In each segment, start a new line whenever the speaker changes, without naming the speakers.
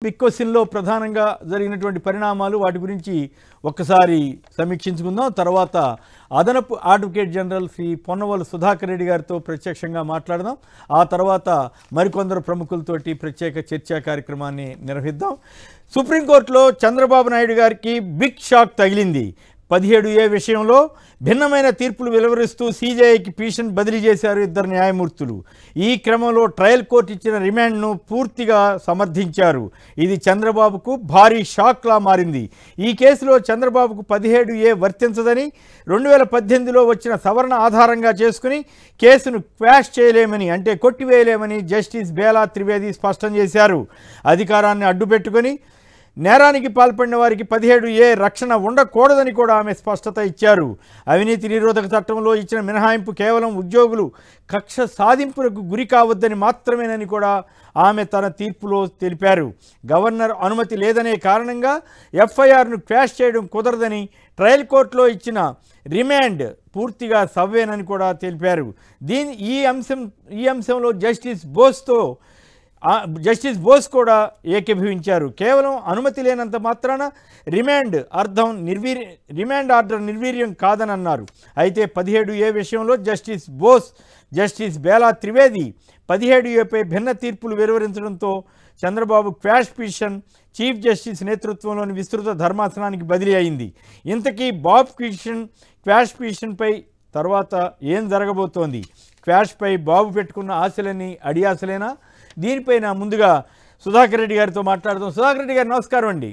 Big క్వశ్చన్లో ప్రధానంగా జరిగినటువంటి పరిణామాలు వాటి గురించి ఒక్కసారి సమీక్షించుకుందాం. తర్వాత అదనపు అడ్వకేట్ జనరల్ శ్రీ పొన్నవోలు సుధాకర్ రెడ్డి గారితో ప్రత్యక్షంగా మాట్లాడదాం. ఆ తర్వాత మరికొందరు ప్రముఖులతోటి ప్రత్యేక చర్చా కార్యక్రమాన్ని నిర్వహిద్దాం. సుప్రీంకోర్టులో చంద్రబాబు నాయుడు గారికి బిగ్ షాక్ తగిలింది. 17A విషయంలో భిన్నమైన తీర్పులు వెలువరిస్తూ సీజేఐకి పిటిషన్ బదిలీ చేశారు ఇద్దరు న్యాయమూర్తులు. ఈ క్రమంలో ట్రయల్ కోర్టు ఇచ్చిన రిమాండ్ను పూర్తిగా సమర్థించారు. ఇది చంద్రబాబుకు భారీ షాక్లా మారింది. ఈ కేసులో చంద్రబాబుకు 17A వర్తించదని 2018లో వచ్చిన సవరణ ఆధారంగా చేసుకుని కేసును క్వాష్ చేయలేమని అంటే కొట్టివేయలేమని జస్టిస్ బేలా త్రివేది స్పష్టం చేశారు. అధికారాన్ని అడ్డుపెట్టుకుని నేరానికి పాల్పడిన వారికి 17A రక్షణ ఉండకూడదని కూడా ఆమె స్పష్టత ఇచ్చారు. అవినీతి నిరోధక చట్టంలో ఇచ్చిన మినహాయింపు కేవలం ఉద్యోగులు కక్ష సాధింపులకు గురి కావద్దని మాత్రమేనని కూడా ఆమె తన తీర్పులో తెలిపారు. గవర్నర్ అనుమతి లేదనే కారణంగా FIRను క్వాష్ చేయడం కుదరదని ట్రయల్ కోర్టులో ఇచ్చిన రిమాండ్ పూర్తిగా సవ్వేనని కూడా తెలిపారు. ఈ అంశంలో జస్టిస్ బోస్ కూడా ఏకీభవించారు. కేవలం అనుమతి లేనంత మాత్రాన రిమాండ్ ఆర్డర్ నిర్వీర్యం కాదని అన్నారు. అయితే 17A విషయంలో జస్టిస్ బోస్, జస్టిస్ బేలా త్రివేది 17Aపై భిన్న తీర్పులు వెలువరించడంతో Chandrababu quash petition chief justice నేతృత్వంలోని విస్తృత ధర్మాసనానికి బదిలీ అయింది. ఇంతకీ బాబు క్వాష్ పిటిషన్పై తర్వాత ఏం జరగబోతోంది? క్వాష్పై బాబు పెట్టుకున్న ఆశలన్నీ అడియాసలేనా? దీనిపైన ముందుగా సుధాకర్ రెడ్డి గారితో మాట్లాడదాం. సుధాకర్ రెడ్డి గారు నమస్కారం అండి.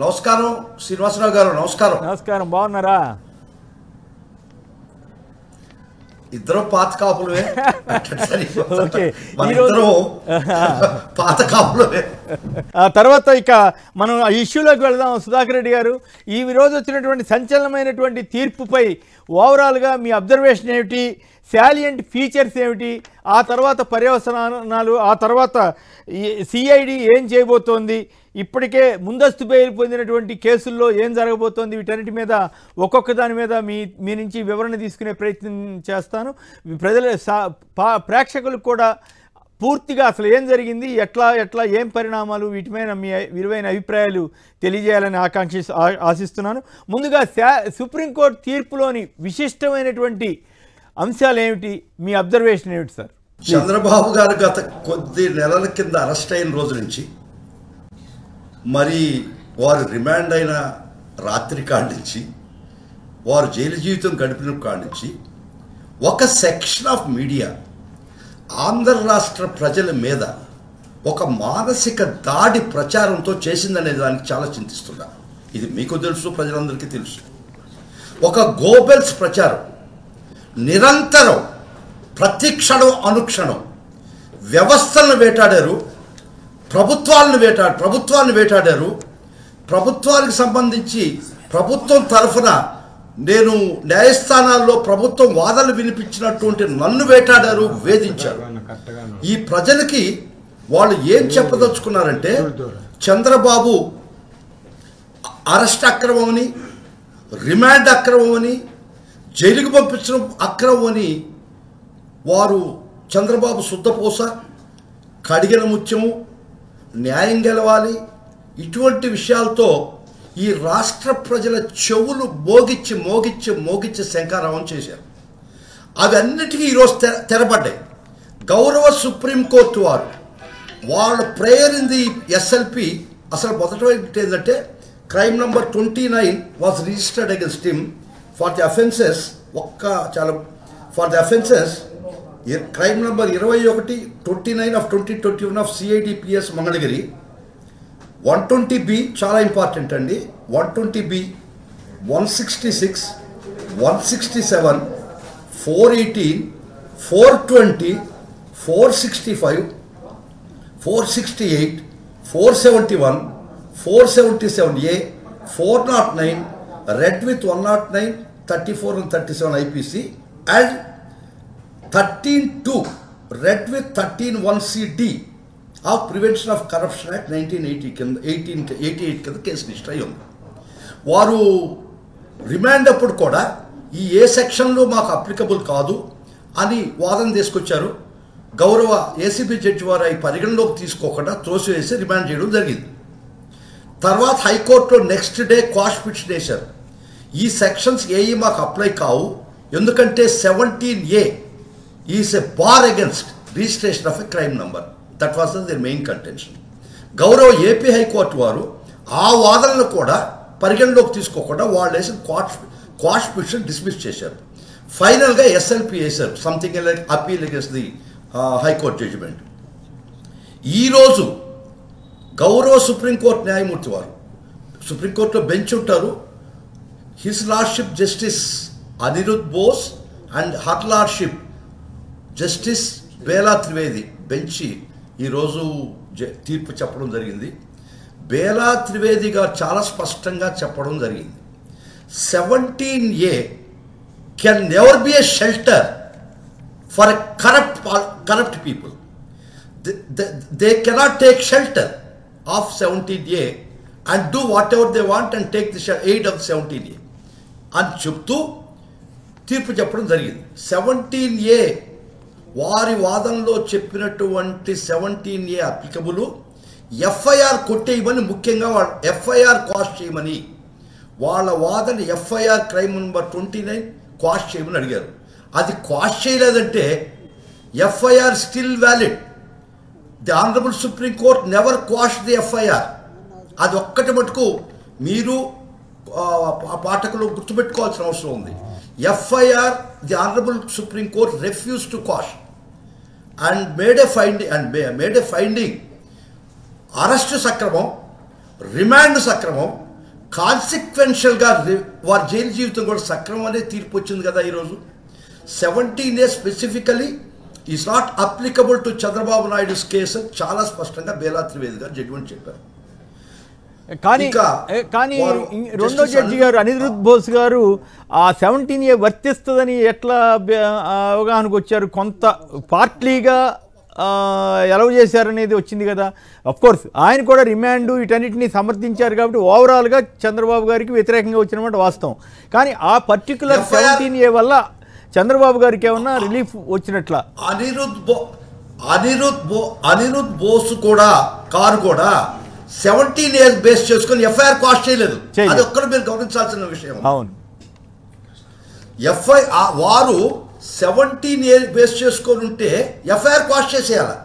నమస్కారం శ్రీనివాసరావు గారు. నమస్కారం.
బాగున్నారా?
ఇద్దరు పాత కాపులే. పాత కాపులే.
ఆ తర్వాత ఇక మనం ఆ ఇష్యూలోకి వెళదాం. సుధాకర్ రెడ్డి గారు, ఈ రోజు వచ్చినటువంటి సంచలనమైనటువంటి తీర్పుపై ఓవరాల్గా మీ అబ్జర్వేషన్ ఏమిటి? శాలియంట్ ఫీచర్స్ ఏమిటి? ఆ తర్వాత పర్యవసనాలు, ఆ తర్వాత సిఐడి ఏం చేయబోతోంది, ఇప్పటికే ముందస్తు బెయిల్ పొందినటువంటి కేసుల్లో ఏం జరగబోతోంది, వీటన్నిటి మీద ఒక్కొక్క దాని మీద మీ నుంచి వివరణ తీసుకునే ప్రయత్నం చేస్తాను. ప్రేక్షకులకు కూడా పూర్తిగా అసలు ఏం జరిగింది, ఎట్లా ఏం పరిణామాలు, వీటి మీద మీ విలువైన అభిప్రాయాలు తెలియజేయాలని ఆశిస్తున్నాను. ముందుగా సుప్రీంకోర్టు తీర్పులోని విశిష్టమైనటువంటి అంశాలు ఏమిటి, మీ అబ్జర్వేషన్ ఏమిటి సార్?
చంద్రబాబు గారు గత కొద్ది నెలల కింద అరెస్ట్ అయిన రోజు నుంచి మరి వారు రిమాండ్ అయిన రాత్రి కాడి నుంచి వారు జైలు జీవితం గడిపిన కాడి నుంచి ఒక సెక్షన్ ఆఫ్ మీడియా ఆంధ్ర రాష్ట్ర ప్రజల మీద ఒక మానసిక దాడి ప్రచారంతో చేసిందనే దానికి చాలా చింతిస్తున్నా. ఇది మీకు తెలుసు, ప్రజలందరికీ తెలుసు. ఒక గోబెల్స్ ప్రచారం నిరంతరం ప్రతి క్షణం అనుక్షణం వ్యవస్థలను వేటాడారు, ప్రభుత్వాన్ని వేటాడారు. ప్రభుత్వానికి సంబంధించి ప్రభుత్వం తరఫున నేను న్యాయస్థానాల్లో ప్రభుత్వం వాదనలు వినిపించినటువంటి నన్ను వేటాడారు, వేధించారు. ఈ ప్రజలకి వాళ్ళు ఏం చెప్పదలుచుకున్నారంటే చంద్రబాబు అరెస్ట్ అక్రమమని, రిమాండ్ అక్రమమని, జైలుకు పంపించడం అక్రమం అని వారు చంద్రబాబు శుద్ధపూస, కడిగిన ముత్యము, న్యాయం గెలవాలి ఇటువంటి విషయాలతో ఈ రాష్ట్ర ప్రజల చెవులు మోగిచ్చి శంఖారావం చేశారు. అవన్నిటికీ ఈరోజు తెరపడ్డాయి. గౌరవ సుప్రీంకోర్టు వారు వాళ్ళ ప్రేయర్ ఇన్ ది SLP అసలు మొదట ఏంటంటే crime number 29 was registered against him for the offences crime number 21/29 of 2021 of CIDPS Mangalagiri. 120B చాలా ఇంపార్టెంట్ అండి. 120B 166 167 418 420 465 468 471 477A 409 read with 109 34 and 37 IPC and 13(2) read with 13(1)CD of Prevention of Corruption Act 1988 కింద case register అయ్యి ఉంది. వారు remand అప్పుడు కూడా ఈ ఏ సెక్షన్లో మాకు అప్లికబుల్ కాదు అని వాదన తీసుకొచ్చారు. గౌరవ ఏసీబీ జడ్జి వారు అవి పరిగణలోకి తీసుకోకుండా త్రోసివేసి రిమాండ్ చేయడం జరిగింది. తర్వాత హైకోర్టులో నెక్స్ట్ డే క్వాష్ పిటిషన్ వేశారు. ఈ సెక్షన్స్ ఏఈ మాకు అప్లై కావు, ఎందుకంటే 17A is a bar against registration of a crime number. That was the main contention. గౌరవ ఏపీ హైకోర్టు వారు ఆ వాదనలు కూడా పరిగణలోకి తీసుకోకుండా వాళ్ళు వేసిన క్వాష్ పిటిషన్ డిస్మిస్ చేశారు. ఫైనల్గా ఎస్ఎల్పి వేశారు, something like appeal against the high court judgement. ఈరోజు గౌరవ సుప్రీంకోర్టు న్యాయమూర్తి వారు, సుప్రీంకోర్టులో బెంచ్ ఉంటారు, his lordship justice Aniruddha Bose and her lordship justice Bela Trivedi బెంచి ఈరోజు తీర్పు చెప్పడం జరిగింది. బేలా త్రివేది గారు చాలా స్పష్టంగా చెప్పడం జరిగింది, 17A can never be a shelter for a corrupt people. They cannot take shelter of 17A and do what ever they want and take the aid of 17A అని చెప్తూ తీర్పు చెప్పడం జరిగింది. 17A వారి వాదనలో చెప్పినటువంటి 17A అప్లికబుల్. ఎఫ్ఐఆర్ కొట్టేయమని, ముఖ్యంగా వాళ్ళు ఎఫ్ఐఆర్ క్వాష్ చేయమని, వాళ్ళ వాదన ఎఫ్ఐఆర్ క్రైమ్ నెంబర్ 29 క్వాష్ చేయమని అడిగారు. అది క్వాష్ చేయలేదంటే FIR still valid. The honourable supreme court never quash the FIR. అది ఒక్కటి మటుకు మీరు పాఠకులు గుర్తుపెట్టుకోవాల్సిన అవసరం ఉంది. FIR the honourable supreme court refuse to quash and made a finding arrest సక్రమం, రిమాండ్ సక్రమం, కాన్సిక్వెన్షియల్గా వారి జైలు జీవితం కూడా సక్రమం అనే తీర్పు వచ్చింది కదా ఈరోజు. 17A specifically is not applicable to Chandrababu Naidu's case చాలా స్పష్టంగా బేలా త్రివేది గారు జడ్జిమెంట్ చెప్పారు.
కానీ రెండో జడ్జి గారు అనిరుద్ బోస్ గారు ఆ 17A వర్తిస్తుందని ఎట్లా అవగాహనకు వచ్చారు? కొంత పార్ట్లీగా ఎలవ్ చేశారనేది వచ్చింది కదా. అఫ్కోర్స్ ఆయన కూడా రిమాండ్ వీటన్నిటిని సమర్థించారు కాబట్టి ఓవరాల్గా చంద్రబాబు గారికి వ్యతిరేకంగా వచ్చినమాట వాస్తవం. కానీ ఆ పర్టికులర్ 17A వల్ల చంద్రబాబు గారికి ఏమన్నా రిలీఫ్ వచ్చినట్ల?
అనిరుద్ బోస్ కూడా కారు కూడా 17A బేస్ చేసుకొని ఎఫ్ఐఆర్ క్వాష్ చేయలేదు. అది ఒక్కరు మీరు గమనించాల్సిన విషయం.
అవును,
వారు 17A బేస్ చేసుకొని ఉంటే ఎఫ్ఐఆర్ క్వాష్ చేసేయాలి.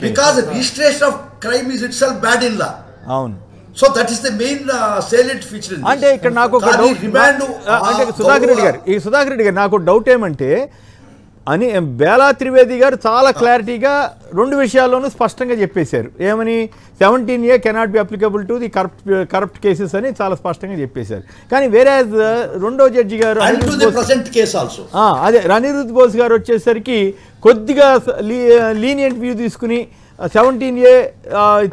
Because registration of crime is itself bad in law.
అవును.
So that is the main salient feature.
అంటే ఇక్కడ నాకు ఒక డౌట్, అంటే సుధాకర్ రెడ్డి గారు నాకు డౌట్ ఏమంటే, అని బేలా త్రివేది గారు చాలా క్లారిటీగా రెండు విషయాల్లోనూ స్పష్టంగా చెప్పేశారు. ఏమని? 17A cannot be applicable to the corrupt cases అని చాలా స్పష్టంగా చెప్పేశారు. కానీ వేరే రెండో జడ్జి గారు అదే అనిరుద్ బోస్ గారు వచ్చేసరికి కొద్దిగా లీనియంట్ వ్యూ తీసుకుని 17A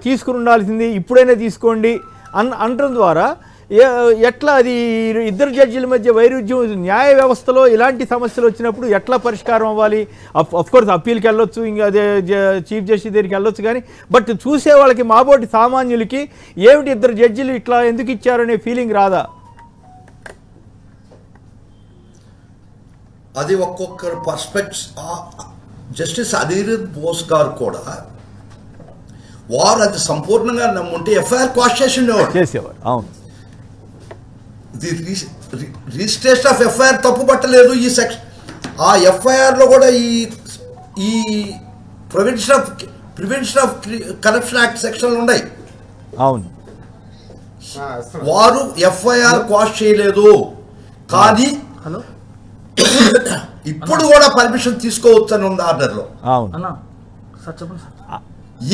తీసుకుని ఉండాల్సింది, ఇప్పుడైనా తీసుకోండి అనడం ద్వారా ఎట్లా అది ఇద్దరు జడ్జిల మధ్య వైరుధ్యం, న్యాయ వ్యవస్థలో ఇలాంటి సమస్యలు వచ్చినప్పుడు ఎట్లా పరిష్కారం అవ్వాలి? అఫ్కోర్స్ అప్పీల్కి వెళ్ళొచ్చు, ఇంకా అదే చీఫ్ జస్టిస్ దగ్గరికి వెళ్ళొచ్చు, కానీ బట్ చూసే వాళ్ళకి మాబోటి సామాన్యులకి ఏమిటి ఇద్దరు జడ్జిలు ఇట్లా ఎందుకు ఇచ్చారనే ఫీలింగ్ రాదా?
అది ఒక్కొక్కరు పర్స్పెక్టివ్. జస్టిస్ అనిరుద్ బోస్ గారు కూడా వారు అది సంపూర్ణంగా నమ్ముంటే ఎఫ్ఐఆర్ క్వాష్ చేసేవారు.
అవును,
రిజిస్ట్రేషన్ ఆఫ్ ఎఫ్ఐఆర్ తప్పు పట్టలేదు. ఈ సెక్షన్ ఆ ఎఫ్ఐఆర్లో కూడా ఈ ప్రివెన్షన్ ఆఫ్ కరప్షన్ యాక్ట్ సెక్షన్లు ఉన్నాయి.
అవును,
వారు ఎఫ్ఐఆర్ క్వాష్ చేయలేదు, కానీ ఇప్పుడు కూడా పర్మిషన్ తీసుకోవచ్చు అని ఉంది ఆర్డర్లో.
అవును,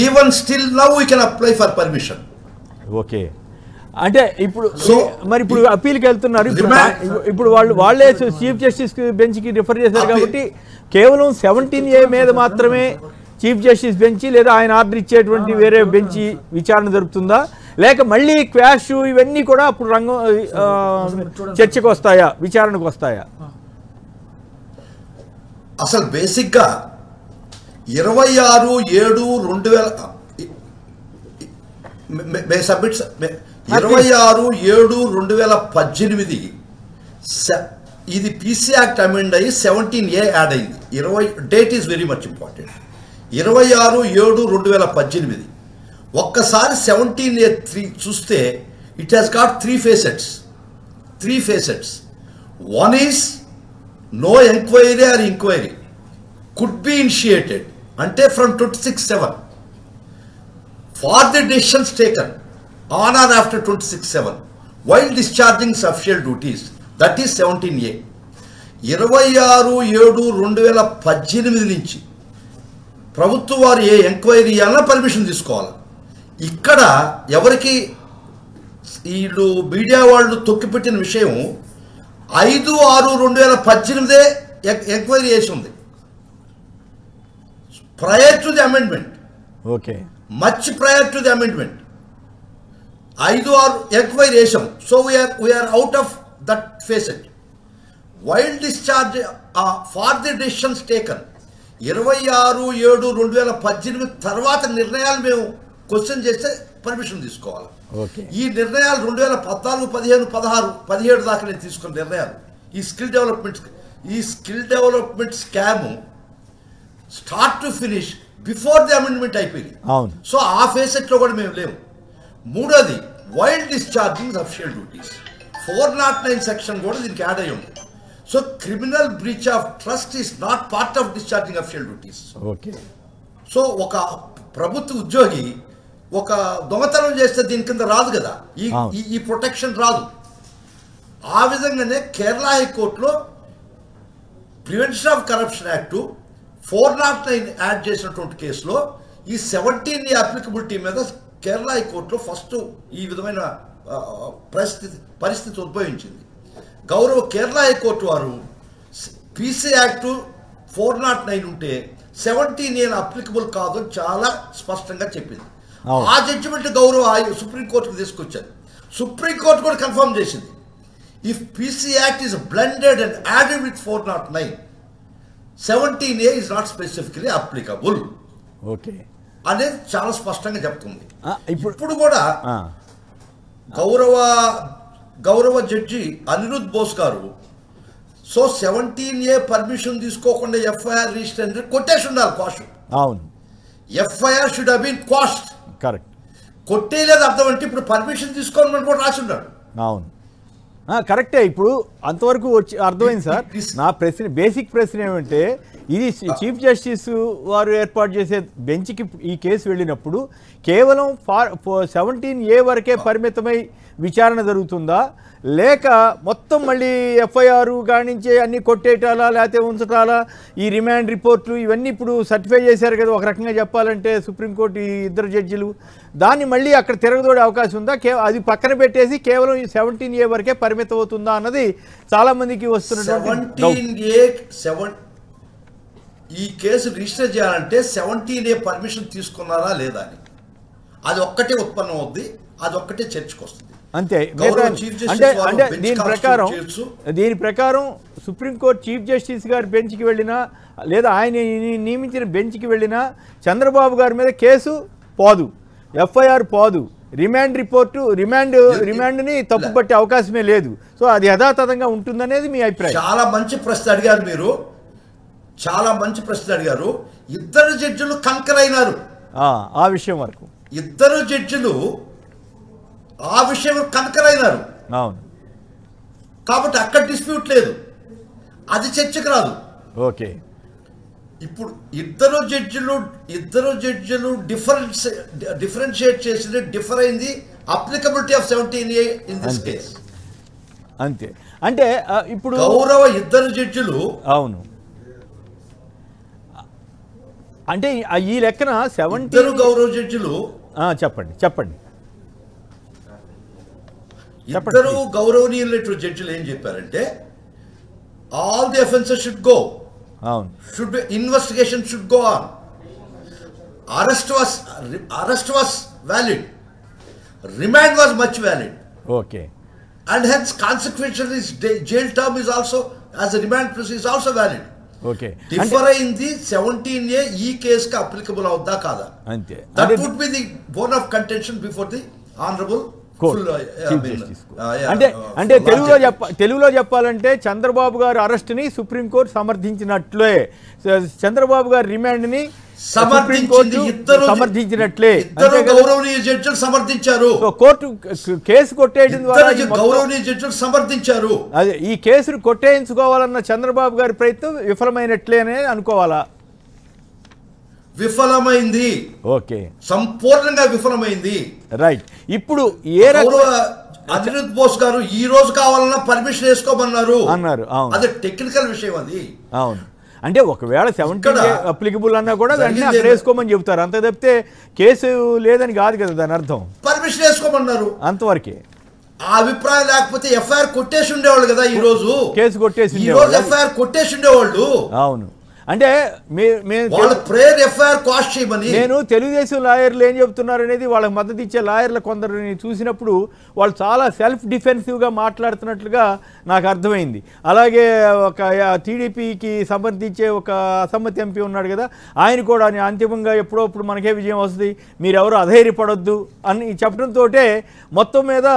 even still now we can apply for permission.
Okay, అంటే ఇప్పుడు మరి ఇప్పుడు అప్పీల్కి వెళ్తున్నారు. ఇప్పుడు వాళ్ళే చీఫ్ జస్టిస్ బెంచ్కి రిఫర్ చేశారు కాబట్టి కేవలం 17A మీద మాత్రమే చీఫ్ జస్టిస్ బెంచ్ లేదా ఆయన ఆర్డర్ ఇచ్చేటువంటి వేరే బెంచ్ విచారణ జరుపుతుందా, లేక మళ్ళీ క్వాష్ ఇవన్నీ కూడా అప్పుడు చర్చకు వస్తాయా, విచారణకు వస్తాయా?
అసలు బేసిక్గా 26/7/2000 26/7/2018 ఇది పీసీ యాక్ట్ అమెండ్ అయ్యి 17A యాడ్ అయింది. Date is very much important. 26/7/2018. ఒక్కసారి 17A3 చూస్తే it has got three facets. One is no enquiry or inquiry could be initiated అంటే from 26/7 for the decisions taken on or after 26/7 while discharging official duties, that is 17A. 26/7/2018 నుంచి ప్రభుత్వం వారు ఏ enquiry ఇవ్వాలన్నా permission తీసుకోవాలి. ఇక్కడ ఎవరికి వీళ్ళు media వాళ్ళు తొక్కిపెట్టిన విషయం 5/6/2018 ఎంక్వైరీ చేసి ఉంది prior to the amendment.
Okay,
much prior to the amendment 5/6 enquiry చేసాం. So we are out of that facet. While discharge for the decisions taken 26/7/2018 తర్వాత నిర్ణయాలు మేము క్వశ్చన్ చేస్తే పర్మిషన్ తీసుకోవాలి. ఈ నిర్ణయాలు 2014, 15, 16, 17 దాకా నేను తీసుకున్న నిర్ణయాలు. ఈ skill development scam start to finish before the amendment అయిపోయింది. సో ఆ ఫేసెట్లో కూడా మేము లేవు. మూడోది while discharging official duties 409 section కూడా దీనికి యాడ్ అయ్యి ఉంది. So criminal breach of trust is not part of discharging official duties. So ఒక ప్రభుత్వ ఉద్యోగి ఒక దొంగతనం చేస్తే దీని కింద రాదు కదా, ఈ ప్రొటెక్షన్ రాదు. ఆ విధంగానే కేరళ హైకోర్టులో prevention of corruption act 409 add చేసినటువంటి కేసులో ఈ 17A అప్లికబిలిటీ మీద కేరళ హైకోర్టులో ఫస్ట్ ఈ విధమైన పరిస్థితి ఉద్భవించింది. గౌరవ కేరళ హైకోర్టు వారు పీసీ యాక్ట్ 409 ఉంటే 17A అప్లికబుల్ కాదు అని చాలా స్పష్టంగా చెప్పింది. ఆ జడ్జిమెంట్ గౌరవ సుప్రీంకోర్టుకు తీసుకొచ్చారు. సుప్రీంకోర్టు కూడా కన్ఫర్మ్ చేసింది, if PC act is blended and added with 409 17A is not specifically applicable అనేది చాలా స్పష్టంగా చెప్తుంది. ఇప్పుడు కూడా గౌరవ జడ్జి అనిరుద్ బోస్ గారు సో 17A పర్మిషన్ తీసుకోకుండా ఎఫ్ఐఆర్ రిజిస్టర్ కొట్టేసి ఉండాలి. Quash FIR should have been quashed.
Correct.
కొట్టేలేదు అర్థం అంటే ఇప్పుడు పర్మిషన్ తీసుకోమని కూడా రాసి ఉన్నాడు.
కరెక్టే. ఇప్పుడు అంతవరకు వచ్చి అర్థమైంది సార్. నా ప్రశ్న, బేసిక్ ప్రశ్న ఏమంటే, ఇది చీఫ్ జస్టిస్ వారు ఏర్పాటు చేసే బెంచ్కి ఈ కేసు వెళ్ళినప్పుడు కేవలం 17A వరకే పరిమితమై విచారణ జరుగుతుందా, లేక మొత్తం మళ్ళీ ఎఫ్ఐఆర్ కానించే అన్నీ కొట్టేటాలా, లేకపోతే ఉంచటాలా? ఈ రిమాండ్ రిపోర్ట్లు ఇవన్నీ ఇప్పుడు సర్టిఫై చేశారు కదా ఒక రకంగా చెప్పాలంటే సుప్రీంకోర్టు ఈ ఇద్దరు జడ్జిలు, దాన్ని మళ్ళీ అక్కడ తిరగదోడే అవకాశం ఉందా? అది పక్కన పెట్టేసి కేవలం ఈ 17A వరకే పరిమితం అవుతుందా అన్నది చాలా మందికి వస్తున్నటువంటి.
ఈ కేసు రిజిస్టర్ చేయాలంటే 17A పర్మిషన్ తీసుకున్నారా లేదా అని అది ఒక్కటే ఉత్పన్నం అవుద్ది, అది ఒక్కటే చర్చకు వస్తుంది
అంతే. అంటే దీని ప్రకారం సుప్రీంకోర్టు చీఫ్ జస్టిస్ గారి బెంచ్కి వెళ్ళినా లేదా ఆయన నియమించిన బెంచ్కి వెళ్ళినా చంద్రబాబు గారి మీద కేసు పోదు, ఎఫ్ఐఆర్ పోదు, రిమాండ్ని తప్పుపట్టే అవకాశమే లేదు. సో అది యథాతథంగా ఉంటుందనేది మీ అభిప్రాయం.
చాలా మంచి ప్రశ్న అడిగారు మీరు, చాలా మంచి ప్రశ్న అడిగారు. ఇద్దరు జడ్జిలు కంకర్ అయినారు
ఆ విషయం వరకు.
ఇద్దరు జడ్జిలు ఆ విషయం కంకర్ అయినారు.
అవును,
కాబట్టి అక్కడ డిస్ప్యూట్ లేదు, అది చర్చకు రాదు.
ఓకే.
ఇప్పుడు ఇద్దరు జడ్జిలు డిఫరెన్షియేట్ చేసింది, డిఫర్ అయింది applicability of 17A in this case.
అంతే. అంటే ఇప్పుడు
గౌరవ ఇద్దరు జడ్జిలు,
అవును, అంటే ఈ లెక్కన
17 గౌరవ జడ్జిలు
చెప్పండి
ఇద్దరు గౌరవనీయులైన జడ్జిలు ఏం చెప్పారంటే all the offences should go, should be investigation should go on, arrest was valid, remand was much valid,
okay,
and hence consequentially jail term is also as a remand process is also valid.
Okay,
differ in the 17A e case ka applicable avudda kada
ante,
that would be the bone of contention before the honorable
అంటే తెలుగులో చెప్పాలంటే చంద్రబాబు గారి అరెస్ట్ని supreme court సమర్థించినట్లే Chandrababu గారి రిమాండ్ని
సమర్థించింది ఇద్దరు
సమర్థించినట్లే,
ఇద్దరు గౌరవనీయ జడ్జిలు సమర్థించారు.
Court case కొట్టేయడం ద్వారా
గౌరవనీయ జడ్జిలు సమర్థించారు.
అదే ఈ కేసును కొట్టేయించుకోవాలన్న చంద్రబాబు గారి ప్రయత్నం విఫలమైనట్లేనే అనుకోవాలా?
విఫలమైంది.
ఓకే,
సంపూర్ణంగా విఫలమైంది.
రైట్. ఇప్పుడు ఏ
అనిరుద్ బోస్ గారు ఈ రోజు కావాలన్నా పర్మిషన్ వేసుకోమన్నారు
అన్నారు. అవును,
అదే టెక్నికల్ విషయం అది.
అవును, అంటే ఒకవేళ 70 అప్లికబుల్ అన్నా కూడా వెంటనే అక్కడ వేసుకోమని చెప్తారు. అంత తప్పితే కేసు లేదని కాదు కదా దాని అర్థం.
పర్మిషన్ వేసుకోమన్నారు
అంతవరకే.
ఆ అభిప్రాయం లేకపోతే ఎఫ్ఐఆర్ కొట్టేసి ఉండేవాళ్ళు కదా. ఈ రోజు
కేసు కొట్టేసి
ఎఫ్ఐఆర్ కొట్టేసి ఉండేవాళ్ళు.
అవును, అంటే
నేను
తెలుగుదేశం లాయర్లు ఏం చెప్తున్నారు అనేది వాళ్ళకి మద్దతు ఇచ్చే లాయర్ల కొందరిని చూసినప్పుడు వాళ్ళు చాలా సెల్ఫ్ డిఫెన్సివ్గా మాట్లాడుతున్నట్లుగా నాకు అర్థమైంది. అలాగే ఒక టీడీపీకి సంబంధించే ఒక అసమ్మతి ఎంపీ ఉన్నాడు కదా, ఆయన కూడా అంతిమంగా ఎప్పుడప్పుడు మనకే విజయం వస్తుంది, మీరెవరు అధైర్యపడొద్దు అని చెప్పడంతో మొత్తం మీద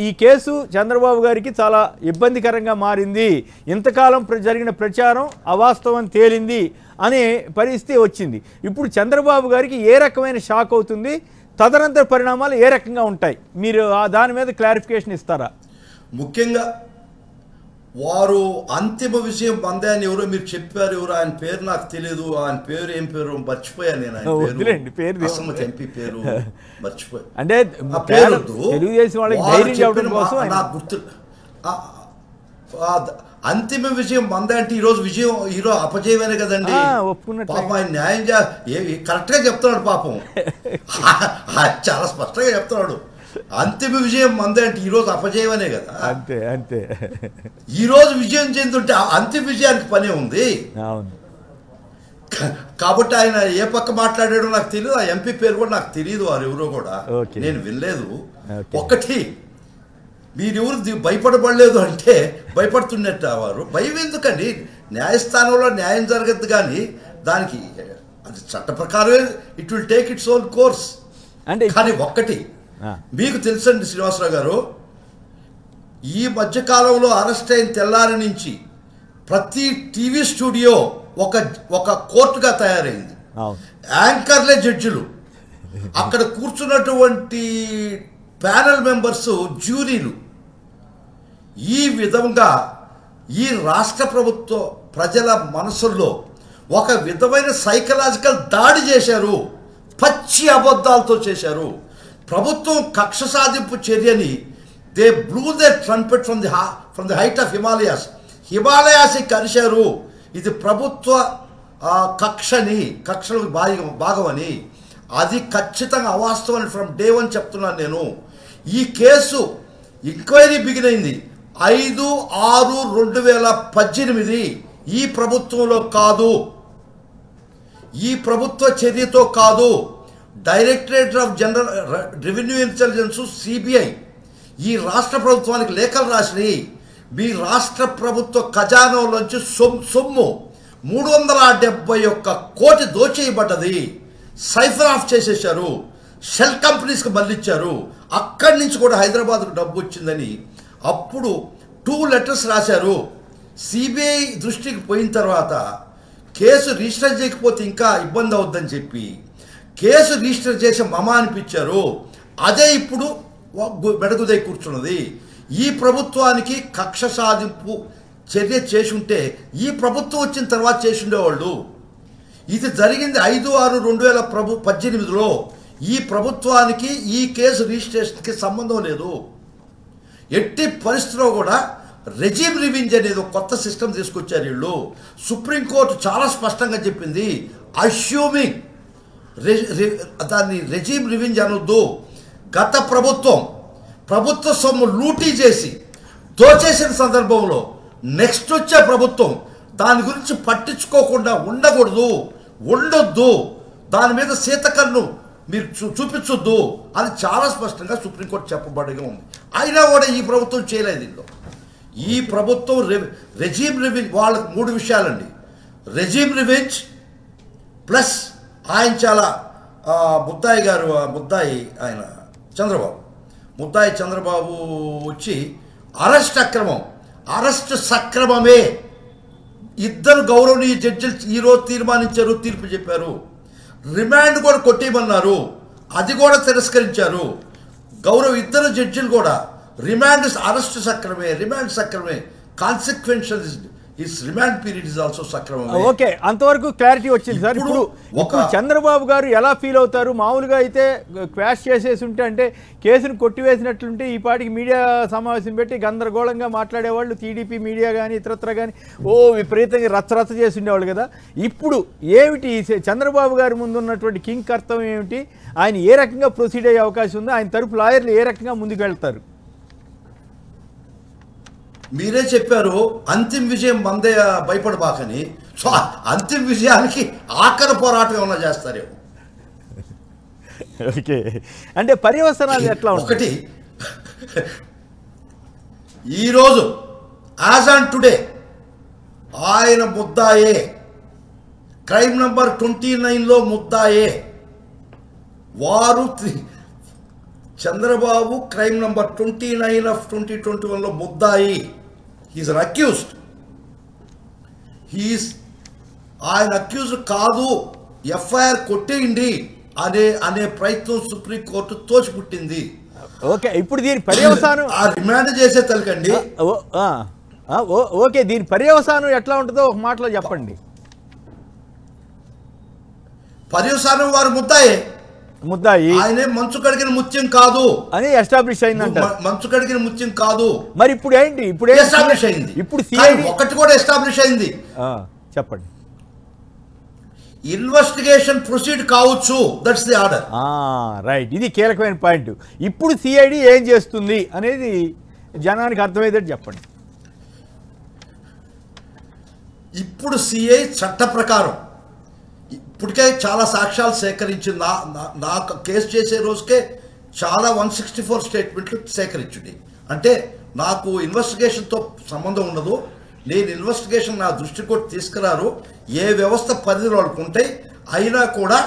ఈ కేసు చంద్రబాబు గారికి చాలా ఇబ్బందికరంగా మారింది. ఇంతకాలం జరిగిన ప్రచారం అవాస్తవం తేలింది అనే పరిస్థితి వచ్చింది. ఇప్పుడు చంద్రబాబు గారికి ఏ రకమైన షాక్ అవుతుంది, తదనంతర పరిణామాలు ఏ రకంగా ఉంటాయి, మీరు దాని మీద క్లారిఫికేషన్ ఇస్తారా?
ముఖ్యంగా వారు అంతిమ విషయం పొందాయని ఎవరో మీరు చెప్పారు. ఎవరు ఆయన పేరు నాకు తెలియదు. ఆయన పేరు ఏం పేరు మర్చిపోయాను నేను. ఎంపీ పేరు మర్చిపోయాను.
అంటే తెలుగుదేశం వాళ్ళకి ధైర్యం చెప్పడం కోసం
నాకు గుర్తు. అంతిమ విజయం మందే అంటే ఈరోజు విజయం ఈరోజు అపజయమేనే కదండి. పాపం ఆయన న్యాయం కరెక్ట్ గా చెప్తున్నాడు. పాపం చాలా స్పష్టంగా చెప్తున్నాడు. అంతిమ విజయం మందే అంటే ఈరోజు అపజయమనే కదా.
అంతే అంతే.
ఈరోజు విజయం చెందుంటే అంతిమ విజయానికి పనే ఉంది. కాబట్టి ఆయన ఏ పక్క మాట్లాడాడో నాకు తెలియదు. ఆ ఎంపీ పేరు కూడా నాకు తెలియదు. వారు ఎవరో కూడా నేను వినలేదు. ఒకటి, మీరెవరు భయపడబడలేదు అంటే భయపడుతున్నట్టు వారు. భయం ఎందుకండి? న్యాయస్థానంలో న్యాయం జరగద్దు, కానీ దానికి అది చట్ట ప్రకారమే it will take its own course. అంటే కానీ ఒక్కటి మీకు తెలుసండి శ్రీనివాసరావు గారు, ఈ మధ్యకాలంలో అరెస్ట్ అయిన తెల్లారి నుంచి ప్రతి టీవీ స్టూడియో ఒక కోర్టుగా తయారైంది. యాంకర్లే జడ్జిలు, అక్కడ కూర్చున్నటువంటి ప్యానెల్ మెంబర్స్ జ్యూరీలు. ఈ విధంగా ఈ రాష్ట్ర ప్రభుత్వ ప్రజల మనసుల్లో ఒక విధమైన సైకలాజికల్ దాడి చేశారు. పచ్చి అబద్ధాలతో చేశారు. ప్రభుత్వం కక్ష సాధింపు చర్యని they blew they trumpet from the height of Himalayas కలిశారు. ఇది ప్రభుత్వ కక్షలకు భాగమని, అది ఖచ్చితంగా అవాస్తవం ఫ్రమ్ డే 1 చెప్తున్నాను నేను. ఈ కేసు ఎంక్వైరీ బిగినైంది 5/6/2018. ఈ ప్రభుత్వంలో కాదు, ఈ ప్రభుత్వ చర్యతో కాదు. Directorate of general revenue intelligence CBI ఈ రాష్ట్ర ప్రభుత్వానికి లేఖలు రాసినాయి. మీ రాష్ట్ర ప్రభుత్వ ఖజానాలోంచి సొమ్ము 371 కోటి దోచేయబడ్డది. సైఫర్ ఆఫ్ చేసేశారు. షెల్ కంపెనీస్కి మళ్ళిచ్చారు. అక్కడి నుంచి కూడా హైదరాబాద్కు డబ్బు వచ్చిందని అప్పుడు 2 లెటర్స్ రాశారు. సిబిఐ దృష్టికి పోయిన తర్వాత కేసు రిజిస్టర్ చేయకపోతే ఇంకా ఇబ్బంది అవుద్దని చెప్పి కేసు రిజిస్టర్ చేసి మమా అనిపించారు. అదే ఇప్పుడు మెడగుదై కూర్చున్నది. ఈ ప్రభుత్వానికి కక్ష సాధింపు చర్య చేసి ఉంటే ఈ ప్రభుత్వం వచ్చిన తర్వాత చేసి ఉండేవాళ్ళు. ఇది జరిగింది 5/6/2018లో. ఈ ప్రభుత్వానికి ఈ కేసు రిజిస్ట్రేషన్కి సంబంధం లేదు. ఎట్టి పరిస్థితిలో కూడా రెజీమ్ రివెంజ్ అనేది ఒక కొత్త సిస్టమ్ తీసుకొచ్చారు వీళ్ళు. సుప్రీంకోర్టు చాలా స్పష్టంగా చెప్పింది, అస్యూమింగ్ దాన్ని రెజీమ్ రివెంజ్ అనొద్దు. గత ప్రభుత్వ సొమ్ము లూటీ చేసి దోచేసిన సందర్భంలో నెక్స్ట్ వచ్చే ప్రభుత్వం దాని గురించి పట్టించుకోకుండా ఉండొద్దు, దాని మీద సీతకన్ను మీరు చూపించొద్దు అని చాలా స్పష్టంగా సుప్రీంకోర్టు చెప్పబడిగా ఉంది. అయినా కూడా ఈ ప్రభుత్వం చేయలేదు. దీనిలో ఈ ప్రభుత్వం రెజీమ్ రివెంజ్ వాళ్ళకి 3 విషయాలండి. రెజీమ్ రివెంజ్ ప్లస్ ఆయన చాలా చంద్రబాబు వచ్చి అరెస్ట్ సక్రమమే. 2 గౌరవనీయ జడ్జిలు ఈరోజు తీర్మానించారు, తీర్పు చెప్పారు. రిమాండ్ కూడా కొట్టేయమన్నారు, అది కూడా తిరస్కరించారు. గౌరవ ఇద్దరు జడ్జిలు కూడా రిమాండ్ అరెస్ట్ సక్రమే, రిమాండ్ సక్రమే, consequential is remand period is also సక్రమమే.
ఓకే, అంతవరకు క్లారిటీ వచ్చింది సార్. ఇప్పుడు చంద్రబాబు గారు ఎలా ఫీల్ అవుతారు? మామూలుగా అయితే క్వాష్ చేసేసి ఉంటే, అంటే కేసును కొట్టివేసినట్లుంటే ఈ పాటికి మీడియా సమావేశం పెట్టి గందరగోళంగా మాట్లాడేవాళ్ళు, టీడీపీ మీడియా కానీ ఇతరత్ర కానీ విపరీతంగా రచ్చరచ్చ చేసి ఉండేవాళ్ళు కదా. ఇప్పుడు ఏమిటి చంద్రబాబు గారి ముందు ఉన్నటువంటి కింగ్ కర్తవ్యం ఏమిటి? ఆయన ఏ రకంగా ప్రొసీడ్ అయ్యే అవకాశం ఉంది? ఆయన తరపు లాయర్లు ఏ రకంగా ముందుకు వెళ్తారు?
మీరే చెప్పారు అంతిమ విజయం మందే, భయపడబాకని. సో అంతిమ విజయానికి ఆఖరి పోరాటం ఏమన్నా చేస్తారేమో.
ఓకే, అంటే పర్యవసనాలు ఎట్లా ఉంటాయి?
ఒకటి, ఈరోజు యాజ్ ఆన్ టుడే ఆయన ముద్దాయే, క్రైమ్ నంబర్ 29లో ముద్దాయే. వారు చంద్రబాబు క్రైమ్ నంబర్ 29 of 2021లో ముద్దాయి. హీఈస్ అన్ అక్యూజ్డ్. ఆయన అక్యూజ్డ్ కాదు, ఎఫ్ఐఆర్ కొట్టేయండి అనే ప్రయత్నం సుప్రీంకోర్టు తోచిపుట్టింది.
ఓకే, ఇప్పుడు దీని పర్యవసానం
ఆ రిమాండ్ చేసే తలకండి.
ఓకే, దీని పర్యవసానం ఎట్లా ఉంటుందో ఒక మాటలో చెప్పండి.
పర్యవసానం వారు
ముద్దాయి
ఆయనే మంచు కడిగిన ముత్యం కాదు
అని ఎస్టాబ్లిష్ అయిందంట.
మంచు కడిగిన ముత్యం కాదు.
మరి ఇప్పుడు ఏంటి? ఇప్పుడు
ఎస్టాబ్లిష్ అయింది.
ఇప్పుడు
ఒకటి కూడా ఎస్టాబ్లిష్ అయింది.
చెప్పండి.
ఇన్వెస్టిగేషన్ ప్రొసీడ్ కావచ్చు, దట్స్ ది ఆర్డర్.
రైట్, ఇది కీలకమైన పాయింట్. ఇప్పుడు సిఐడి ఏం చేస్తుంది అనేది జనానికి అర్థమయ్యేది చెప్పండి.
ఇప్పుడు సిఐ చట్ట ప్రకారం ఇప్పటికే చాలా సాక్ష్యాలు సేకరించింది. నా కేసు చేసే రోజుకే చాలా 164 స్టేట్మెంట్లు సేకరించింది. అంటే నాకు ఇన్వెస్టిగేషన్తో సంబంధం ఉండదు. నేను ఇన్వెస్టిగేషన్ నా దృష్టి కూడా తీసుకురారు. ఏ వ్యవస్థ పరిధిలో ఉంటాయి. అయినా కూడా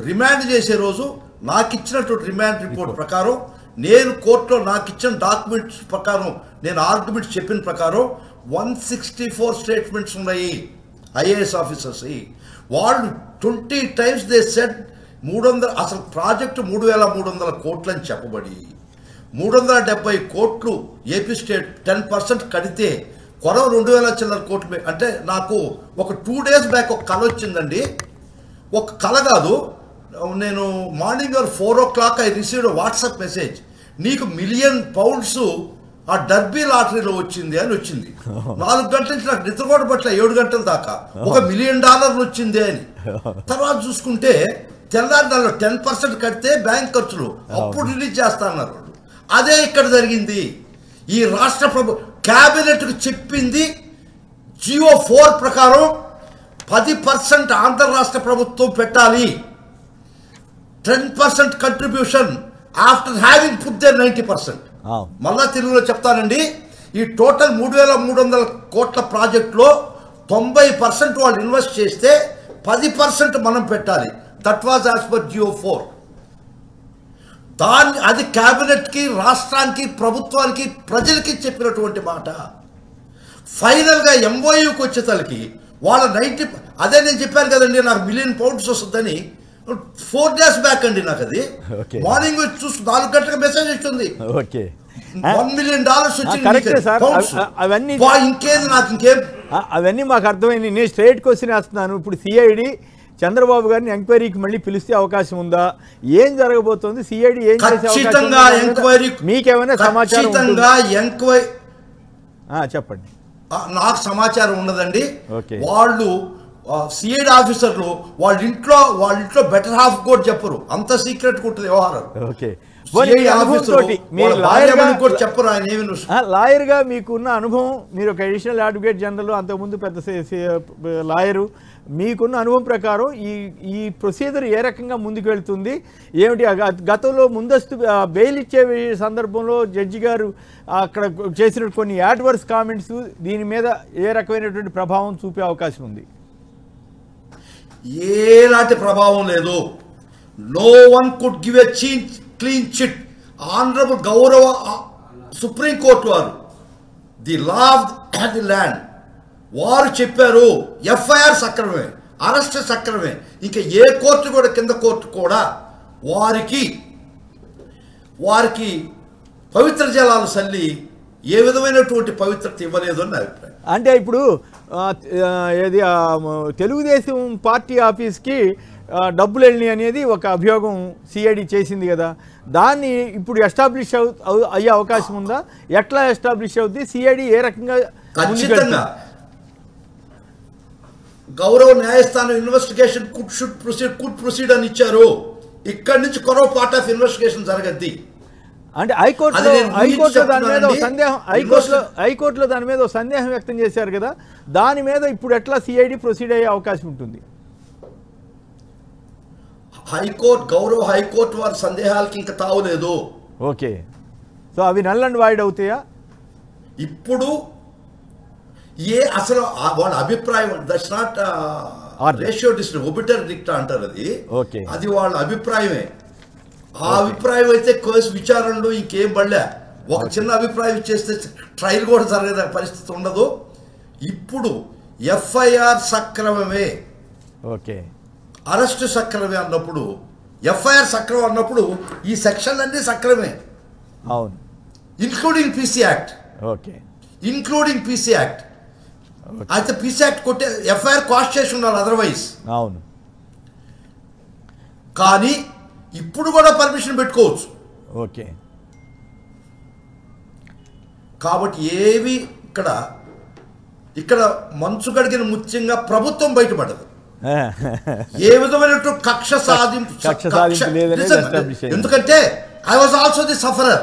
రిమాండ్ చేసే రోజు నాకు ఇచ్చినటువంటి రిమాండ్ రిపోర్ట్ ప్రకారం, నేను కోర్టులో నాకు ఇచ్చిన డాక్యుమెంట్స్ ప్రకారం, నేను ఆర్గ్యుమెంట్స్ చెప్పిన ప్రకారం 164 స్టేట్మెంట్స్ ఉన్నాయి ఐఏఎస్ ఆఫీసర్స్. వాళ్ళు 20 times దే సెడ్ 300, అసలు ప్రాజెక్టు 3,300 కోట్లు అని చెప్పబడి 370 కోట్లు ఏపీ స్టేట్ 10% కడితే కొరవ 2,000 చిల్లర కోట్లు. అంటే నాకు ఒక 2 days బ్యాక్ ఒక కళ వచ్చిందండి. ఒక కళ కాదు, నేను morning 4 o'clock I received WhatsApp message, నీకు £1 million ఆ డర్బీ లాటరీలో వచ్చింది అని వచ్చింది. 4 గంటల నుంచి నాకు నిద్ర కూడా పట్ల 7 గంటల దాకా $1 million వచ్చింది అని. తర్వాత చూసుకుంటే తెల్లారి దానిలో 10% కడితే బ్యాంక్ ఖర్చులు అప్పుడు రిలీజ్ చేస్తా అన్నారు. అదే ఇక్కడ జరిగింది. ఈ రాష్ట్ర క్యాబినెట్కు చెప్పింది జియో 4 ప్రకారం 10% ఆంధ్ర రాష్ట్ర ప్రభుత్వం పెట్టాలి, 10% contribution after having put there 90%. మళ్ళా తెలుగులో చెప్తానండి, ఈ టోటల్ 3,300 కోట్ల ప్రాజెక్టులో 90% వాళ్ళు ఇన్వెస్ట్ చేస్తే 10% మనం పెట్టాలి. That was as per Jio 4. అది క్యాబినెట్కి, రాష్ట్రానికి, ప్రభుత్వానికి, ప్రజలకి చెప్పినటువంటి మాట. ఫైనల్గా ఎంఓయూకి వచ్చేసరికి వాళ్ళ 90, అదే నేను చెప్పాను కదండి నాకు £1 million వస్తుందని. 4 days బ్యాక్ అండి నాకు అది. మార్నింగ్ చూసి 4 గంటలకు మెసేజ్ వచ్చింది, $1 million
అవన్నీ
ఇంకేంది నాకు ఇంకేం.
అవన్నీ మాకు అర్థమైంది. నేను స్ట్రైట్ క్వశ్చన్ వేస్తున్నాను. ఇప్పుడు సిఐడి చంద్రబాబు గారిని ఎంక్వైరీకి మళ్ళీ పిలిస్తే అవకాశం ఉందా? ఏం జరగబోతోంది? సిఐడి ఏం చేసే అవకాశం? మీకేమైనా సమాచారం? చెప్పండి.
నాకు సమాచారం ఉండదండి. వాళ్ళు సిఐడి ఆఫీసర్లు వాళ్ళ ఇంట్లో బెటర్ హాఫ్ కూడా చెప్పరు, అంత సీక్రెట్ ఉంటుంది వ్యవహారం.
లాయర్గా మీకున్న అనుభవం, మీరు ఒక అడిషనల్ అడ్వకేట్ జనరల్, అంతకుముందు పెద్ద లాయరు, మీకున్న అనుభవం ప్రకారం ఈ ప్రొసీజర్ ఏ రకంగా ముందుకు వెళ్తుంది ఏమిటి? గతంలో ముందస్తు బెయిల్ ఇచ్చే సందర్భంలో జడ్జి గారు అక్కడ చేసిన కొన్ని యాడ్వర్స్ కామెంట్స్ దీని మీద ఏ రకమైనటువంటి ప్రభావం చూపే అవకాశం ఉంది?
ఏలాంటి ప్రభావం లేదు. No one could give a clean chit. Honourable గౌరవ సుప్రీంకోర్టు వారు, the law of the land వారు చెప్పారు ఎఫ్ఐఆర్ సక్రమమే, అరెస్ట్ సక్రమే. ఇంకా ఏ కోర్టు కూడా, కింద కోర్టు కూడా వారికి పవిత్ర జలాలు చల్లి ఏ విధమైనటువంటి పవిత్రత ఇవ్వలేదు అని నా అభిప్రాయం.
అంటే ఇప్పుడు ఏది తెలుగుదేశం పార్టీ ఆఫీస్కి డబ్బులు వెళ్ళి అనేది ఒక అభియోగం సిఐడి చేసింది కదా, దాన్ని ఇప్పుడు ఎస్టాబ్లిష్ అయ్యే అవకాశం ఉందా? ఎట్లా ఎస్టాబ్లిష్ అవుతుంది? సిఐడి ఏ రకంగా?
ఖచ్చితంగా గౌరవ న్యాయస్థానం ఇన్వెస్టిగేషన్ కుడ్ ప్రొసీడ్ అని ఇచ్చారు. ఇక్కడి నుంచి కొరవ పార్ట్ ఆఫ్ ఇన్వెస్టిగేషన్ జరగద్ది.
అంటే హైకోర్టులో దాని మీద సందేహం, హైకోర్టులో దాని మీద సందేహం వ్యక్తం చేశారు కదా, దాని మీద ఇప్పుడు ఎట్లా సిఐడి ప్రొసీడ్ అయ్యే అవకాశం ఉంటుంది?
గౌరవ హైకోర్టు వారి సందేహాలకి ఇంకా తావులేదు.
ఓకే, సో అవి నల్ అండ్ వాయిడ్ అవుతాయా?
ఇప్పుడు అసలు వాళ్ళ అభిప్రాయం, that's not ratio district obiter dicta అంటారు అది. అది వాళ్ళ అభిప్రాయమే. ఆ అభిప్రాయం అయితే కేసు విచారణలో ఇంకేం పడలే. ఒక చిన్న అభిప్రాయం ఇచ్చేస్తే ట్రయల్ కూడా జరిగే పరిస్థితి ఉండదు. ఇప్పుడు ఎఫ్ఐఆర్ సక్రమమే,
ఓకే,
అరెస్ట్ సక్రమే అన్నప్పుడు, ఎఫ్ఐఆర్ సక్రమం అన్నప్పుడు ఈ సెక్షన్లు అన్నీ సక్రమే.
అవును,
including PC act.
Okay,
including PC act. అయితే పీసీ యాక్ట్ కొట్టే ఎఫ్ఐఆర్ కాస్ట్ చేసి ఉండాలి అదర్వైజ్.
అవును,
కానీ ఇప్పుడు కూడా పర్మిషన్ పెట్టుకోవచ్చు.
ఓకే,
కాబట్టి ఏవి ఇక్కడ మంచు గడిగిన ముఖ్యంగా ప్రభుత్వం బయటపడదు. ఏ విధమైన కక్ష సాధింపు, ఎందుకంటే I was also the sufferer.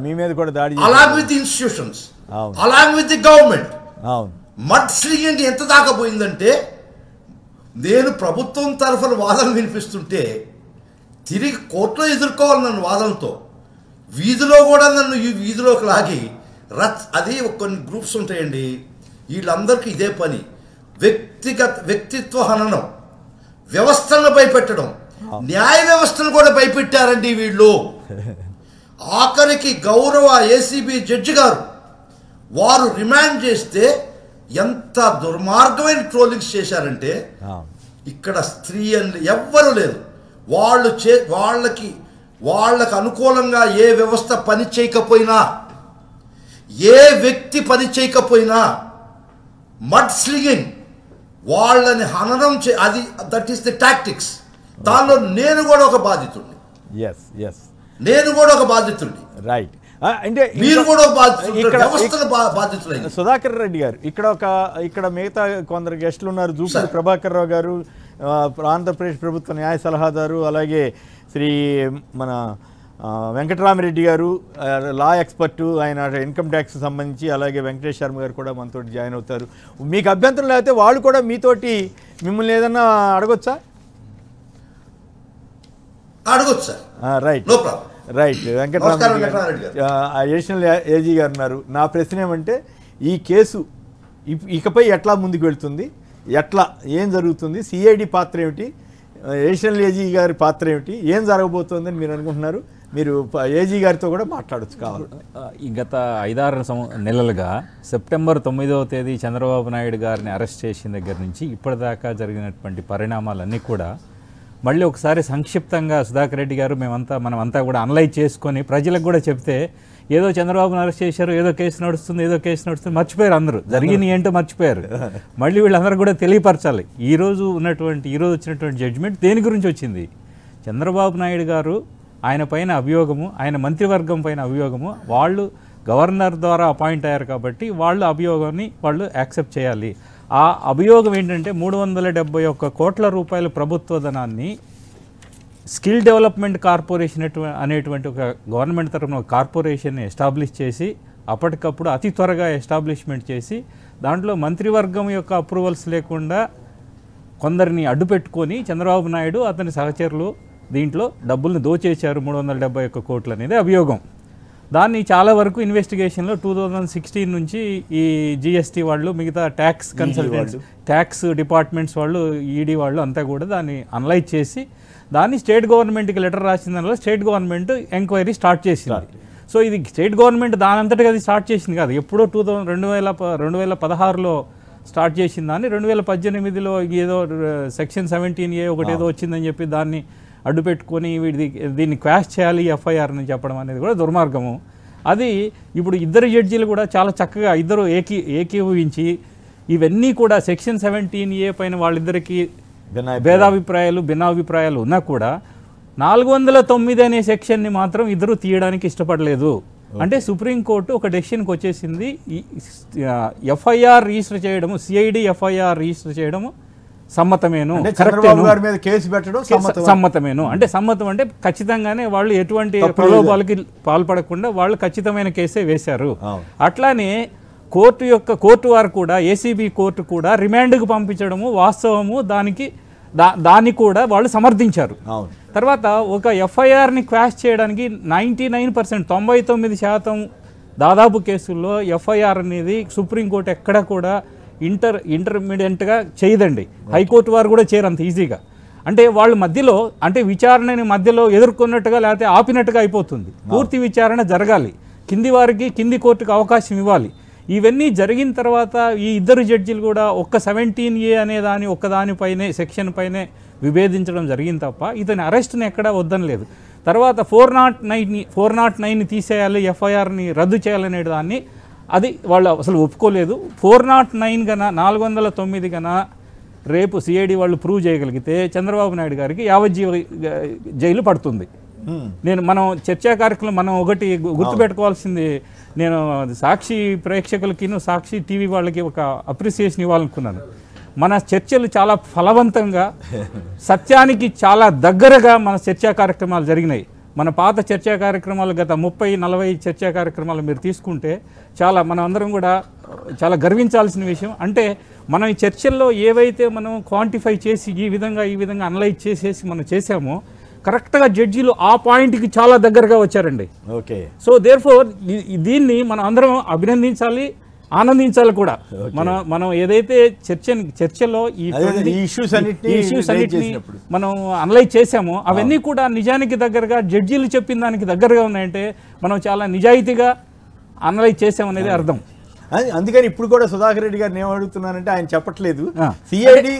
మీ మీద కూడా దాడి,
along with institutions, along with the government. Mud slinging ఎంత దాకా పోయిందంటే, నేను ప్రభుత్వం తరఫున వాదనలు వినిపిస్తుంటే తిరిగి కోర్టులో ఎదుర్కోవాలి నన్ను వాదనతో. వీధిలో కూడా నన్ను ఈ వీధిలోకి లాగి అది కొన్ని గ్రూప్స్ ఉంటాయండి, వీళ్ళందరికీ ఇదే పని. వ్యక్తిత్వ హననం, వ్యవస్థలను భయపెట్టడం, న్యాయ వ్యవస్థను కూడా భయపెట్టారండి వీళ్ళు. ఆఖరికి గౌరవ ఏసీబీ జడ్జి గారు వారు రిమాండ్ చేస్తే ఎంత దుర్మార్గమైన ట్రోలింగ్స్ చేశారంటే, ఇక్కడ స్త్రీ అని ఎవ్వరూ లేరు. వాళ్ళకి అనుకూలంగా ఏ వ్యవస్థ పని చేయకపోయినా, ఏ వ్యక్తి పని చేయకపోయినా మడ్ స్లింగింగ్, వాళ్ళని హననం అది దట్ ఈస్ ది టాక్టిక్స్. దానిలో నేను కూడా ఒక బాధితుడిని.
రైట్. అంటే
మీరు కూడా బాధితులైన
సుధాకర్ రెడ్డి గారు, ఇక్కడ మిగతా కొందరు గెస్టులు ఉన్నారు. జూపూడి ప్రభాకర్ రావు గారు, ఆంధ్రప్రదేశ్ ప్రభుత్వ న్యాయ సలహాదారు, అలాగే శ్రీ మన వెంకటరామిరెడ్డి గారు, లా ఎక్స్పర్టు, ఆయన ఇన్కమ్ ట్యాక్స్ సంబంధించి, అలాగే వెంకటేష్ శర్మ గారు కూడా మనతో జాయిన్ అవుతారు. మీకు అభ్యంతరం లేకపోతే వాళ్ళు కూడా మీతోటి మిమ్మల్ని ఏదన్నా అడగొచ్చా?
అడగొచ్చు sir.
Right,
no problem.
Right. Venkataramireddy additional AG గారు ఉన్నారు. నా ప్రశ్న ఏమంటే, ఈ కేసు ఇకపై ఎట్లా ముందుకు వెళ్తుంది, ఏం జరుగుతుంది, సిఐడి పాత్ర ఏమిటి, అడిషనల్ ఏజీ గారి పాత్ర ఏమిటి, ఏం జరగబోతోందని మీరు అనుకుంటున్నారు? మీరు ఏజీ గారితో కూడా మాట్లాడచ్చు కావాలి.
ఈ గత 5-6 నెలలుగా సెప్టెంబర్ 9వ తేదీ చంద్రబాబు నాయుడు గారిని అరెస్ట్ చేసిన దగ్గర నుంచి ఇప్పటిదాకా జరిగినటువంటి పరిణామాలన్నీ కూడా మళ్ళీ ఒకసారి సంక్షిప్తంగా సుధాకర్ రెడ్డి గారు మనమంతా కూడా అనలైజ్ చేసుకొని ప్రజలకు కూడా చెప్తే, ఏదో చంద్రబాబును అరెస్ట్ చేశారు, ఏదో కేసు నడుస్తుంది మర్చిపోయారు. అందరూ జరిగింది ఏంటో మర్చిపోయారు. మళ్ళీ వీళ్ళందరూ కూడా తెలియపరచాలి. ఈరోజు వచ్చినటువంటి జడ్జిమెంట్ దేని గురించి వచ్చింది? చంద్రబాబు నాయుడు గారు ఆయన పైన అభియోగము, ఆయన మంత్రివర్గం పైన అభియోగము, వాళ్ళు గవర్నర్ ద్వారా అపాయింట్ అయ్యారు కాబట్టి వాళ్ళు అభియోగాన్ని వాళ్ళు యాక్సెప్ట్ చేయాలి. ఆ అభియోగం ఏంటంటే 371 కోట్ల రూపాయల ప్రభుత్వ ధనాన్ని స్కిల్ డెవలప్మెంట్ కార్పొరేషన్ అనేటువంటి ఒక గవర్నమెంట్ తరఫున ఒక కార్పొరేషన్ని ఎస్టాబ్లిష్ చేసి, అప్పటికప్పుడు అతి త్వరగా ఎస్టాబ్లిష్మెంట్ చేసి, దాంట్లో మంత్రివర్గం యొక్క అప్రూవల్స్ లేకుండా కొందరిని అడ్డుపెట్టుకొని చంద్రబాబు నాయుడు అతని సహచరులు దీంట్లో డబ్బుల్ని దోచేశారు 371 కోట్లు అనేది అభియోగం. దాన్ని చాలా వరకు ఇన్వెస్టిగేషన్లో 2016 నుంచి ఈ జిఎస్టీ వాళ్ళు, మిగతా ట్యాక్స్ కన్సల్టెంట్స్, ట్యాక్స్ డిపార్ట్మెంట్స్ వాళ్ళు, ఈడీ వాళ్ళు అంతా కూడా దాన్ని అనలైజ్ చేసి, దాన్ని స్టేట్ గవర్నమెంట్కి లెటర్ రాసిన దానివల్ల స్టేట్ గవర్నమెంట్ ఎంక్వైరీ స్టార్ట్ చేసింది. సో ఇది స్టేట్ గవర్నమెంట్ దానంతటిగా అది స్టార్ట్ చేసింది కాదు. ఎప్పుడో 2016లో స్టార్ట్ చేసిన దాన్ని 2018లో ఏదో సెక్షన్ 17A ఒకటి ఏదో వచ్చిందని చెప్పి దాన్ని అడ్డు పెట్టుకొని దీన్ని క్వాష్ చేయాలి ఎఫ్ఐఆర్ని చెప్పడం అనేది కూడా దుర్మార్గము. అది ఇప్పుడు ఇద్దరు జడ్జీలు కూడా చాలా చక్కగా ఇద్దరు ఏకీభవించి ఇవన్నీ కూడా సెక్షన్ 17A పైన వాళ్ళిద్దరికి భిన్నాభిప్రాయాలు ఉన్నా కూడా 409 అనే సెక్షన్ని మాత్రం ఇద్దరు తీయడానికి ఇష్టపడలేదు. అంటే సుప్రీంకోర్టు ఒక డెసిషన్కి వచ్చేసింది, ఎఫ్ఐఆర్ రిజిస్టర్ చేయడము, సిఐడి ఎఫ్ఐఆర్ రిజిస్టర్ చేయడము సమ్మతమేను, సమ్మతమేను. అంటే సమ్మతం అంటే ఖచ్చితంగానే వాళ్ళు ఎటువంటి ప్రలోభాలకి పాల్పడకుండా వాళ్ళు ఖచ్చితమైన కేసే వేశారు. అట్లానే కోర్టు వారు కూడా, ఏసీబీ కోర్టు కూడా రిమాండ్కు పంపించడము వాస్తవము, దాన్ని కూడా వాళ్ళు సమర్థించారు. తర్వాత ఒక ఎఫ్ఐఆర్ని క్వాష్ చేయడానికి 99%, 99% దాదాపు కేసుల్లో ఎఫ్ఐఆర్ అనేది సుప్రీంకోర్టు ఎక్కడ కూడా ఇంటర్మీడియట్గా చేయదండి. హైకోర్టు వారు కూడా చేయరు అంత ఈజీగా. అంటే వాళ్ళ మధ్యలో, అంటే విచారణని మధ్యలో ఎదుర్కొన్నట్టుగా లేకపోతే ఆపినట్టుగా అయిపోతుంది. పూర్తి విచారణ జరగాలి, కింది వారికి కింది కోర్టుకు అవకాశం ఇవ్వాలి. ఇవన్నీ జరిగిన తర్వాత ఈ ఇద్దరు జడ్జీలు కూడా ఒక్క 17A అనే ఒక్కదానిపైనే సెక్షన్ పైనే విభేదించడం జరిగింది తప్ప ఇతని అరెస్ట్ని ఎక్కడా వద్దనలేదు. తర్వాత 409ని తీసేయాలి, ఎఫ్ఐఆర్ని రద్దు చేయాలనే దాన్ని అది వాళ్ళు అసలు ఒప్పుకోలేదు. 409 కన్నా 409 కన్నా రేపు సిఐడి వాళ్ళు ప్రూవ్ చేయగలిగితే చంద్రబాబు నాయుడు గారికి యావజ్జీవ జైలు పడుతుంది. మనం చర్చా కార్యక్రమం మనం ఒకటి గుర్తుపెట్టుకోవాల్సింది, నేను సాక్షి ప్రేక్షకులకి సాక్షి టీవీ వాళ్ళకి ఒక అప్రిసియేషన్ ఇవ్వాలనుకున్నాను. మన చర్చలు చాలా ఫలవంతంగా, సత్యానికి చాలా దగ్గరగా మన చర్చా కార్యక్రమాలు జరిగినాయి. మన పాత చర్చా కార్యక్రమాలు గత 30-40 చర్చా కార్యక్రమాలు మీరు తీసుకుంటే మనం అందరం కూడా చాలా గర్వించాల్సిన విషయం. అంటే మనం ఈ చర్చల్లో ఏవైతే మనం క్వాంటిఫై చేసి ఈ విధంగా అనలైజ్ చేసేసి మనం చేసామో కరెక్ట్గా జడ్జీలు ఆ పాయింట్కి చాలా దగ్గరగా వచ్చారండి.
ఓకే,
సో దేర్ఫోర్ దీన్ని మనం అందరం అభినందించాలి, ఆనందించాలి కూడా. మనం ఏదైతే చర్చలో ఈ ఇష్యూస్ అన్నిటిని మనం అనలైజ్ చేసామో అవన్నీ కూడా నిజానికి దగ్గరగా, జడ్జీలు చెప్పిన దానికి దగ్గరగా ఉన్నాయంటే మనం చాలా నిజాయితీగా అనలైజ్ చేసామనేది అర్థం.
అందుకని ఇప్పుడు కూడా సుధాకర్ రెడ్డి గారిని ఏమడుగుతున్నానంటే ఆయన చెప్పట్లేదు CID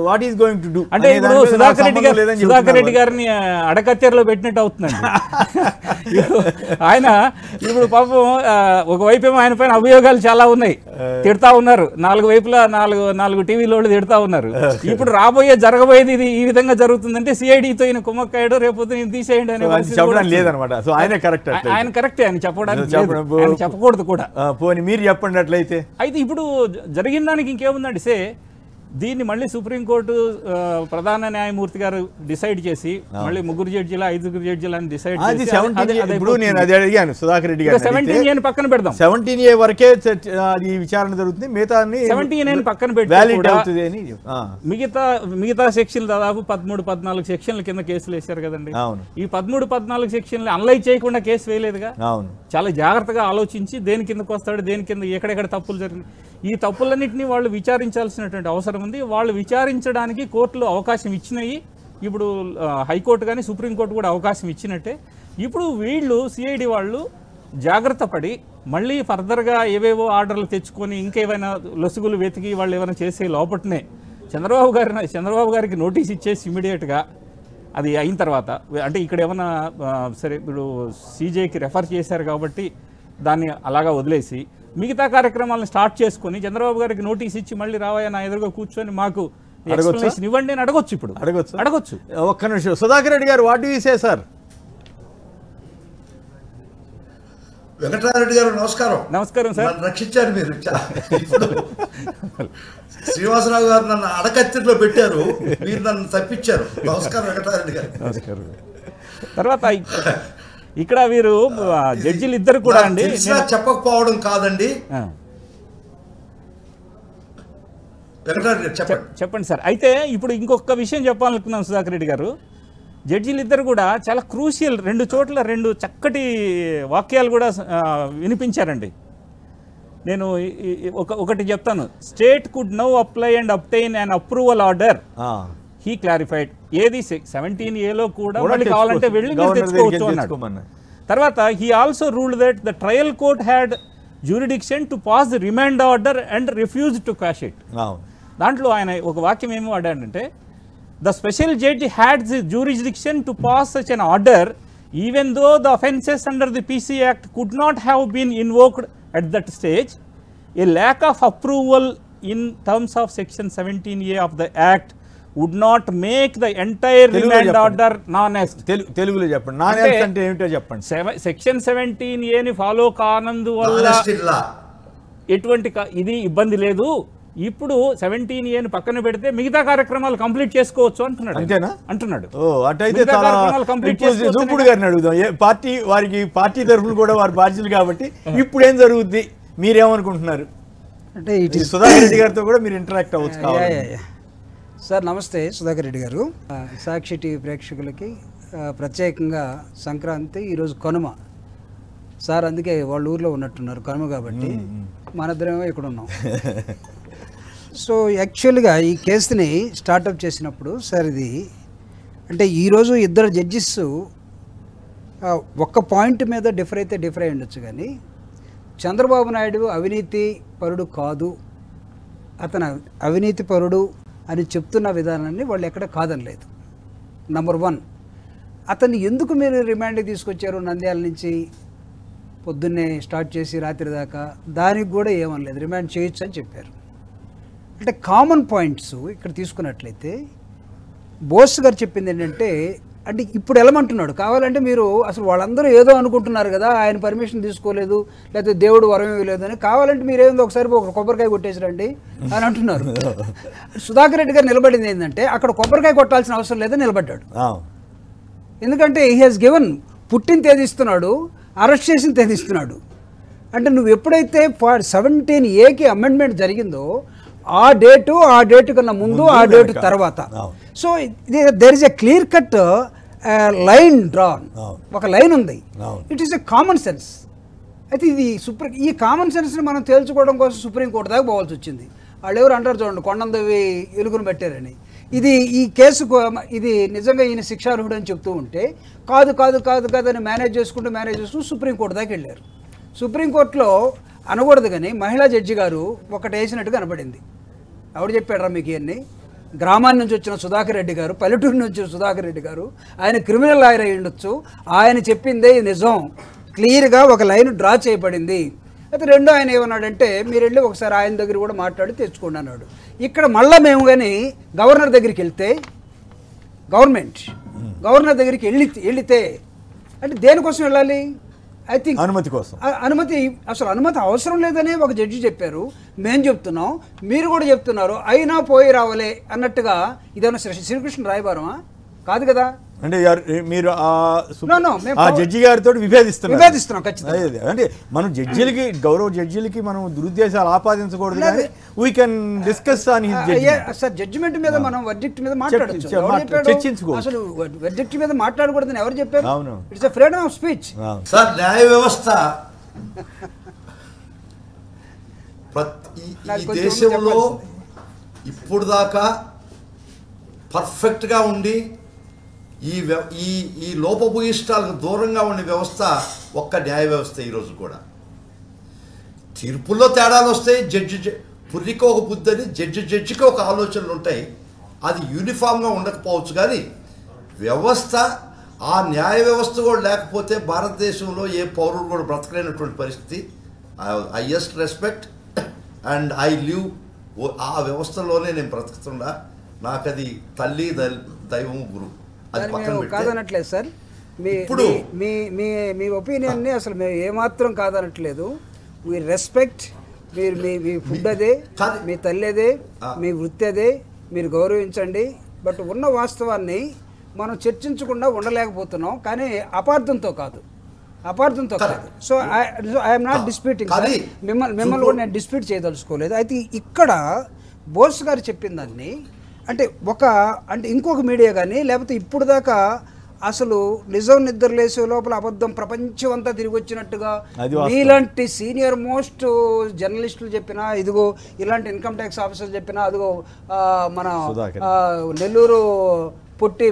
what is going to do
అంటే ఇప్పుడు సుధాకర్ రెడ్డి గారిని అడకత్తెరలో పెట్టినట్టు అవుతుందండి. ఆయన ఇప్పుడు పాపం ఒకవైపు ఏమో ఆయన పైన అభియోగాలు చాలా ఉన్నాయి, తిడతా ఉన్నారు, 4 వైపులా 4 టీవీలో తిడతా ఉన్నారు. ఇప్పుడు జరగబోయేది ఇది ఈ విధంగా జరుగుతుందంటే సిఐడితో ఈయన కుమ్మక్కాయడు, రేపు ఈయన తీసేయండి అనే
చెప్పడం లేదనమాట. సో ఆయన కరెక్టే, ఆయన
చెప్పడానికి చెప్పకూడదు కూడా.
పోనీ మీరు చెప్పండి అట్లయితే.
అయితే ఇప్పుడు జరిగిన దానికి ఇంకేముందండి, దీన్ని మళ్ళీ సుప్రీంకోర్టు ప్రధాన న్యాయమూర్తి గారు డిసైడ్ చేసి మళ్ళీ 3 జడ్జీల 5 జడ్జీల అని డిసైడ్ చేసి,
ఇప్పుడు నేను అది అడిగాను సుధాకర్ రెడ్డి గారు,
17A పక్కన పెడదాం,
17A వరకే ఈ విచారణ జరుగుతుంది, మిగతా
17A పక్కన పెట్టి మిగతా సెక్షన్లు దాదాపు 13-14 సెక్షన్ల కింద కేసులు వేశారు కదండి. ఈ 13-14 సెక్షన్లు అనలైజ్ చేయకుండా కేసు వేయలేదుగా. చాలా జాగ్రత్తగా ఆలోచించి దేని కిందకు వస్తాడు, దేని కింద ఎక్కడెక్కడ తప్పులు జరిగినాయి, ఈ తప్పులన్నింటినీ వాళ్ళు విచారించాల్సినటువంటి అవసరం ఉంది. వాళ్ళు విచారించడానికి కోర్టులు అవకాశం ఇచ్చినాయి. ఇప్పుడు హైకోర్టు కానీ సుప్రీంకోర్టు కూడా అవకాశం ఇచ్చినట్టే. ఇప్పుడు వీళ్ళు సిఐడి వాళ్ళు జాగ్రత్త పడి మళ్ళీ ఫర్దర్గా ఏవేవో ఆర్డర్లు తెచ్చుకొని ఇంకేమైనా లొసుగులు వెతికి వాళ్ళు ఏమైనా చేసే లోపట్నే చంద్రబాబు గారికి నోటీస్ ఇచ్చేసి ఇమీడియట్గా అది అయిన తర్వాత, అంటే ఇక్కడ ఏమైనా సరే ఇప్పుడు సీజేకి రెఫర్ చేశారు కాబట్టి దాన్ని అలాగా వదిలేసి మిగతా కార్యక్రమాలను స్టార్ట్ చేసుకొని చంద్రబాబు గారికి నోటీస్ ఇచ్చి మళ్ళీ రావయ్య నా ఎదురుగా కూర్చొని మాకు ఎక్స్ప్లనేషన్ ఇవ్వండి అని అడగొచ్చు. ఇప్పుడు అడగొచ్చు.
ఒక్క నిమిషం సుధాకర్ రెడ్డి గారు, what do you say sir?
Venkataramareddy గారు నమస్కారం.
నమస్కారం సార్.
రక్షించారు మీరు. శ్రీనివాసరావు గారు నన్ను అడకత్తిలో పెట్టారు, మీరు నన్ను తప్పించారు. నమస్కారం వెంకటరామరెడ్డి గారు.
నమస్కారం. తర్వాత ఇక్కడ వీరు జడ్జిలు ఇద్దరు కూడా అండి
చెప్పకపోవడం కాదండి.
చెప్పండి సార్. అయితే ఇప్పుడు ఇంకొక విషయం చెప్పాలనుకున్నాను సుధాకర్ రెడ్డి గారు. జడ్జీలు ఇద్దరు కూడా చాలా క్రూషియల్ 2 చోట్ల 2 చక్కటి వాక్యాలు కూడా వినిపించారండి. నేను ఒకటి చెప్తాను. State could now apply and obtain an approval order, he clarified. ఏది 17A కూడా మళ్ళీ కావాలంటే వెళ్ళి మీరు తెచ్చుకోవచ్చు అన్నాడు. తర్వాత he also ruled that the trial court had jurisdiction to pass the remand order and refused to quash it. దాంట్లో ఆయన ఒక వాక్యం ఏమో వాడాడంటే, the special judge had the jurisdiction to pass such an order even though the offences under the PC Act could not have been invoked at that stage. A lack of approval in terms of section 17A of the Act would not make the entire remand order non-est.
తెలుగులో చెప్పండి. non-est అంటే ఏమిటో చెప్పండి.
Section 17A ని follow కానందువల్ల ఎటువంటి ఇది ఇబ్బంది లేదు. ఇప్పుడు 17A ని పక్కన పెడితే మిగతా కార్యక్రమాలు కంప్లీట్ చేసుకోవచ్చు అంటున్నాడు.
అంతేనా
అంటున్నాడు.
అటైతే దూపుడు గారిని అడుగుదాం. పార్టీ వారికి పార్టీ తరఫున కూడా వారి బాధ్యులు కాబట్టి ఇప్పుడు ఏం జరుగుద్ది, మీరేమనుకుంటున్నారు?
అంటే
సుధాకర్ రెడ్డి గారితో కూడా మీరు ఇంటరాక్ట్ అవ్వచ్చు.
సార్ నమస్తే సుధాకర్ రెడ్డి గారు. సాక్షి టీవీ ప్రేక్షకులకి ప్రత్యేకంగా సంక్రాంతి, ఈరోజు కనుమ. సార్ అందుకే వాళ్ళ ఊర్లో ఉన్నట్టున్నారు కనుమ కాబట్టి, మనిద్దరేమో ఇక్కడ ఉన్నాం. సో యాక్చువల్గా ఈ కేసుని స్టార్టప్ చేసినప్పుడు సార్ ఇది అంటే ఈరోజు ఇద్దరు జడ్జిస్ ఒక్క పాయింట్ మీద డిఫర్ అయి ఉండొచ్చు, కానీ చంద్రబాబు నాయుడు అవినీతి పరుడు కాదు, అతను అవినీతి పరుడు అని చెప్తున్న విధానాన్ని వాళ్ళు ఎక్కడ కాదనలేదు. నంబర్ 1, అతన్ని ఎందుకు మీరు రిమాండ్కి తీసుకొచ్చారు నంద్యాల నుంచి పొద్దున్నే స్టార్ట్ చేసి రాత్రి దాకా, దానికి కూడా ఏమనలేదు, రిమాండ్ చేయొచ్చు అని చెప్పారు. అంటే కామన్ పాయింట్స్ ఇక్కడ తీసుకున్నట్లయితే బోస్ గారు చెప్పింది ఏంటంటే, అంటే ఇప్పుడు వెళ్ళమంటున్నాడు, కావాలంటే మీరు అసలు వాళ్ళందరూ ఏదో అనుకుంటున్నారు కదా, ఆయన పర్మిషన్ తీసుకోలేదు లేకపోతే దేవుడు వరం ఇవ్వలేదు అని, కావాలంటే మీరేందో ఒకసారి ఒక కొబ్బరికాయ కొట్టేసిరండి అని అంటున్నారు. సుధాకర్ రెడ్డి గారు నిలబడింది ఏంటంటే, అక్కడ కొబ్బరికాయ కొట్టాల్సిన అవసరం లేదని నిలబడ్డాడు. ఎందుకంటే హీ హాజ్ గివెన్, పుట్టిన తేదీస్తున్నాడు, అరెస్ట్ చేసిన తేదీస్తున్నాడు. అంటే నువ్వు ఎప్పుడైతే 17A అమెండ్మెంట్ జరిగిందో ఆ డేటు కన్నా ముందు, ఆ డేటు తర్వాత. So there is a clear cut line drawn, ఒక లైన్ ఉంది. It is a common sense. అయితే ఇది ఈ కామన్ సెన్స్ని మనం తేల్చుకోవడం కోసం సుప్రీంకోర్టు దాకా పోవాల్సి వచ్చింది. వాళ్ళు ఎవరు అంటారు చూడండి, కొండందవి ఎలుగును పెట్టారని. ఈ కేసుకు ఇది నిజంగా ఈయన శిక్షార్హుడు అని చెప్తూ ఉంటే, కాదు అని మేనేజ్ చేసుకుంటూ సుప్రీంకోర్టు దాకా వెళ్ళారు. సుప్రీంకోర్టులో అనకూడదు కానీ మహిళా జడ్జి గారు ఒకటి వేసినట్టుగా కనపడింది. ఎవడు చెప్పాడరా మీకు ఇవన్నీ? గ్రామాన్ని నుంచి వచ్చిన సుధాకర్ రెడ్డి గారు, పల్లెటూరు నుంచి వచ్చిన సుధాకర్ రెడ్డి గారు, ఆయన క్రిమినల్ లాయర్ అయి ఉండొచ్చు, ఆయన చెప్పిందే నిజం, క్లియర్గా ఒక లైన్ డ్రా చేయబడింది. అయితే రెండో ఆయన ఏమన్నాడంటే, మీరు వెళ్ళి ఒకసారి ఆయన దగ్గర కూడా మాట్లాడి తెచ్చుకోండి అన్నాడు. ఇక్కడ మళ్ళీ మేము కానీ గవర్నర్ దగ్గరికి వెళ్తే, గవర్నర్ దగ్గరికి వెళితే అంటే దేనికోసం వెళ్ళాలి? ఐ థింక్ అనుమతి కోసం. అసలు అనుమతి అవసరం లేదని ఒక జడ్జి చెప్పారు, మేము చెప్తున్నాం, మీరు కూడా చెప్తున్నారు, అయినా పోయి రావాలే అన్నట్టుగా. ఇదేమన్నా శ్రీకృష్ణ రాయబారమా? కాదు కదా.
అంటే మీరు జడ్జి గారితో విభేదిస్తున్నాం ఖచ్చితంగా. అంటే మనం జడ్జిలకి, గౌరవ జడ్జిలకి మనం దురుద్దేశాలు ఆపాదించకూడదు, కానీ we can discuss on his judgement.
Sir judgement మీద మనం వర్డిక్ట్ మీద మాట్లాడొచ్చు, చర్చించుకోవచ్చు. అసలు వర్డిక్ట్ మీద మాట్లాడకూడదని ఎవరు చెప్పారు? అవును, it's a freedom of speech.
Sir న్యాయ వ్యవస్థ ఈ దేశంలో ఇప్పుడు దాకా పర్ఫెక్ట్గా ఉండి ఈ లోపభూయిష్టాలకు దూరంగా ఉండే వ్యవస్థ ఒక్క న్యాయ వ్యవస్థ. ఈరోజు కూడా తీర్పుల్లో తేడాలు వస్తాయి, పుర్రికి ఒక బుద్ధని, జడ్జికి ఒక ఆలోచనలు ఉంటాయి, అది యూనిఫామ్గా ఉండకపోవచ్చు. కానీ వ్యవస్థ, ఆ న్యాయ వ్యవస్థ కూడా లేకపోతే భారతదేశంలో ఏ పౌరుడు కూడా బ్రతకలేనటువంటి పరిస్థితి. Highest respect and I live ఆ వ్యవస్థలోనే నేను బ్రతుకుతున్నా. నాకు అది తల్లి, దైవం, గురువు.
కాదనట్లేదు సార్, మీ ఒపీనియన్ని అసలు మేము ఏమాత్రం కాదనట్లేదు. We respect. మీరు మీ ఫుడ్ అదే, మీ తల్లి అదే, మీ వృత్తి అదే, మీరు గౌరవించండి. బట్ ఉన్న వాస్తవాన్ని మనం చర్చించకుండా ఉండలేకపోతున్నాం, కానీ అపార్థంతో కాదు. So I'm not disputing. మిమ్మల్ని కూడా నేను డిస్ప్యూట్ చేయదలుచుకోలేదు. అయితే ఇక్కడ బోస్ గారు చెప్పిన దాన్ని అంటే ఇంకొక మీడియా కానీ, లేకపోతే ఇప్పుడు దాకా అసలు నిజం నిద్రలేసే లోపల అబద్ధం ప్రపంచం అంతా తిరిగి వచ్చినట్టుగా ఇలాంటి సీనియర్ మోస్ట్ జర్నలిస్టులు చెప్పినా, ఇదిగో ఇలాంటి ఇన్కమ్ ట్యాక్స్ ఆఫీసర్ చెప్పినా, అదిగో మన నెల్లూరు పొట్టి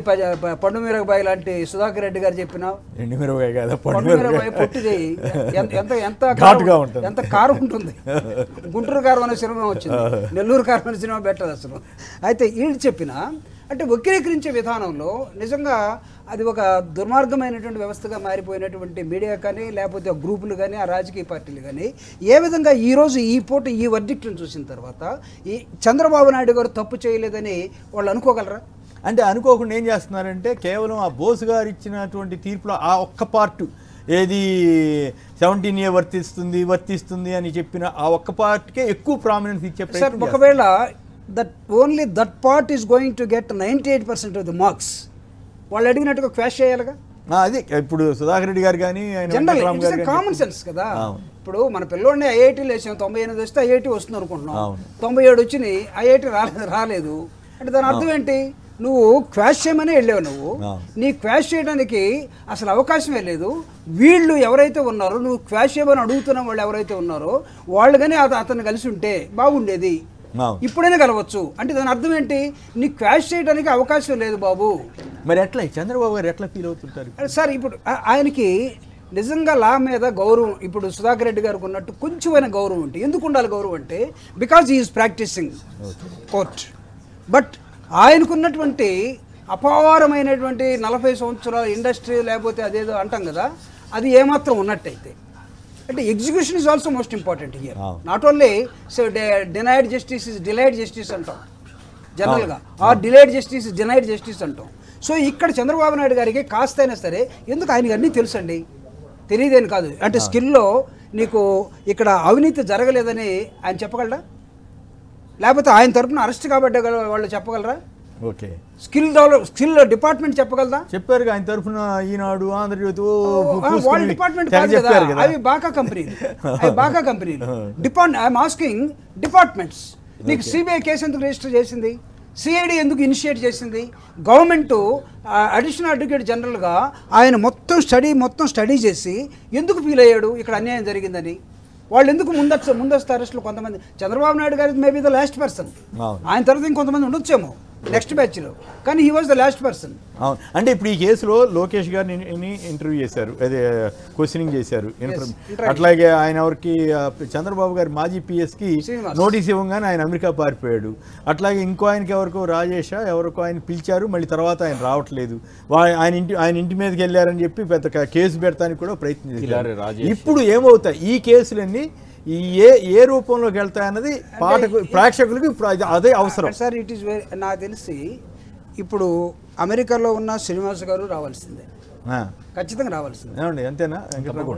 పండుమిరగబాయి లాంటి సుధాకర్ రెడ్డి గారు చెప్పిన
ఎండుమిరపకాయ కదా,
పండుమిరగబాయి పొట్టిది ఎంత ఎంత
ఘాటుగా ఉంటుంది.
ఎంత కారం ఉంటుంది. గుంటూరు కారం అనే సినిమా వచ్చింది, నెల్లూరు కారం అనే సినిమా పెట్టదు అసలు. అయితే వీళ్ళు చెప్పిన అంటే వక్రీకరించే విధానంలో నిజంగా అది ఒక దుర్మార్గమైనటువంటి వ్యవస్థగా మారిపోయినటువంటి మీడియా కానీ, లేకపోతే ఆ గ్రూపులు కానీ, ఆ రాజకీయ పార్టీలు కానీ ఏ విధంగా ఈరోజు ఈ పూట ఈ వర్డిక్ట్ని చూసిన తర్వాత ఈ చంద్రబాబు నాయుడు గారు తప్పు చేయలేదని వాళ్ళు అనుకోగలరా?
అంటే అనుకోకుండా ఏం చేస్తున్నారంటే కేవలం ఆ బోస్ గారు ఇచ్చినటువంటి తీర్పులో ఆ ఒక్క పార్ట్ ఏది 17A వర్తిస్తుంది అని చెప్పిన ఆ ఒక్క పార్ట్కే ఎక్కువ ప్రామినెన్స్ ఇచ్చే ప్రయత్నం.
ఒకవేళ only that part is going to get 98% of the marks వాళ్ళు అడిగినట్టుగా క్వాష్ చేయాలిగా.
అది ఇప్పుడు సుధాకర్ రెడ్డి గారు కానీ
జనరల్ కామన్ సెన్స్ కదా. ఇప్పుడు మన పిల్లోడిని ఐఐటీలో వేసాం, 98 వస్తే ఐఐటీ వస్తుంది అనుకుంటున్నాం, 97 వచ్చినాయి, ఐఐటీ రాలేదు అంటే దాని అర్థం ఏంటి? నువ్వు క్వాష్ చేయమని వెళ్ళావు, నువ్వు నీ క్వాష్ చేయడానికి అసలు అవకాశమే లేదు. వీళ్ళు ఎవరైతే ఉన్నారో నువ్వు క్వాష్ చేయమని అడుగుతున్న వాళ్ళు ఎవరైతే ఉన్నారో వాళ్ళు కానీ అతను కలిసి ఉంటే బాగుండేది, ఇప్పుడైనా కలవచ్చు అంటే దాని అర్థం ఏంటి? నీకు క్వాష్ చేయడానికి అవకాశం లేదు బాబు.
మరి ఎట్లా చంద్రబాబు గారు ఎట్లా ఫీల్ అవుతుంటారు
సార్? ఇప్పుడు ఆయనకి నిజంగా లా మీద గౌరవం ఇప్పుడు సుధాకర్ రెడ్డి గారికి ఉన్నట్టు కొంచెమైన గౌరవం ఉంటే, ఎందుకు ఉండాలి గౌరవం అంటే because is practising court. But ఆయనకున్నటువంటి అపారమైనటువంటి 40 సంవత్సరాల ఇండస్ట్రీ లేకపోతే అదేదో అంటాం కదా, అది ఏమాత్రం ఉన్నట్టయితే అంటే execution is also most important here. Not only so denied justice is delayed justice అంటాం జనరల్గా, or delayed justice is denied justice అంటాం. సో ఇక్కడ చంద్రబాబు నాయుడు గారికి కాస్త అయినా సరే, ఎందుకు ఆయనకి అన్నీ తెలుసండి, తెలియదేని కాదు అంటే స్కిల్లో నీకు ఇక్కడ అవినీతి జరగలేదని ఆయన చెప్పగలరా? లేకపోతే ఆయన తరఫున అరెస్ట్ కాబట్టి వాళ్ళు చెప్పగలరా?
ఓకే,
స్కిల్ డిపార్ట్మెంట్ చెప్పగలదా?
చెప్పారు ఆయన తరఫున ఈనాడు, ఆంధ్రజ్యోతి,
వాళ్ళ డిపార్ట్మెంట్ కాదు కదా, అవి బాకా కంపెనీలు, అవి బాకా కంపెనీలు. I'm asking departments. నీకు సిబిఐ కేసు ఎందుకు రిజిస్టర్ చేసింది? సిఐడి ఎందుకు ఇనిషియేట్ చేసింది? గవర్నమెంట్ అడిషనల్ అడ్వకేట్ జనరల్గా ఆయన మొత్తం స్టడీ చేసి ఎందుకు ఫీల్ అయ్యాడు ఇక్కడ అన్యాయం జరిగిందని? వాళ్ళు ఎందుకు ముందస్తు అరెస్టులు? కొంతమంది చంద్రబాబు నాయుడు గారి మేబీ ద లాస్ట్ పర్సన్, ఆయన తర్వాత ఇంకొంతమంది ఉండొచ్చేమో నెక్స్ట్ బ్యాచ్లో, కానీ he was the last person.
అవును, అంటే ఇప్పుడు ఈ కేసులో లోకేష్ గారిని ఇంటర్వ్యూ చేశారు, అదే క్వశ్చనింగ్ చేశారు. అట్లాగే ఆయన ఎవరికి చంద్రబాబు గారి మాజీ పిఎస్కి నోటీస్ ఇవ్వగానే ఆయన అమెరికా పారిపోయాడు. అట్లాగే ఇంకో ఆయనకి ఎవరికో రాజేష్ ఎవరికో ఆయన పిలిచారు, మళ్ళీ తర్వాత ఆయన రావట్లేదు, ఆయన ఇంటి మీదకి వెళ్ళారని చెప్పి పెద్ద కేసు పెడతానికి కూడా ప్రయత్నం చేశారు. ఇప్పుడు ఏమవుతాయి ఈ కేసులన్నీ ఏ రూపంలోకి వెళ్తాయన్నది ప్రేక్షకులకి ఇప్పుడు అదే అవసరం
సార్. ఇట్ ఈస్ నాకు తెలిసి ఇప్పుడు అమెరికాలో ఉన్న శ్రీనివాస్ గారు రావాల్సిందే, ఖచ్చితంగా రావాల్సిందే.
అంతేనా?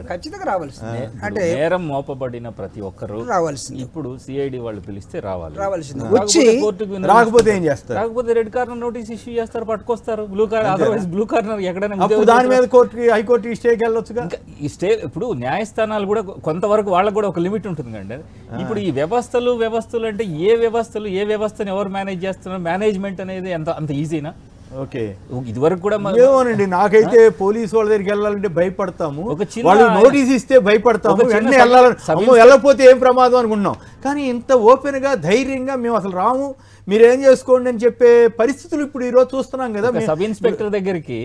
ఖచ్చితంగా రావాల్సిందే. అంటే
నేరం మోపబడిన ప్రతి ఒక్కరు
రావాల్సింది.
ఇప్పుడు సిఐడి వాళ్ళు పిలిస్తే
రావాల్సింది. వచ్చి
రాకపోతే ఏం చేస్తారు?
రాకపోతే రెడ్ కార్నర్ నోటీస్ ఇష్యూ చేస్తారు, పట్టుకొస్తారు. Blue corner, otherwise blue corner ఎక్కడైనా
దాని మీద హైకోర్టు స్టేకి వెళ్ళొచ్చుగా.
ఈ స్టే ఇప్పుడు న్యాయస్థానాలు కూడా కొంతవరకు వాళ్ళకు కూడా ఒక లిమిట్ ఉంటుంది కండి. ఇప్పుడు ఈ వ్యవస్థలు అంటే ఏ వ్యవస్థను ఎవరు మేనేజ్ చేస్తున్నారు? మేనేజ్మెంట్ అనేది అంత ఈజీనా?
ఓకే,
ఇదివరకు కూడా
ఏమోనండి, నాకైతే పోలీసు వాళ్ళ దగ్గరికి వెళ్ళాలంటే భయపడతాము, వాళ్ళు నోటీస్ ఇస్తే భయపడతాము, వెంటనే వెళ్ళకపోతే ఏం ప్రమాదం అనుకుంటున్నాం. కానీ ఇంత ఓపెన్ గా ధైర్యంగా మేము అసలు రాము, మీరేం చేసుకోండి అని చెప్పే పరిస్థితులు ఇప్పుడు ఈరోజు చూస్తున్నాం కదా.
సబ్ ఇన్స్పెక్టర్ దగ్గరికి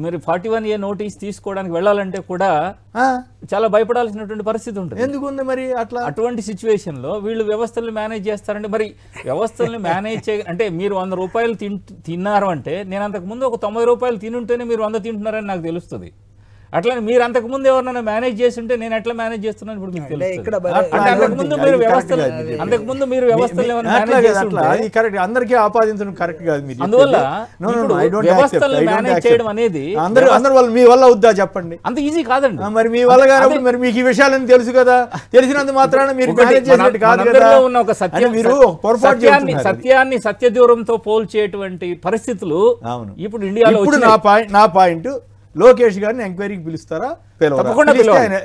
మీరు 41A నోటీస్ తీసుకోవడానికి వెళ్ళాలంటే కూడా చాలా భయపడాల్సినటువంటి పరిస్థితి ఉంటుంది.
ఎందుకుంది మరి అట్లా?
అటువంటి సిచ్యువేషన్ లో వీళ్ళు వ్యవస్థలను మేనేజ్ చేస్తారంటే, మరి వ్యవస్థలను మేనేజ్ అంటే మీరు 100 రూపాయలు తిన్నారు అంటే నేను అంతకు ముందు ఒక 90 రూపాయలు తినుంటేనే మీరు 100 తింటున్నారని నాకు తెలుస్తుంది. అట్లా మీరు అంతకు ముందు ఎవరినైనా మేనేజ్ చేసి ఉంటే నేను ఎట్లా మేనేజ్ చేస్తున్నాను ఇప్పుడు మీకు తెలుస్తుంది. అంతకుముందు మీరు వ్యవస్థలు
అందరికీ ఆపాదించడం కరెక్ట్ కాదు.
అందువల్ల వ్యవస్థలు మేనేజ్ చేయడం అనేది
మీ వల్ల అవుద్దా చెప్పండి?
అంత ఈజీ కాదండి.
మరి మీ వల్ల కాదు, మరి మీకు ఈ విషయాలని తెలుసు కదా, తెలిసినంత మాత్రాన మీరు మేనేజ్ చేసినట్టు కాదు కదా.
ఉన్న ఒక సత్యాన్ని సత్యదూరంతో పోల్చేటువంటి పరిస్థితులు ఇప్పుడు ఇండియాలో.
నా పాయింట్, లోకేష్ గారిని ఎంక్వైరీకి పిలుస్తారా?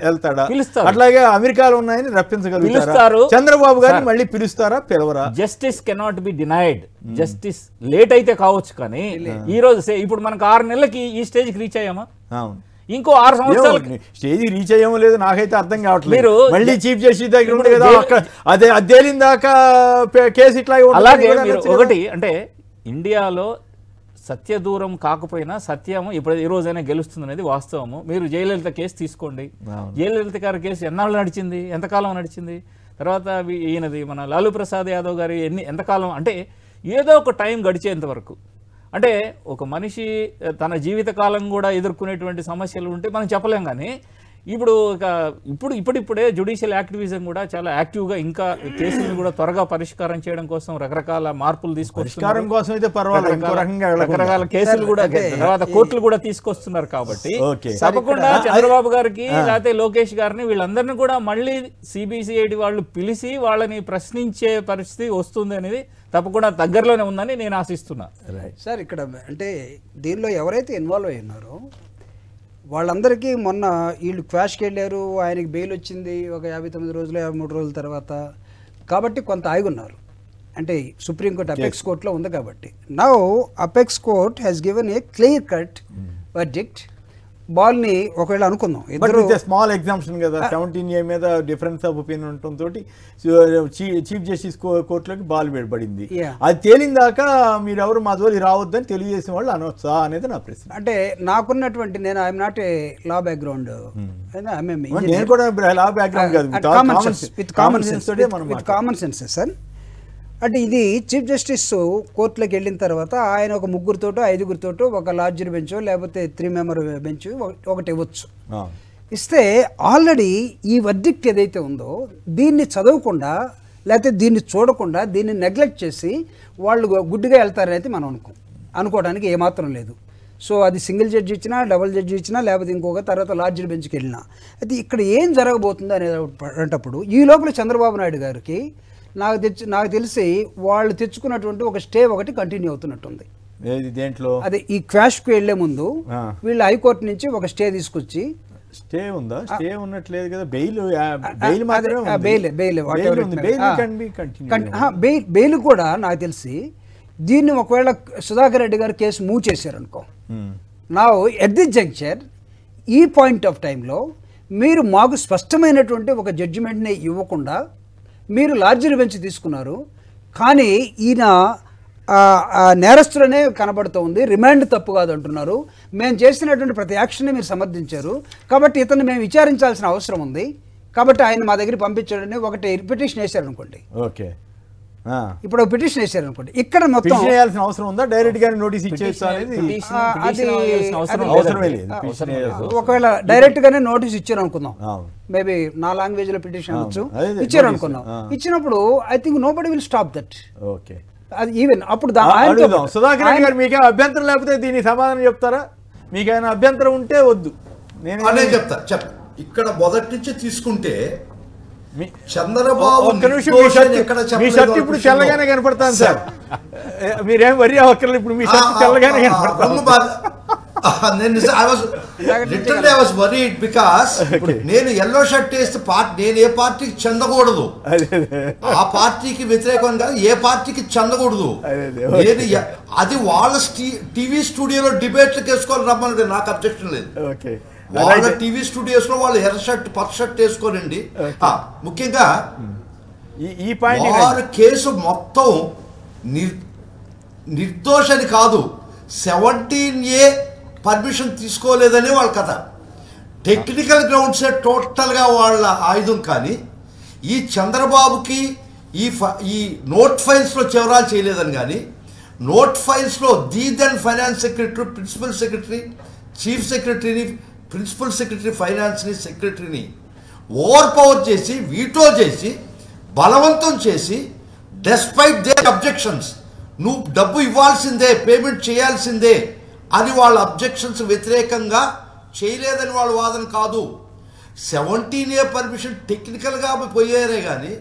వెళ్తాడా? అట్లాగే అమెరికాలో ఉన్నాయని రప్పించగలుగుతారు. చంద్రబాబు గారిని మళ్ళీ పిలుస్తారా? పిలవరా?
Justice cannot be denied. Justice late అయితే కావచ్చు, కానీ ఈ రోజు ఇప్పుడు మనకు 6 నెలలకి ఈ స్టేజ్ కి రీచ్ అయ్యామా? ఇంకో 6 సంవత్సరాలు
స్టేజ్ రీచ్ అయ్యామో లేదు నాకైతే అర్థం కావట్లేదు. మళ్ళీ చీఫ్ జస్టిస్ దగ్గర ఉంది కదా, అదే తేలిన దాకా కేసు ఇట్లా.
అలాగే ఒకటి అంటే ఇండియాలో సత్య దూరం కాకపోయినా సత్యము ఇప్పుడు ఈ రోజైనా గెలుస్తుంది అనేది వాస్తవము. మీరు జయలలిత కేసు తీసుకోండి, జయలలిత గారి కేసు ఎన్నాళ్ళు నడిచింది, ఎంతకాలం నడిచింది, తర్వాత ఈయనది మన లాలూ ప్రసాద్ యాదవ్ గారి ఎంతకాలం, అంటే ఏదో ఒక టైం గడిచేంత వరకు. అంటే ఒక మనిషి తన జీవితకాలం కూడా ఎదుర్కొనేటువంటి సమస్యలు ఉంటే మనం చెప్పలేం. కానీ ఇప్పుడిప్పుడే జ్యుడిషియల్ యాక్టివిజం కూడా చాలా యాక్టివ్గా ఇంకా కేసులను కూడా త్వరగా పరిష్కారం చేయడం కోసం రకరకాల మార్పులు తీసుకొస్తున్నారు. రకరకాల కేసులు కూడా తర్వాత కోర్టులు కూడా తీసుకొస్తున్నారు. కాబట్టి తప్పకుండా చంద్రబాబు గారికి లేకపోతే లోకేష్ గారిని వీళ్ళందరినీ కూడా మళ్ళీ సిబిసిఐడి వాళ్ళు పిలిచి వాళ్ళని ప్రశ్నించే పరిస్థితి వస్తుంది అనేది తప్పకుండా దగ్గరలోనే ఉందని నేను ఆశిస్తున్నా.
సార్ ఇక్కడ అంటే దీనిలో ఎవరైతే ఇన్వాల్వ్ అయి ఉన్నారో వాళ్ళందరికీ మొన్న వీళ్ళు క్వాష్కి వెళ్ళారు, ఆయనకి బెయిల్ వచ్చింది ఒక 59 రోజులు 53 రోజుల తర్వాత, కాబట్టి కొంత ఆగున్నారు. అంటే సుప్రీంకోర్టు అపెక్స్ కోర్టులో ఉంది కాబట్టి. Now apex court has given a clear cut verdict. బాల్ని ఒకవేళ అనుకుందాం ఇద్దరు
స్మాల్ ఎగ్జామ్షన్ కదా, 17A మీద డిఫరెన్స్ ఆఫ్ ఒపీనియన్ ఉండటంతో చీఫ్ జస్టిస్ కోర్టులోకి బాల్ పడింది. అది తేలిందాక మీరు ఎవరు మా జోలి రావద్దని తెలియజేసిన వాళ్ళు అనొచ్చా అనేది నా ప్రశ్న.
అంటే నాకున్నటువంటి నేను I'm not a law background,
నేను కూడా లా బ్యాక్గ్రౌండ్ కాదు,
విత్ కామన్ సెన్స్ సార్. అంటే ఇది చీఫ్ జస్టిస్ కోర్టులోకి వెళ్ళిన తర్వాత ఆయన ఒక 3 5 ఒక లార్జర్ బెంచ్ లేకపోతే 3 మెంబర్ బెంచ్ ఒకటి ఇవ్వచ్చు. ఇస్తే ఆల్రెడీ ఈ వర్డిక్ట్ ఏదైతే ఉందో దీన్ని చదవకుండా లేకపోతే దీన్ని చూడకుండా దీన్ని నెగ్లెక్ట్ చేసి వాళ్ళు గుడ్డిగా వెళ్తారనేది మనం అనుకోవడానికి ఏమాత్రం లేదు. సో అది సింగిల్ జడ్జి ఇచ్చినా, డబుల్ జడ్జి ఇచ్చినా, లేకపోతే ఇంకొక తర్వాత లార్జర్ బెంచ్కి వెళ్ళినా, అయితే ఇక్కడ ఏం జరగబోతుంది అనేటప్పుడు ఈ లోపల చంద్రబాబు నాయుడు గారికి నాకు తెలిసి వాళ్ళు తెచ్చుకున్నటువంటి ఒక స్టే ఒకటి కంటిన్యూ అవుతున్నట్టుంది.
దేంట్లో
అదే ఈ క్వాష్కి వెళ్లే ముందు వీళ్ళు హైకోర్టు నుంచి ఒక స్టే తీసుకొచ్చి,
స్టే ఉందా? స్టే ఉన్నట్లేదు కదా,
బెయిల్ కూడా నాకు తెలిసి దీన్ని ఒకవేళ సుధాకర్ రెడ్డి గారు కేసు మూవ్ చేశారనుకో, నా ఎట్ ది జంక్చర్ ఈ పాయింట్ ఆఫ్ టైంలో మీరు మాకు స్పష్టమైనటువంటి ఒక జడ్జిమెంట్ని ఇవ్వకుండా మీరు లార్జర్ బెంచ్ తీసుకున్నారు. కానీ ఈయన నేరస్తులనే కనబడుతూ ఉంది, రిమాండ్ తప్పు కాదు అంటున్నారు. మేము చేసినటువంటి ప్రతి యాక్షన్ని మీరు సమర్థించారు కాబట్టి ఇతను మేము విచారించాల్సిన అవసరం ఉంది, కాబట్టి ఆయన మా దగ్గర పంపించాడని ఒకటి పిటిషన్ వేశారనుకోండి.
ఓకే,
ఇప్పుడు పిటిషన్ వేశారనుకోండి, ఇక్కడ మొత్తం
చేయాల్సిన అవసరం ఉందా? డైరెక్ట్ గా నోటీస్ ఇచ్చేస్తా అనేది
ఒకవేళ డైరెక్ట్ గానే నోటీస్ ఇచ్చారు అనుకుందాం, మేబీ నా లాంగ్వేజ్ లో పిటిషన్ అనొచ్చు, ఇచ్చారు అనుకున్నాం. ఇచ్చినప్పుడు I think nobody will stop that.
Okay,
అది ఈవెన్ అప్పుడు
సుధాకర్ రెడ్డి గారు మీకు అభ్యంతరం లేకపోతే దీనికి సమాధానం చెప్తారా? మీకు ఆయన అభ్యంతరం ఉంటే వద్దు,
నేను చెప్తా. ఇక్కడ మొదటి నుంచి తీసుకుంటే చంద్రబాబు
మీ షర్ట్ ఇప్పుడు తెల్లగానే కనపడతాను సార్, మీరేం వరి అవ్వక్కర్లేదు, ఇప్పుడు మీ షర్ట్ తెల్లగానే కనపడతాను.
నేను ఎల్లో షర్ట్ వేస్తే నేను ఏ పార్టీకి చెందకూడదు, ఆ పార్టీకి వ్యతిరేకంగా ఏ పార్టీకి చెందకూడదు. నేను అది వాళ్ళ టీవీ స్టూడియోలో డిబేట్లకు వేసుకోవాలి రమ్మన్నది నాకు అబ్జెక్షన్ లేదు. వాళ్ళ టీవీ స్టూడియోస్ లో వాళ్ళు ఎర్ర షర్ట్ పచ్చ షర్ట్ వేసుకోనండి. ముఖ్యంగా
ఈ పాయింట్
వారు కేసు మొత్తం నిర్దోషని కాదు, 17A పర్మిషన్ తీసుకోలేదనే వాళ్ళ కథ. టెక్నికల్ గ్రౌండ్సే టోటల్గా వాళ్ళ ఆయుధం. కానీ ఈ చంద్రబాబుకి ఈ నోట్ ఫైల్స్లో చివరాలు చేయలేదని, కానీ నోట్ ఫైల్స్లో then finance secretary, principal secretary, chief సెక్రటరీని, ప్రిన్సిపల్ సెక్రటరీ ఫైనాన్స్ని, సెక్రటరీని ఓవర్ పవర్ చేసి, వీటో చేసి, బలవంతం చేసి, డెస్పైట్ దేర్ అబ్జెక్షన్స్, నువ్వు డబ్బు ఇవ్వాల్సిందే, పేమెంట్ చేయాల్సిందే అని వాళ్ళ అబ్జెక్షన్స్ వ్యతిరేకంగా చేయలేదని వాళ్ళ వాదన కాదు. 17A పర్మిషన్ టెక్నికల్గా పోయారే కానీ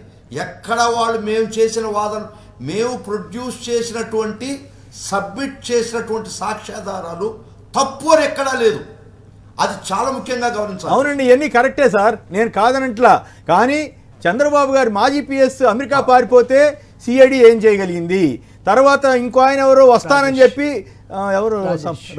ఎక్కడ వాళ్ళు మేము చేసిన వాదన, మేము ప్రొడ్యూస్ చేసినటువంటి సబ్మిట్ చేసినటువంటి సాక్ష్యాధారాలు తప్పు అని ఎక్కడా లేదు. అది చాలా ముఖ్యంగా గమనించాలి.
అవునండి, ఇవన్నీ కరెక్టే సార్, నేను కాదనట్లా. కానీ చంద్రబాబు గారు మాజీ PS అమెరికా పారిపోతే సిఐడి ఏం చేయగలిగింది, తర్వాత ఇంకో ఆయన ఎవరో వస్తానని చెప్పి ఎవరు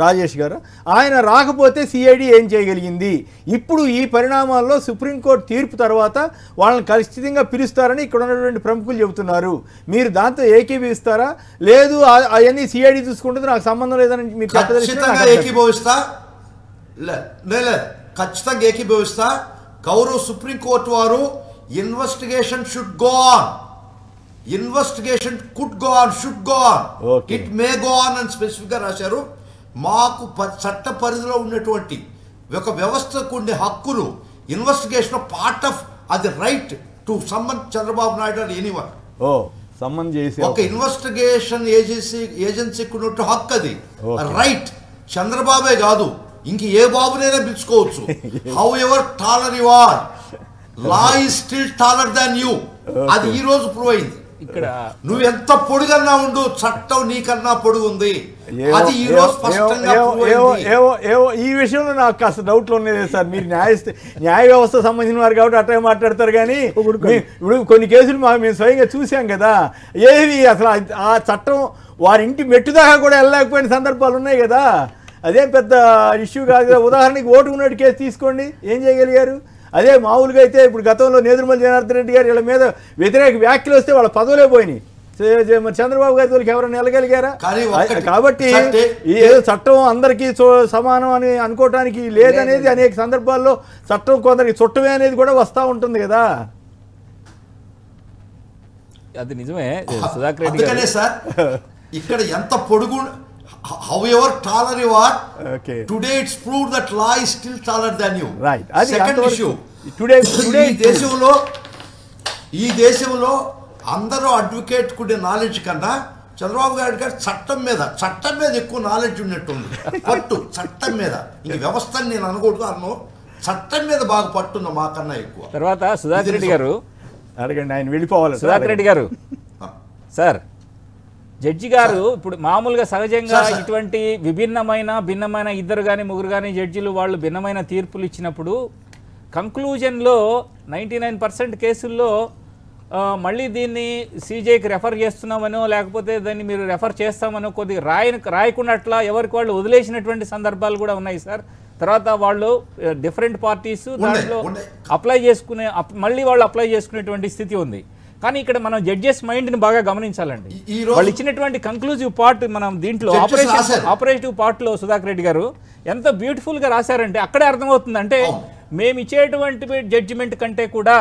రాజేష్ గారు, ఆయన రాకపోతే సిఐడి ఏం చేయగలిగింది? ఇప్పుడు ఈ పరిణామాల్లో సుప్రీంకోర్టు తీర్పు తర్వాత వాళ్ళని ఖచ్చితంగా పిలుస్తారని ఇక్కడ ఉన్నటువంటి ప్రముఖులు చెబుతున్నారు. మీరు దాంతో ఏకీభవిస్తారా? లేదు అవన్నీ సిఐడి చూసుకుంటుంది, నాకు సంబంధం లేదని మీరు
ఖచ్చితంగా ఏకీభవిస్తా. గౌరవ సుప్రీంకోర్టు వారు investigation should go on, investigation could go on, should go on, it may go on అని స్పెసిఫిక్ గా రాశారు. మాకు చట్ట పరిధిలో ఉన్నటువంటి ఒక వ్యవస్థకు ఉండే హక్కులు ఇన్వెస్టిగేషన్ పార్ట్ ఆఫ్ అది right to someone Chandrababu Naidu అని ఎనీవన్.
సమ్మన్ చేసి
ఒక ఇన్వెస్టిగేషన్ ఏజెన్సీకి ఉన్నట్టు హక్కు అది రైట్. చంద్రబాబే కాదు, ఇంక ఏ బాబునైనా పిలుచుకోవచ్చు. However taller you are, law is still taller than you. అది ఈ రోజు ప్రూవ్ అయింది. ఇక్కడ నువ్వు ఎంత పొడుగన్నా ఉండు, చట్టం నీకన్నా పొడుగు ఉంది. అది ఈ రోజు స్పష్టంగా
ఈ విషయంలో నాకు కాస్త డౌట్లు ఉన్నాయి సార్. మీరు న్యాయ వ్యవస్థ సంబంధించిన వారు కాబట్టి అట్లా మాట్లాడతారు. కానీ ఇప్పుడు కొన్ని కేసులు మేము స్వయంగా చూసాం కదా, ఏవి అసలు ఆ చట్టం వారి ఇంటి మెట్టు దాకా కూడా వెళ్ళలేకపోయిన సందర్భాలు ఉన్నాయి కదా. అదేం పెద్ద ఇష్యూ కాదు కదా. ఉదాహరణకి ఓటు ఉన్నట్టు కేసు తీసుకోండి, ఏం చేయగలిగారు? అదే మామూలుగా అయితే ఇప్పుడు గతంలో నేదురుమల్లి జనార్దన్ రెడ్డి గారు వీళ్ళ మీద వ్యతిరేక వ్యాఖ్యలు వస్తే వాళ్ళ పదవులే పోయినాయి. మరి చంద్రబాబు గారి వాళ్ళకి ఎవరైనా వెళ్ళగలిగారా? కాబట్టి ఏదో చట్టం అందరికీ సమానం అని అనుకోవటానికి లేదనేది అనేక సందర్భాల్లో చట్టం కొందరికి చుట్టమే అనేది కూడా వస్తూ ఉంటుంది కదా.
అది నిజమే సుధాకర్ రెడ్డి గారు.
సార్ ఇక్కడ ఎంత పొడుగు, however taller you are, today it's proved that law is still taller than you.
Right.
Second issue,
today
ఈ దేశంలో అందరూ అడ్వకేట్ కుడే నాలెడ్జ్ కన్నా చంద్రబాబు గారు చట్టం మీద ఎక్కువ నాలెడ్జ్ ఉన్నట్టుంది. పట్టు చట్టం మీద, ఇంక వ్యవస్థని నేను అనకూడదు అన్నో, చట్టం మీద బాగా పట్టుంది మాకన్నా ఎక్కువ.
తర్వాత సుధాకర్ రెడ్డి గారు
అడగండి, ఆయన వెళ్ళిపోవాలి.
సుధాకర్ రెడ్డి గారు సార్, జడ్జి గారు ఇప్పుడు మామూలుగా సహజంగా ఇటువంటి భిన్నమైన ఇద్దరు కానీ ముగ్గురు కానీ జడ్జిలు వాళ్ళు భిన్నమైన తీర్పులు ఇచ్చినప్పుడు కంక్లూజన్లో 99% కేసుల్లో మళ్ళీ దీన్ని సీజేకి రెఫర్ చేస్తున్నామనో లేకపోతే దాన్ని మీరు రెఫర్ చేస్తామనో కొద్దిగా రాయకుండా అట్లా ఎవరికి వాళ్ళు వదిలేసినటువంటి సందర్భాలు కూడా ఉన్నాయి సార్. తర్వాత వాళ్ళు డిఫరెంట్ పార్టీస్ దాంట్లో మళ్ళీ వాళ్ళు అప్లై చేసుకునేటువంటి స్థితి ఉంది. కానీ ఇక్కడ మనం జడ్జెస్ మైండ్ని బాగా గమనించాలండి. వాళ్ళు ఇచ్చినటువంటి కంక్లూజివ్ పార్ట్ మనం దీంట్లో ఆపరేటివ్ పార్ట్లో సుధాకర్ రెడ్డి గారు ఎంత బ్యూటిఫుల్గా రాశారంటే అక్కడే అర్థమవుతుంది. అంటే మేము ఇచ్చేటువంటి జడ్జిమెంట్ కంటే కూడా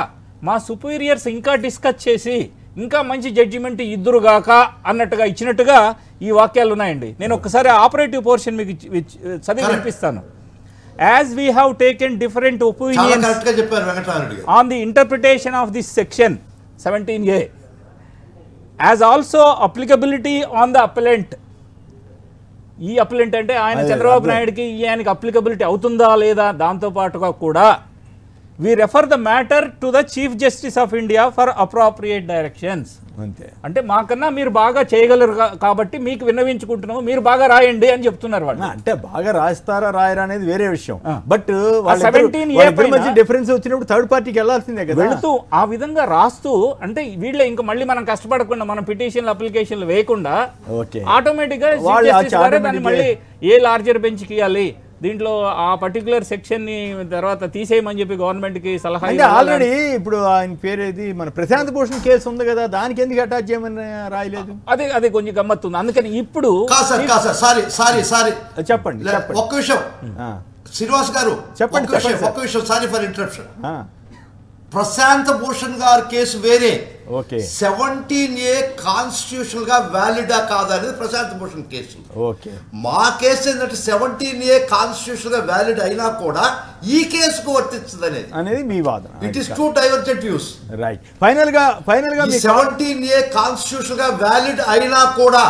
మా సుపీరియర్స్ ఇంకా డిస్కస్ చేసి ఇంకా మంచి జడ్జిమెంట్ ఇద్దురుగాక అన్నట్టుగా ఇచ్చినట్టుగా ఈ వాక్యాలు ఉన్నాయండి. నేను ఒకసారి ఆపరేటివ్ పోర్షన్ మీకు చదివి వినిపిస్తాను. As we have taken different opinions on the interpretation of this section 17A, as also applicability on the appellant. ఈ అప్లెంట్ అంటే ఆయన చంద్రబాబు నాయుడుకి ఆయనకి అప్లికబిలిటీ అవుతుందా లేదా, దాంతో పాటుగా కూడా we refer the matter to the Chief Justice of India for appropriate directions. అంటే మాకన్నా మీరు బాగా చేయగలరు కాబట్టి మీకు విన్నవించుకుంటున్నాము, మీరు బాగా రాయండి అని చెప్తున్నారు వాళ్ళు.
అంటే బాగా రాస్తారా రాయరా అనేది వేరే విషయం. బట్ 17A డిఫరెన్స్ వచ్చినప్పుడు థర్డ్ పార్టీకి వెళ్ళాల్సిందే కదా.
వెళుతూ ఆ విధంగా రాస్తూ అంటే వీళ్ళే ఇంకా మళ్ళీ మనం కష్టపడకుండా మనం పిటిషన్లు అప్లికేషన్లు వేయకుండా ఆటోమేటిక్ గా దాన్ని మళ్ళీ ఏ లార్జర్ బెంచ్ కి ఇవ్వాలి, దీంట్లో ఆ పర్టికులర్ సెక్షన్ ని తర్వాత తీసేయమని చెప్పి గవర్నమెంట్ కి సలహా.
ఆల్రెడీ ఇప్పుడు ఆయన పేరేది మన ప్రశాంత్ భూషణ్ కేసు ఉంది కదా, దానికి ఎందుకు అటాచ్ చేయమని రాయలేదు?
అదే కొంచెం గమ్మత్తుంది. అందుకని ఇప్పుడు
చెప్పండి
ఒక్క విషయం శ్రీనివాస్ గారు,
చెప్పండి
ఒక్క విషయం, sorry for interruption. Prashant Bhushan గారి కేసు వేరే, 17A కాన్స్టిట్యూషనల్ గా వ్యాలిడా కాదా అనేది ప్రశాంత్ భూషణ్ కేసు. మా కేసు ఏంటంటే 17A కాన్స్టిట్యూషనల్ గా వ్యాలిడ్ అయినా కూడా ఈ కేసుకు వర్తిస్తుంది
అనేది మీ వాదన.
It is two divergent views.
Right. Final గా
17A కాన్స్టిట్యూషనల్ గా వ్యాలిడ్ అయినా కూడా,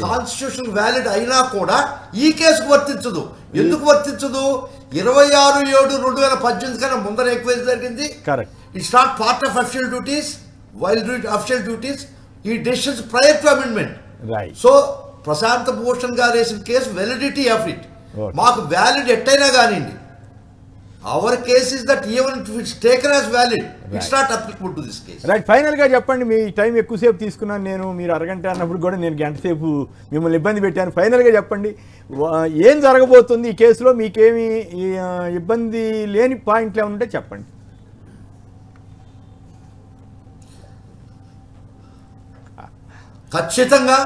కాన్స్టిట్యూషన్ వ్యాలిడ్ అయినా కూడా ఈ కేసుకు వర్తించదు. ఎందుకు వర్తించదు? 26/7/2018 కన్నా ముందర ఎంక్వైరీ జరిగింది. It's not part of official duties. While doing official duties ఈ decisions prior to amendment. So Prashant Bhushan garu వేసిన కేసు వ్యాలిడిటీ ఆఫ్ ఇట్ మాకు వ్యాలిడ్ ఎట్టయినా కానివ్వండి, Our case is that even if it's taken as valid, it's not applicable to this case.
Right, ఫైనల్గా చెప్పండి. మీ time ఎక్కువసేపు తీసుకున్నాను నేను, మీరు అరగంట అన్నప్పుడు కూడా నేను గంట సేపు మిమ్మల్ని ఇబ్బంది పెట్టాను. ఫైనల్గా చెప్పండి, ఏం జరగబోతుంది ఈ కేసులో, మీకేమి ఇబ్బంది లేని పాయింట్లు ఏమైనా ఉంటే చెప్పండి.
ఖచ్చితంగా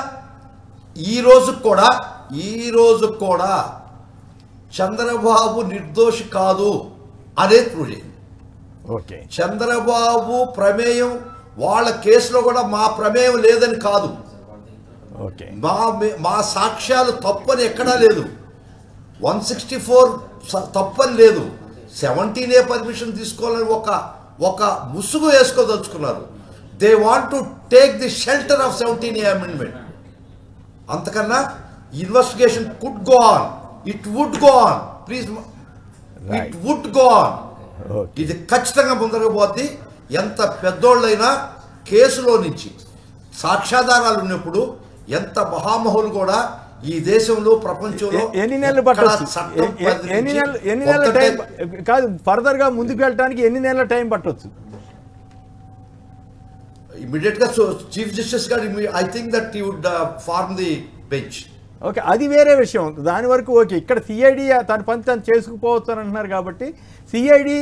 ఈ రోజు కూడా చంద్రబాబు నిర్దోషి కాదు అనేది ప్రూవ్ చేయండి.
ఓకే,
చంద్రబాబు ప్రమేయం వాళ్ళ కేసులో కూడా మా ప్రమేయం లేదని కాదు,
ఓకే,
మా సాక్ష్యాలు తప్పని ఎక్కడా లేదు, 164 తప్పని లేదు, 17A పర్మిషన్ తీసుకోవాలని ఒక ముసుగు వేసుకోదలుచుకున్నారు. They want to take the shelter of 17A amendment. అంతకన్నా investigation could go on, it would go on, please, it would go on. ఇది ఖచ్చితంగా ముందరకు పోద్ది. ఎంత పెద్దోళ్ళైనా కేసులో నుంచి సాక్ష్యాధారాలు ఉన్నప్పుడు ఎంత మహామహులు కూడా ఈ దేశంలో ప్రపంచంలో
ఎన్ని నెలలు పట్టొచ్చు, ఎన్ని నెలల టైం కాదు, ఫర్దర్ గా ముందుకు వెళ్ళడానికి ఎన్ని నెలల టైం పట్టొచ్చు?
ఇమీడియట్ గా చీఫ్ జస్టిస్ గారు I think that he would form the bench.
Okay, అది వేరే విషయం, దాని వరకు ఓకే. ఇక్కడ సిఐడి తన పని తను చేసుకుపోవచ్చు అని అంటున్నారు కాబట్టి సిఐడి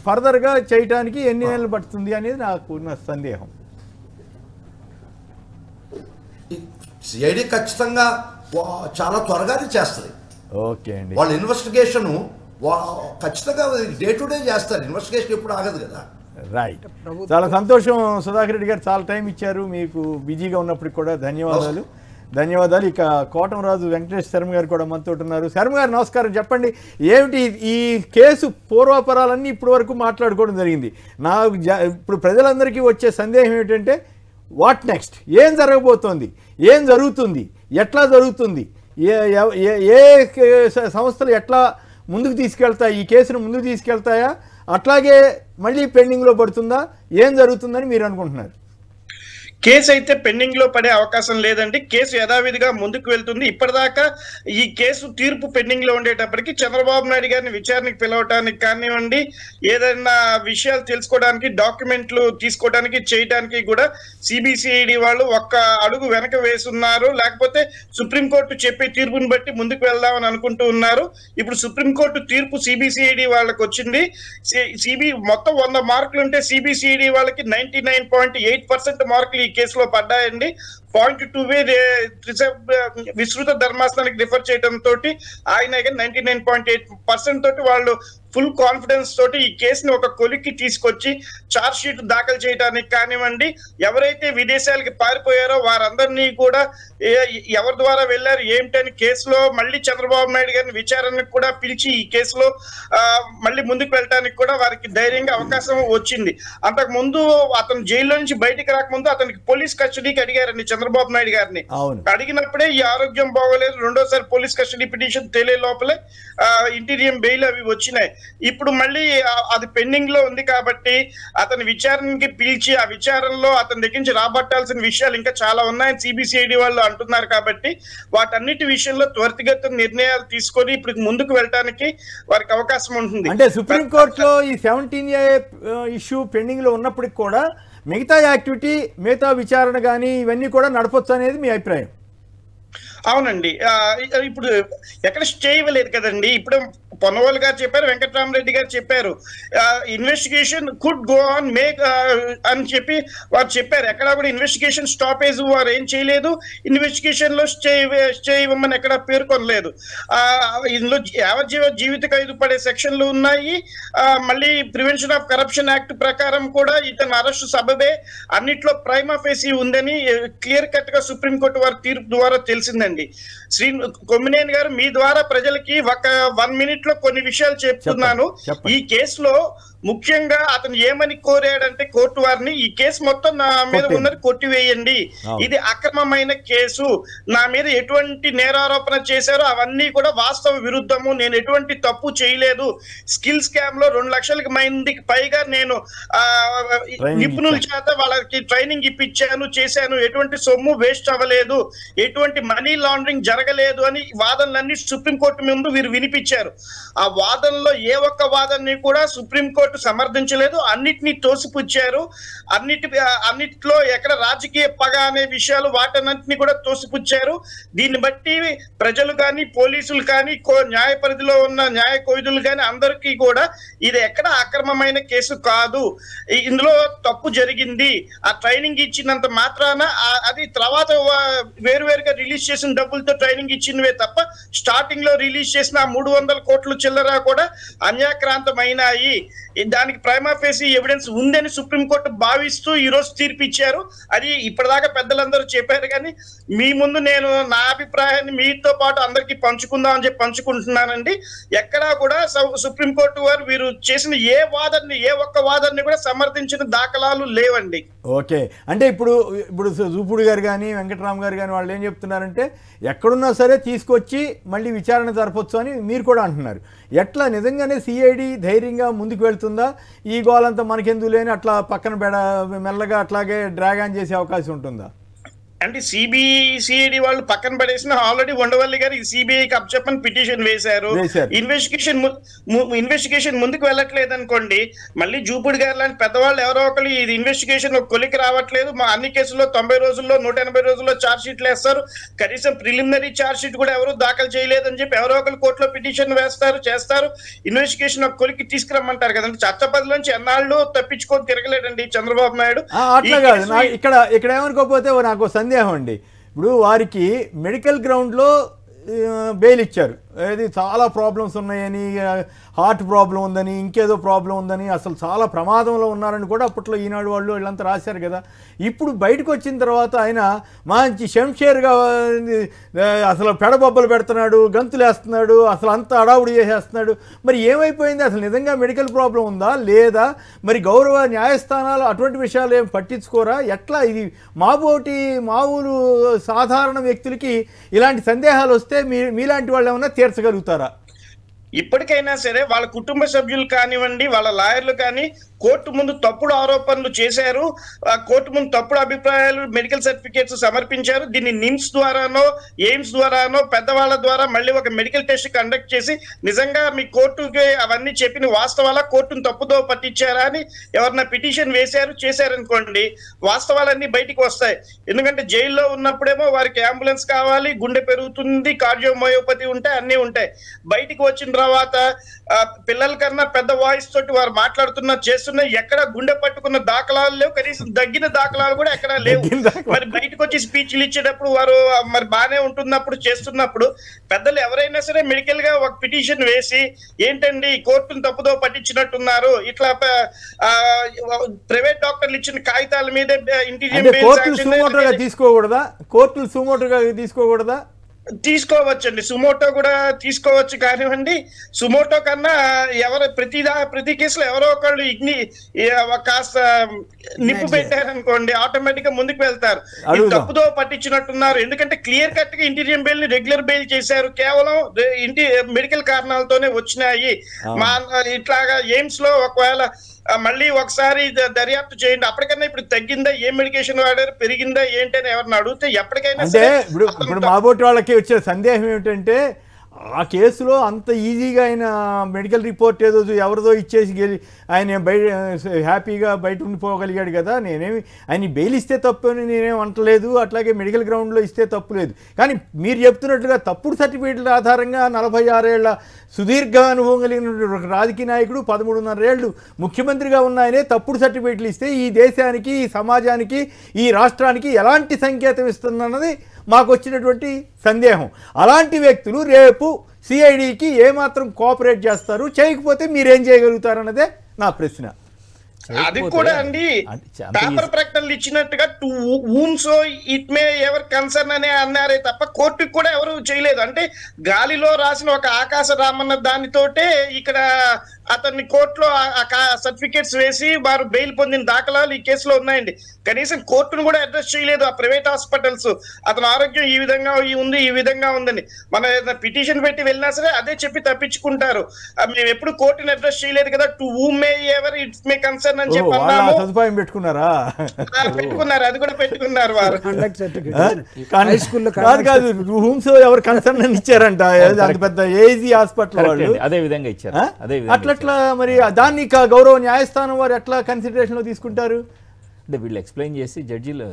ఫర్దర్గా చేయడానికి ఎన్ని నెలలు పడుతుంది అనేది నాకు ఉన్న సందేహం.
సిఐడి ఖచ్చితంగా చాలా త్వరగానే చేస్తుంది.
ఓకే అండి,
వాళ్ళ ఇన్వెస్టిగేషన్ ఖచ్చితంగా డే టు డే చేస్తారు, ఇన్వెస్టిగేషన్ ఎప్పుడు ఆగదు కదా.
రైట్, చాలా సంతోషం సుధాకర్ రెడ్డి గారు, చాలా టైం ఇచ్చారు, మీకు బిజీగా ఉన్నప్పటికి కూడా ధన్యవాదాలు. ఇక కోటంరాజు వెంకటేష్ శర్మ గారు కూడా మనతో ఉన్నారు. శర్మ గారు నమస్కారం, చెప్పండి ఏమిటి ఈ కేసు పూర్వాపరాలన్నీ ఇప్పటి వరకు మాట్లాడుకోవడం జరిగింది. నాకు ఇప్పుడు ప్రజలందరికీ వచ్చే సందేహం ఏమిటంటే వాట్ నెక్స్ట్, ఏం జరగబోతోంది, ఏం జరుగుతుంది, ఎట్లా జరుగుతుంది, ఏ సంస్థలు ఎట్లా ముందుకు తీసుకెళ్తాయి, ఈ కేసును ముందుకు తీసుకెళ్తాయా, అట్లాగే మళ్ళీ పెండింగ్లో పడుతుందా, ఏం జరుగుతుందని మీరు అనుకుంటున్నారు?
కేసు అయితే పెండింగ్ లో పడే అవకాశం లేదండి. కేసు యథావిధిగా ముందుకు వెళ్తుంది. ఇప్పటిదాకా ఈ కేసు తీర్పు పెండింగ్ లో ఉండేటప్పటికి చంద్రబాబు నాయుడు గారిని విచారణకు పిలవటానికి కానివ్వండి, ఏదైనా విషయాలు తెలుసుకోవడానికి, డాక్యుమెంట్లు తీసుకోవడానికి, చేయడానికి కూడా సిబిసిఐడి వాళ్ళు ఒక్క అడుగు వెనక వేస్తున్నారు. లేకపోతే సుప్రీంకోర్టు చెప్పే తీర్పుని బట్టి ముందుకు వెళ్దామని అనుకుంటూ ఉన్నారు. ఇప్పుడు సుప్రీంకోర్టు తీర్పు సిబిసిఐడి వాళ్ళకి వచ్చింది. మొత్తం 100 మార్కులు ఉంటే సిబిసిఐడి వాళ్ళకి 99.8% మార్కులు కేసులో పడ్డాయండి. 0.2 విస్తృత ధర్మాసనానికి రిఫర్ చేయడం తోటి ఆయన 99.8% తోటి వాళ్ళు ఫుల్ కాన్ఫిడెన్స్ తోటి ఈ కేసుని ఒక కొలిక్కి తీసుకొచ్చి ఛార్జ్ షీట్ దాఖలు చేయడానికి కానివ్వండి, ఎవరైతే విదేశాలకి పారిపోయారో వారందరినీ కూడా ఎవరి ద్వారా వెళ్ళారు ఏమిటని కేసులో మళ్ళీ చంద్రబాబు నాయుడు గారిని విచారణకు కూడా పిలిచి ఈ కేసులో మళ్ళీ ముందుకు వెళ్ళడానికి కూడా వారికి ధైర్యంగా అవకాశం వచ్చింది. అంతకు ముందు అతను జైల్లో నుంచి బయటికి రాకముందు అతనికి పోలీస్ కస్టడీకి అడిగారండి చంద్రబాబు నాయుడు గారిని. అడిగినప్పుడే ఈ ఆరోగ్యం బాగోలేదు, రెండోసారి పోలీస్ కస్టడీ పిటిషన్ తేలే లోపలే ఇంటీరియం బెయిల్ అవి వచ్చినాయి. ఇప్పుడు మళ్ళీ అది పెండింగ్ లో ఉంది కాబట్టి అతని విచారణకి పిలిచి ఆ విచారణలో అతని దగ్గర నుంచి రాబట్టాల్సిన విషయాలు ఇంకా చాలా ఉన్నాయని సిబిసిఐడి వాళ్ళు అంటున్నారు. కాబట్టి వాటన్నిటి విషయంలో త్వరితగతిన నిర్ణయాలు తీసుకొని ఇప్పుడు ముందుకు వెళ్ళడానికి వారికి అవకాశం ఉంటుంది.
అంటే సుప్రీంకోర్టులో ఈ 17A ఇష్యూ పెండింగ్ లో ఉన్నప్పటికి కూడా మిగతా యాక్టివిటీ, మిగతా విచారణ కానీ ఇవన్నీ కూడా నడపొచ్చు అనేది మీ అభిప్రాయం?
అవునండి, ఇప్పుడు ఎక్కడ స్టే ఇవ్వలేదు కదండి. ఇప్పుడు పొన్నవాళ్ళు గారు చెప్పారు, వెంకటరామరెడ్డి గారు చెప్పారు, investigation could go on make అని చెప్పి వారు చెప్పారు. ఎక్కడ కూడా ఇన్వెస్టిగేషన్ స్టాపేజ్ వారు ఏం చేయలేదు, ఇన్వెస్టిగేషన్ లో స్టే ఇవ్వమని ఎక్కడ పేర్కొనలేదు. ఇందులో యావజ్జీవ జీవిత ఖైదు పడే సెక్షన్లు ఉన్నాయి. మళ్ళీ ప్రివెన్షన్ ఆఫ్ కరప్షన్ యాక్ట్ ప్రకారం కూడా ఇతను అరెస్టు సబబే అన్నిట్లో ప్రైమా ఫేసి ఉందని క్లియర్ కట్ గా సుప్రీంకోర్టు వారి తీర్పు ద్వారా తెలిసిందండి. శ్రీ కొమ్మినేని గారు, మీ ద్వారా ప్రజలకి ఒక 1 minute లో కొన్ని విషయాలు చెప్తున్నాను. ఈ కేసులో ముఖ్యంగా అతను ఏమని కోరాడంటే కోర్టు వారిని, ఈ కేసు మొత్తం నా మీద ఉన్నది కొట్టివేయండి, ఇది అక్రమమైన కేసు, నా మీద ఎటువంటి నేరారోపణ చేశారో అవన్నీ కూడా వాస్తవ విరుద్ధము, నేను ఎటువంటి తప్పు చేయలేదు, స్కిల్ స్కామ్ లో 2 లక్షల మందికి పైగా నేను నిపుణుల చేత వాళ్ళకి ట్రైనింగ్ ఇప్పించాను, చేశాను, ఎటువంటి సొమ్ము వేస్ట్ అవ్వలేదు, ఎటువంటి మనీ లాండరింగ్ జరగలేదు అని వాదనలన్నీ సుప్రీంకోర్టు ముందు వీరు వినిపించారు. ఆ వాదనలో ఏ ఒక్క వాదనని కూడా సుప్రీంకోర్టు సమర్థించలేదు, అన్నిటినీ తోసిపుచ్చారు. అన్నిటిలో ఎక్కడ రాజకీయ పగ అనే విషయాలు వాటన్నింటినీ కూడా తోసిపుచ్చారు. దీన్ని బట్టి ప్రజలు కానీ పోలీసులు కానీ న్యాయ పరిధిలో ఉన్న న్యాయ కోవిదులు కానీ అందరికీ కూడా ఇది ఎక్కడ అక్రమమైన కేసు కాదు, ఇందులో తప్పు జరిగింది. ఆ ట్రైనింగ్ ఇచ్చినంత మాత్రాన అది తర్వాత వేరువేరుగా రిలీజ్ చేసిన డబ్బులతో ట్రైనింగ్ ఇచ్చినవే తప్ప స్టార్టింగ్ లో రిలీజ్ చేసిన 300 కోట్ల చిల్లర కూడా అన్యాక్రాంతమైనాయి. దానికి ప్రైమా ఫేసి ఎవిడెన్స్ ఉందని సుప్రీంకోర్టు భావిస్తూ ఈ రోజు తీర్పు ఇచ్చారు. అది ఇప్పటిదాకా పెద్దలందరూ చెప్పారు, కానీ మీ ముందు నేను నా అభిప్రాయాన్ని మీతో పాటు అందరికీ పంచుకుందాం అని చెప్పి పంచుకుంటున్నానండి. ఎక్కడా కూడా సుప్రీంకోర్టు వారు వీరు చేసిన ఏ ఒక్క వాదనని కూడా సమర్థించిన దాఖలాలు లేవండి.
ఓకే, అంటే ఇప్పుడు జూపూడి గారు కానీ వెంకటరామ్ గారు కానీ వాళ్ళు ఏం చెప్తున్నారంటే ఎక్కడున్నా సరే తీసుకొచ్చి మళ్ళీ విచారణ జరపచ్చు అని మీరు కూడా అంటున్నారు. ఎట్లా నిజంగానే సిఐడి ధైర్యంగా ముందుకు వెళ్తుందా? ఈ గోలంతా మనకెందుకు లేని అట్లా పక్కన మెల్లగా అట్లాగే డ్రాగ్ ఆన్ చేసే అవకాశం ఉంటుందా?
అంటే సిఐడి వాళ్ళు పక్కన పడేసిన ఆల్రెడీ ఉండవల్లి గారు సిబిఐకి అప్పచెప్పని పిటిషన్ వేశారు. ఇన్వెస్టిగేషన్ ముందుకు వెళ్ళట్లేదు అనుకోండి, మళ్ళీ జూపూడి గారు లాంటి పెద్దవాళ్ళు ఎవరో ఒకరు ఇది ఇన్వెస్టిగేషన్ కొలికి రావట్లేదు, మా అన్ని కేసుల్లో 90 రోజుల్లో 180 రోజుల్లో ఛార్జ్ షీట్లు వేస్తారు, కనీసం ప్రిలిమినరీ ఛార్జ్ షీట్ కూడా ఎవరు దాఖలు చేయలేదని చెప్పి ఎవరో ఒకరు కోర్టులో పిటిషన్ చేస్తారు. ఇన్వెస్టిగేషన్ కొలికి తీసుకురమ్మంటారు కదండి. చట్టపదిలోంచి ఎన్నాళ్ళు తప్పించుకొని తిరగలేడండి చంద్రబాబు నాయుడు.
అట్లా కాదు, ఇక్కడ ఏమనుకోకపోతే నాకు సందేహం అండి. ఇప్పుడు వారికి మెడికల్ గ్రౌండ్లో బెయిల్ ఇచ్చారు, అది చాలా ప్రాబ్లమ్స్ ఉన్నాయని, హార్ట్ ప్రాబ్లం ఉందని, ఇంకేదో ప్రాబ్లం ఉందని, అసలు చాలా ప్రమాదంలో ఉన్నారని కూడా అప్పట్లో ఈనాడు వాళ్ళు వీళ్ళంతా రాశారు కదా. ఇప్పుడు బయటకు వచ్చిన తర్వాత ఆయన మంచి శంషేర్గా అసలు పెడబొబ్బలు పెడుతున్నాడు, గంతులు వేస్తున్నాడు, అసలు అంతా అడావుడి చేసేస్తున్నాడు. మరి ఏమైపోయింది? అసలు నిజంగా మెడికల్ ప్రాబ్లం ఉందా లేదా? మరి గౌరవ న్యాయస్థానాలు అటువంటి విషయాలు ఏం పట్టించుకోరా? ఎట్లా ఇది మామూలు సాధారణ వ్యక్తులకి ఇలాంటి సందేహాలు వస్తే మీలాంటి వాళ్ళు ఏమన్నా తీర్చగలుగుతారా?
ఇప్పటికైనా సరే వాళ్ళ కుటుంబ సభ్యులు కానివ్వండి, వాళ్ళ లాయర్లు కానీ కోర్టు ముందు తప్పుడు ఆరోపణలు చేశారు, కోర్టు ముందు తప్పుడు అభిప్రాయాలు, మెడికల్ సర్టిఫికేట్స్ సమర్పించారు. దీన్ని నిమ్స్ ద్వారానో ఎయిమ్స్ ద్వారానో పెద్దవాళ్ళ ద్వారా మళ్ళీ ఒక మెడికల్ టెస్ట్ కండక్ట్ చేసి నిజంగా మీ కోర్టుకి అవన్నీ చెప్పిన వాస్తవాల కోర్టును తప్పుదో పట్టించారా అని ఎవరన్నా పిటిషన్ చేశారనుకోండి, వాస్తవాలన్నీ బయటికి వస్తాయి. ఎందుకంటే జైల్లో ఉన్నప్పుడేమో వారికి అంబులెన్స్ కావాలి, గుండె పెరుగుతుంది, కార్డియోమయోపతి ఉంటాయి, అన్నీ ఉంటాయి. బయటికి వచ్చిన తర్వాత పిల్లల కన్నా పెద్ద వాయిస్ తోటి వారు చేస్తున్న ఎక్కడ గుండె పట్టుకున్న దాఖలాలు లేవు, కనీసం దగ్గిన దాఖలాలు కూడా ఎక్కడా లేవు. మరి బయటకు వచ్చి స్పీచ్లు ఇచ్చేటప్పుడు వారు మరి బాగానే ఉంటున్నప్పుడు చేస్తున్నప్పుడు పెద్దలు ఎవరైనా సరే మెడికల్ గా ఒక పిటిషన్ వేసి ఏంటండి కోర్టును తప్పుదో పట్టించినట్టున్నారు, ఇట్లా ప్రైవేట్ డాక్టర్లు ఇచ్చిన కాగితాల మీద
ఇంటీరియర్ తీసుకోకూడదా?
తీసుకోవచ్చండి, సుమోటో కూడా తీసుకోవచ్చు. కానివ్వండి, సుమోటో కన్నా ప్రతి కేసులో ఎవరో ఒకళ్ళు కాస్త నిప్పు పెట్టారనుకోండి, ఆటోమేటిక్ గా ముందుకు వెళ్తారు. తప్పుదో పట్టించినట్టున్నారు, ఎందుకంటే క్లియర్ కట్ గా ఇంటీరియర్ బెయిల్ ని రెగ్యులర్ బెయిల్ చేశారు, కేవలం మెడికల్ కారణాలతోనే వచ్చినాయి. ఇట్లాగా ఎయిమ్స్ లో ఒకవేళ మళ్ళీ ఒకసారి దర్యాప్తు చేయండి, అప్పటికన్నా ఇప్పుడు తగ్గిందా, ఏ మెడికేషన్ వాడారు, పెరిగిందా ఏంటని ఎవరిని అడిగితే ఎప్పటికైనా
ఇప్పుడు మాబోటి వాళ్ళకి వచ్చే సందేహం ఏమిటంటే ఆ కేసులో అంత ఈజీగా ఆయన మెడికల్ రిపోర్ట్ ఏదో ఎవరిదో ఇచ్చేసి ఆయన హ్యాపీగా బయట ఉండిపోగలిగాడు కదా. ఆయన బెయిల్ ఇస్తే తప్పు అని నేనేం అంటలేదు, అట్లాగే మెడికల్ గ్రౌండ్లో ఇస్తే తప్పు లేదు. కానీ మీరు చెప్తున్నట్టుగా తప్పుడు సర్టిఫికేట్ల ఆధారంగా 46 ఏళ్ల సుదీర్ఘ అనుభవం కలిగిన రాజకీయ నాయకుడు 13.5 ఏళ్ళు ముఖ్యమంత్రిగా ఉన్నాయనే తప్పుడు సర్టిఫికేట్లు ఇస్తే ఈ దేశానికి, ఈ సమాజానికి, ఈ రాష్ట్రానికి ఎలాంటి సంకేతం ఇస్తుందన్నది మాకు వచ్చినటువంటి సందేహం. అలాంటి వ్యక్తులు రేపు సిఐడికి ఏమాత్రం కోఆపరేట్ చేస్తారు, చేయకపోతే మీరేం చేయగలుగుతారన్నదే నా ప్రశ్న.
అది కూడా అండి పేపర్ ప్రకటనలు ఇచ్చినట్టుగా to whom's it may ever concern అనే అన్నారే తప్ప కోర్టుకి కూడా ఎవరు చేయలేదు. అంటే గాలిలో రాసిన ఒక ఆకాశ రామన్న దానితోటే ఇక్కడ అతన్ని కోర్టులో సర్టిఫికేట్స్ వేసి వారు బెయిల్ పొందిన దాఖలాలు ఈ కేసులో ఉన్నాయండి. కనీసం కోర్టును కూడా అడ్రస్ చేయలేదు ఆ ప్రైవేట్ హాస్పిటల్స్. అతని ఆరోగ్యం ఈ విధంగా ఉంది, ఈ విధంగా ఉందని మన పిటిషన్ పెట్టి వెళ్ళినా సరే అదే చెప్పి తప్పించుకుంటారు. మేము ఎప్పుడు కోర్టుని అడ్రస్ చేయలేదు కదా, to whom May ever it's May concern చేస్తానని చెప్పి
వాళ్ళ
అన్నాము.
సదుపాయం పెట్టుకున్నారా?
పెట్టుకున్నారు, అది కూడా పెట్టుకున్నారు వారు.
కండక్ట్ సర్టిఫికేట్ హై స్కూల్లో
కాదు రూమ్స్ ఎవరు కన్సర్న్ అని ఇచ్చారంట, అంత పెద్ద ఏజీ హాస్పిటల్ వాళ్ళు.
అదే విధంగా ఇచ్చారు. అదే
అట్లా మరి దాన్ని గౌరవ న్యాయస్థానం వారు ఎట్లా కన్సిడరేషన్ లో తీసుకుంటారు?
అంటే వీళ్ళు ఎక్స్ప్లెయిన్ చేసి జడ్జీలు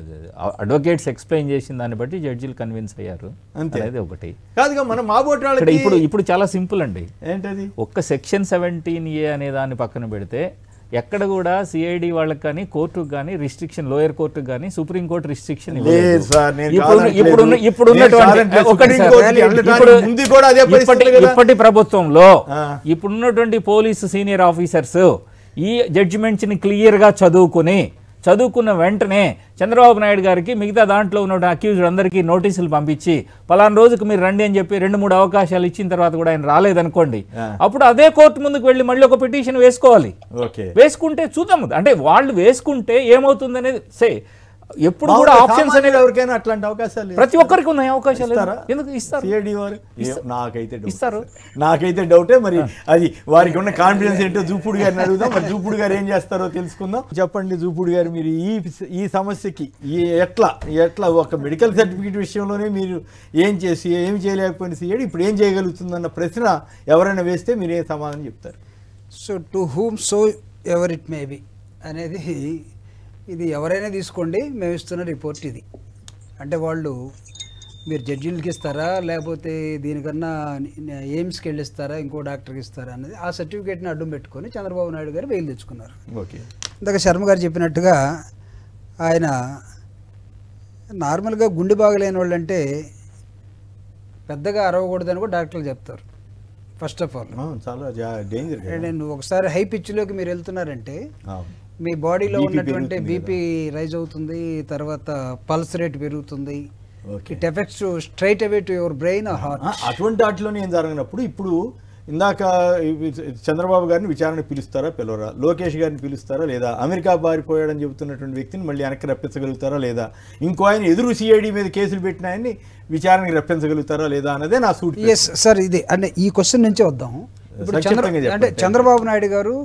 అడ్వకేట్స్ ఎక్స్ప్లెయిన్ చేసిన దాన్ని బట్టి జడ్జీలు కన్విన్స్ అయ్యారు అనేది ఒకటి.
కాదుగా మనం మాబోటి
ఇక్కడ
వాళ్ళకి
ఇప్పుడు చాలా సింపుల్ అండి.
ఏంటది?
ఒక్క సెక్షన్ 17A అనే దాన్ని పక్కన పెడితే ఎక్కడ కూడా సిఐడి వాళ్ళకి కానీ కోర్టుకు కానీ రిస్ట్రిక్షన్, లోయర్ కోర్టుకు కానీ సుప్రీం కోర్టు రిస్ట్రిక్షన్ ఇప్పటి ప్రభుత్వంలో ఇప్పుడున్నటువంటి పోలీసు సీనియర్ ఆఫీసర్స్ ఈ జడ్జిమెంట్స్ ని క్లియర్ గా చదువుకున్న వెంటనే చంద్రబాబు నాయుడు గారికి మిగతా దాంట్లో ఉన్న అక్యూజ్డ్ అందరికీ నోటీసులు పంపించి పలానా రోజుకు మీరు రండి అని చెప్పి 2-3 అవకాశాలు ఇచ్చిన తర్వాత కూడా ఆయన రాలేదనుకోండి, అప్పుడు అదే కోర్టు ముందుకు వెళ్ళి మళ్ళీ ఒక పిటిషన్ వేసుకోవాలి. వేసుకుంటే చూద్దాం, అంటే వాళ్ళు వేసుకుంటే ఏమవుతుంది అనేది ఎప్పుడు కూడా ఆప్షన్స్ అనేది
ఎవరికైనా అట్లాంటి అవకాశాలు
ప్రతి ఒక్కరికి ఉన్నాయి అవకాశాలు. ఎందుకు ఇస్తారు?
నాకైతే డౌటే. మరి అది వారికి ఉన్న కాన్ఫిడెన్స్ ఏంటో జూపూడి గారిని అడుగుదాం. మరి జూపూడి గారు ఏం చేస్తారో తెలుసుకుందాం. చెప్పండి జూపూడి గారు, మీరు ఈ సమస్యకి ఎట్లా ఒక మెడికల్ సర్టిఫికేట్ విషయంలోనే మీరు ఏమి చేయలేకపోయిన సిఐడి ఇప్పుడు ఏం చేయగలుగుతుందన్న ప్రశ్న ఎవరైనా వేస్తే మీరు ఏం సమాధానం చెప్తారు?
So to whom so ever it may be అనేది, ఇది ఎవరైనా తీసుకోండి, మేము ఇస్తున్న రిపోర్ట్ ఇది. అంటే వాళ్ళు మీరు జడ్జీలకి ఇస్తారా లేకపోతే దీనికన్నా ఎయిమ్స్కి వెళ్ళిస్తారా ఇంకో డాక్టర్కి ఇస్తారా అనేది ఆ సర్టిఫికేట్ని అడ్డం పెట్టుకొని చంద్రబాబు నాయుడు గారు బెయిల్ తెచ్చుకున్నారు.
ఓకే,
ఇందాక శర్మ గారు చెప్పినట్టుగా ఆయన నార్మల్గా గుండె బాగలేని వాళ్ళు అంటే పెద్దగా అరవకూడదని కూడా డాక్టర్లు చెప్తారు. ఫస్ట్ ఆఫ్ ఆల్
చాలా డేంజర్.
నేను ఒకసారి హై పిచ్లోకి మీరు వెళ్తున్నారంటే మీ బాడీలో ఉన్నటువంటి బీపీ రైజ్ అవుతుంది, తర్వాత పల్స్ రేట్ పెరుగుతుంది. It affects straight away to your brain or heart.
అటువంటి వాటిలోనే ఏం జరగనప్పుడు ఇప్పుడు ఇందాక చంద్రబాబు గారిని విచారణ పిలుస్తారా పిలవరా, లోకేష్ గారిని పిలుస్తారా లేదా, అమెరికా పారిపోయాడని చెబుతున్నటువంటి వ్యక్తిని మళ్ళీ వెనక్కి రప్పించగలుగుతారా లేదా, ఇంకో ఆయన ఎదురు సిఐడి మీద కేసులు పెట్టిన ఆయన్ని విచారణకి రప్పించగలుగుతారా లేదా అన్నదే నా సూట్.
ఎస్ సార్, ఇది అంటే ఈ క్వశ్చన్ నుంచి వద్దాం. ఇప్పుడు అంటే చంద్రబాబు నాయుడు గారు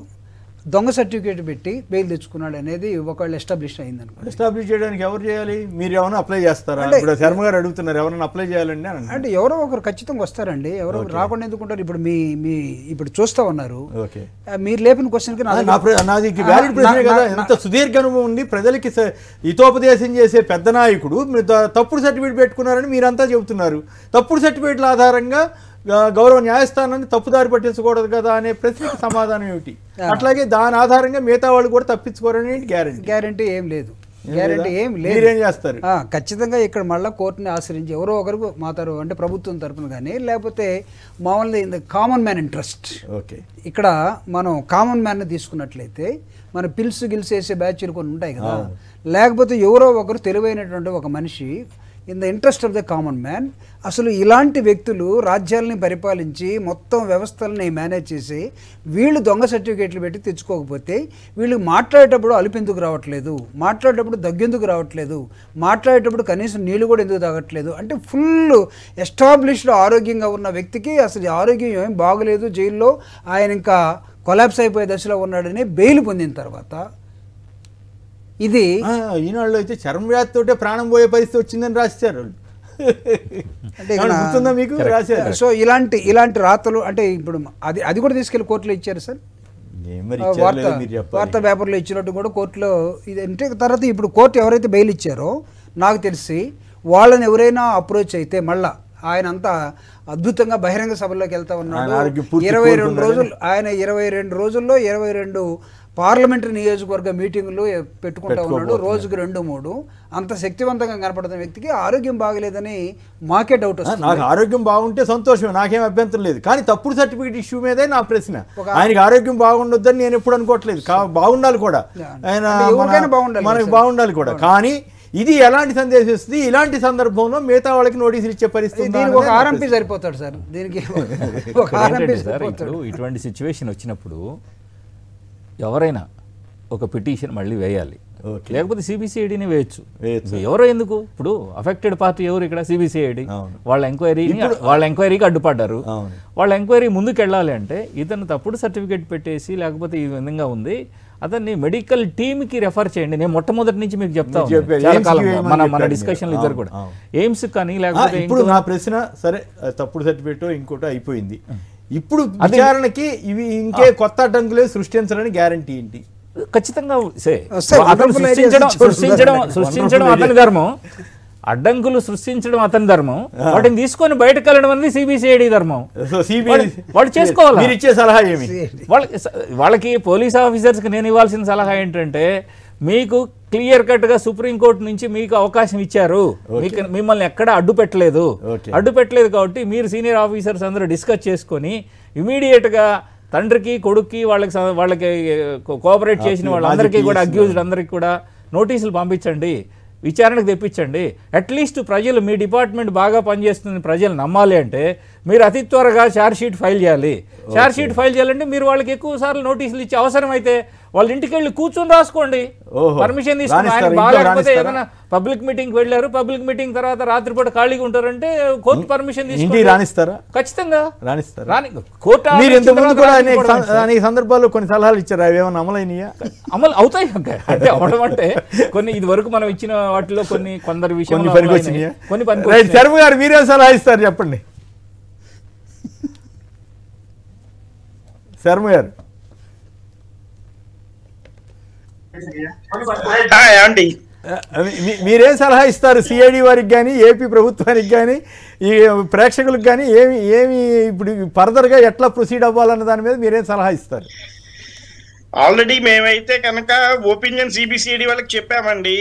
దొంగ సర్టిఫికేట్ పెట్టి బెయిల్ తెచ్చుకున్నాడు అనేది ఒకళ్ళు ఎస్టాబ్లిష్ అయింది అనుకో.
ఎస్టాబ్లిష్ చేయడానికి ఎవరు చేయాలి? మీరు ఏమైనా అప్లై చేస్తారా? ఇప్పుడు శర్మ గారు అడుగుతున్నారు ఎవరైనా అప్లై చేయాలండి
అంటే ఎవరో ఒకరు ఖచ్చితంగా వస్తారండి. ఎవరో రాకుండా ఎందుకుంటారు? ఇప్పుడు మీ ఇప్పుడు చూస్తా ఉన్నారు. మీరు లేపిన క్వశ్చన్ కి
నాది వ్యాలిడ్ ప్రశ్నే కదా. ఎంత సుదీర్ఘ అనుభవం ఉంది, ప్రజలకి హితోపదేశం చేసే పెద్ద నాయకుడు తప్పుడు సర్టిఫికేట్ పెట్టుకున్నారని మీరంతా చెబుతున్నారు. తప్పుడు సర్టిఫికేట్ల ఆధారంగా గౌరవ న్యాయస్థానాన్ని తప్పుదారి పట్టించకూడదు కదా అనే ప్రశ్నకి సమాధానం ఏమిటి? అట్లాగే దాని ఆధారంగా మిగతా వాళ్ళు కూడా తప్పించుకోరని
గ్యారంటీ ఏం లేదు. గ్యారంటీ ఏం లేదు.
మీరేం చేస్తారు?
ఖచ్చితంగా ఇక్కడ మళ్ళీ కోర్టుని ఆశ్రయించి ఎవరో ఒకరు మాతారు అంటే ప్రభుత్వం తరఫున కానీ లేకపోతే మామూలుగా in the common man interest.
Okay,
ఇక్కడ మనం కామన్ మ్యాన్ని తీసుకున్నట్లయితే మన పిల్స్ గిల్స్ వేసే బ్యాచ్లు కొన్ని ఉంటాయి కదా, లేకపోతే ఎవరో ఒకరు తెలివైనటువంటి ఒక మనిషి in the interest of the common man అసలు ఇలాంటి వ్యక్తులు రాజ్యాలని పరిపాలించి మొత్తం వ్యవస్థలని మేనేజ్ చేసి వీళ్ళు దొంగ సర్టిఫికేట్లు పెట్టి తెచ్చుకోకపోతే వీళ్ళు మాట్లాడేటప్పుడు అలుపెందుకు రావట్లేదు, మాట్లాడేటప్పుడు దగ్గెందుకు రావట్లేదు, మాట్లాడేటప్పుడు కనీసం నీళ్ళు కూడా ఎందుకు తాగట్లేదు అంటే ఫుల్ ఎస్టాబ్లిష్డ్ ఆరోగ్యంగా ఉన్న వ్యక్తికి అసలు ఆరోగ్యం ఏం బాగలేదు, జైల్లో ఆయన ఇంకా కొలాప్స్ అయిపోయే దశలో ఉన్నాడని బెయిల్ పొందిన తర్వాత ఇది
ఈనాళ్ళు అయితే చర్మ వ్యాధితోటే ప్రాణం పోయే పరిస్థితి వచ్చిందని రాశారు. అంటే మీకు రాశారు.
సో ఇలాంటి రాతలు అంటే ఇప్పుడు అది కూడా తీసుకెళ్లి కోర్టులో ఇచ్చారు సార్. వార్తా పేపర్లో ఇచ్చినట్టు కూడా కోర్టులో ఇది అంటే తర్వాత ఇప్పుడు కోర్టు ఎవరైతే బెయిల్ ఇచ్చారో నాకు తెలిసి వాళ్ళని ఎవరైనా అప్రోచ్ అయితే మళ్ళా ఆయన అంతా అద్భుతంగా బహిరంగ సభల్లోకి వెళ్తా ఉన్నాడు. 22 రోజులు ఆయన 22 రోజుల్లో 22 పార్లమెంటరీ నియోజకవర్గ మీటింగులు పెట్టుకుంటా ఉన్నాడు, రోజుకు 2-3. అంత శక్తివంతంగా కనపడుతున్న వ్యక్తికి ఆరోగ్యం బాగలేదని మాకే డౌట్ వస్తుంది.
నాకు ఆరోగ్యం బాగుంటే సంతోషం, నాకేం అభ్యంతరం లేదు. కానీ తప్పుడు సర్టిఫికేట్ ఇష్యూ మీదే నా ప్రశ్న. ఆయనకి ఆరోగ్యం బాగుండొద్దని నేను ఎప్పుడు అనుకోవట్లేదు, బాగుండాలి కూడా, ఆయన మనకు బాగుండాలి కూడా. కానీ ఇది ఎలాంటి సందేశం ఇస్తుంది? ఇలాంటి సందర్భంలో మిగతా వాళ్ళకి నోటీసులు ఇచ్చే పరిస్థితి
ఒక ఆర్ఎంపీ సరిపోతాడు సార్ దీనికి.
ఇటువంటి సిచ్యువేషన్ వచ్చినప్పుడు ఎవరైనా ఒక పిటిషన్ మళ్ళీ వేయాలి.
Okay.
లేకపోతే సిబిసిఐడిని వేయచ్చు.
వేయొచ్చు.
ఎవరో ఎందుకు, ఇప్పుడు అఫెక్టెడ్ పార్టీ ఎవరు ఇక్కడ? సిబిసిఐడి.
అవును.
వాళ్ళ ఎంక్వైరీకి అడ్డుపడ్డారు.
అవును.
వాళ్ళ ఎంక్వైరీ ముందుకు వెళ్ళాలి అంటే ఇతను తప్పుడు సర్టిఫికేట్ పెట్టేసి లేకపోతే ఈ విధంగా ఉంది, అతన్ని మెడికల్ టీమ్కి రెఫర్ చేయండి. నేను మొట్టమొదటి నుంచి మీకు చెప్తా ఉన్నాను.
చెప్పారు.
చాలా
ఎయిమ్స్కి
కాలంగా
వేయమని
మన
చెప్పారు
డిస్కషన్లు
మీరు.
ఇద్దరు కూడా
అవును.
ఎయిమ్స్ కానీ లేకపోతే
ఇప్పుడు నా ప్రశ్న, సరే తప్పుడు సర్టిఫికేట్ ఇంకోటి అయిపోయింది, ఇప్పుడు
అది-
విచారణకి ఇవి ఇంకే కొత్త అడ్డంకులే సృష్టించాలని గ్యారంటీ ఏంటి?
ఖచ్చితంగా
వస్తాయి.
అతను
wonderful ideas
సృష్టించడం
Wonderful
అతని ధర్మం, అడ్డంకులు సృష్టించడం అతని ధర్మం, వాటిని తీసుకొని బయటకు వెళ్ళడం అనేది సిబిసిఐడి ధర్మం.
సో సిబిఐ
వాళ్ళు చేసుకోవాలి.
మీరు ఇచ్చే సలహా ఏమి?
వాళ్ళకి పోలీస్ ఆఫీసర్స్కి నేను ఇవ్వాల్సిన సలహా ఏంటంటే, మీకు క్లియర్ కట్గా సుప్రీంకోర్టు నుంచి మీకు అవకాశం ఇచ్చారు, మిమ్మల్ని ఎక్కడ అడ్డు పెట్టలేదు.
Okay.
అడ్డు పెట్టలేదు కాబట్టి మీరు సీనియర్ ఆఫీసర్స్ అందరూ డిస్కస్ చేసుకొని ఇమీడియట్గా తండ్రికి కొడుక్కి వాళ్ళకి కోఆపరేట్ చేసిన వాళ్ళందరికీ కూడా, అక్యూజ్డ్ అందరికీ కూడా నోటీసులు పంపించండి, విచారణకు తెప్పించండి. అట్లీస్ట్ ప్రజలు మీ డిపార్ట్మెంట్ బాగా పనిచేస్తుంది ప్రజలు నమ్మాలి అంటే మీరు అతి త్వరగా ఛార్జ్ షీట్ ఫైల్ చేయాలి. ఛార్జ్ షీట్ ఫైల్ చేయాలంటే మీరు వాళ్ళకి ఎక్కువ సార్లు నోటీసులు ఇచ్చి అవసరమైతే వాళ్ళ ఇంటికి వెళ్ళి కూర్చొని రాసుకోండి, పర్మిషన్ తీసుకుని. ఆయన బాగాలేకపోతే ఏదైనా పబ్లిక్ మీటింగ్ వెళ్ళారు, పబ్లిక్ మీటింగ్ తర్వాత రాత్రిపూట ఖాళీగా ఉంటారంటే కోర్టు పర్మిషన్ తీసుకుని
రాణిస్తారా?
ఖచ్చితంగా
రాణిస్తారా?
కోర్టు
మీరు ఇంతకుముందు కూడా అనేక సందర్భాల్లో కొన్ని సలహాలు ఇచ్చారు, అవి ఏమైనా అమలైనయా?
అమలు అవుతాయి. అంటే అవడం అంటే కొన్ని ఇది వరకు మనం ఇచ్చిన వాటిలో కొందరు విషయాలు
పనికి వచ్చినాయా?
కొన్ని పనికి.
శర్మ గారు మీరేం సలహా ఇస్తారు చెప్పండి. శర్మ గారు
అండి,
మీరేం సలహా ఇస్తారు సిఐడి వారికి కానీ, ఏపీ ప్రభుత్వానికి కానీ, ఈ ప్రేక్షకులకు కానీ? ఏమి ఇప్పుడు ఫర్దర్గా ఎట్లా ప్రొసీడ్ అవ్వాలన్న దాని మీద మీరేం సలహా ఇస్తారు?
ఆల్రెడీ మేమైతే కనుక ఒపీనియన్ సిబిసిఐడి వాళ్ళకి చెప్పామండి.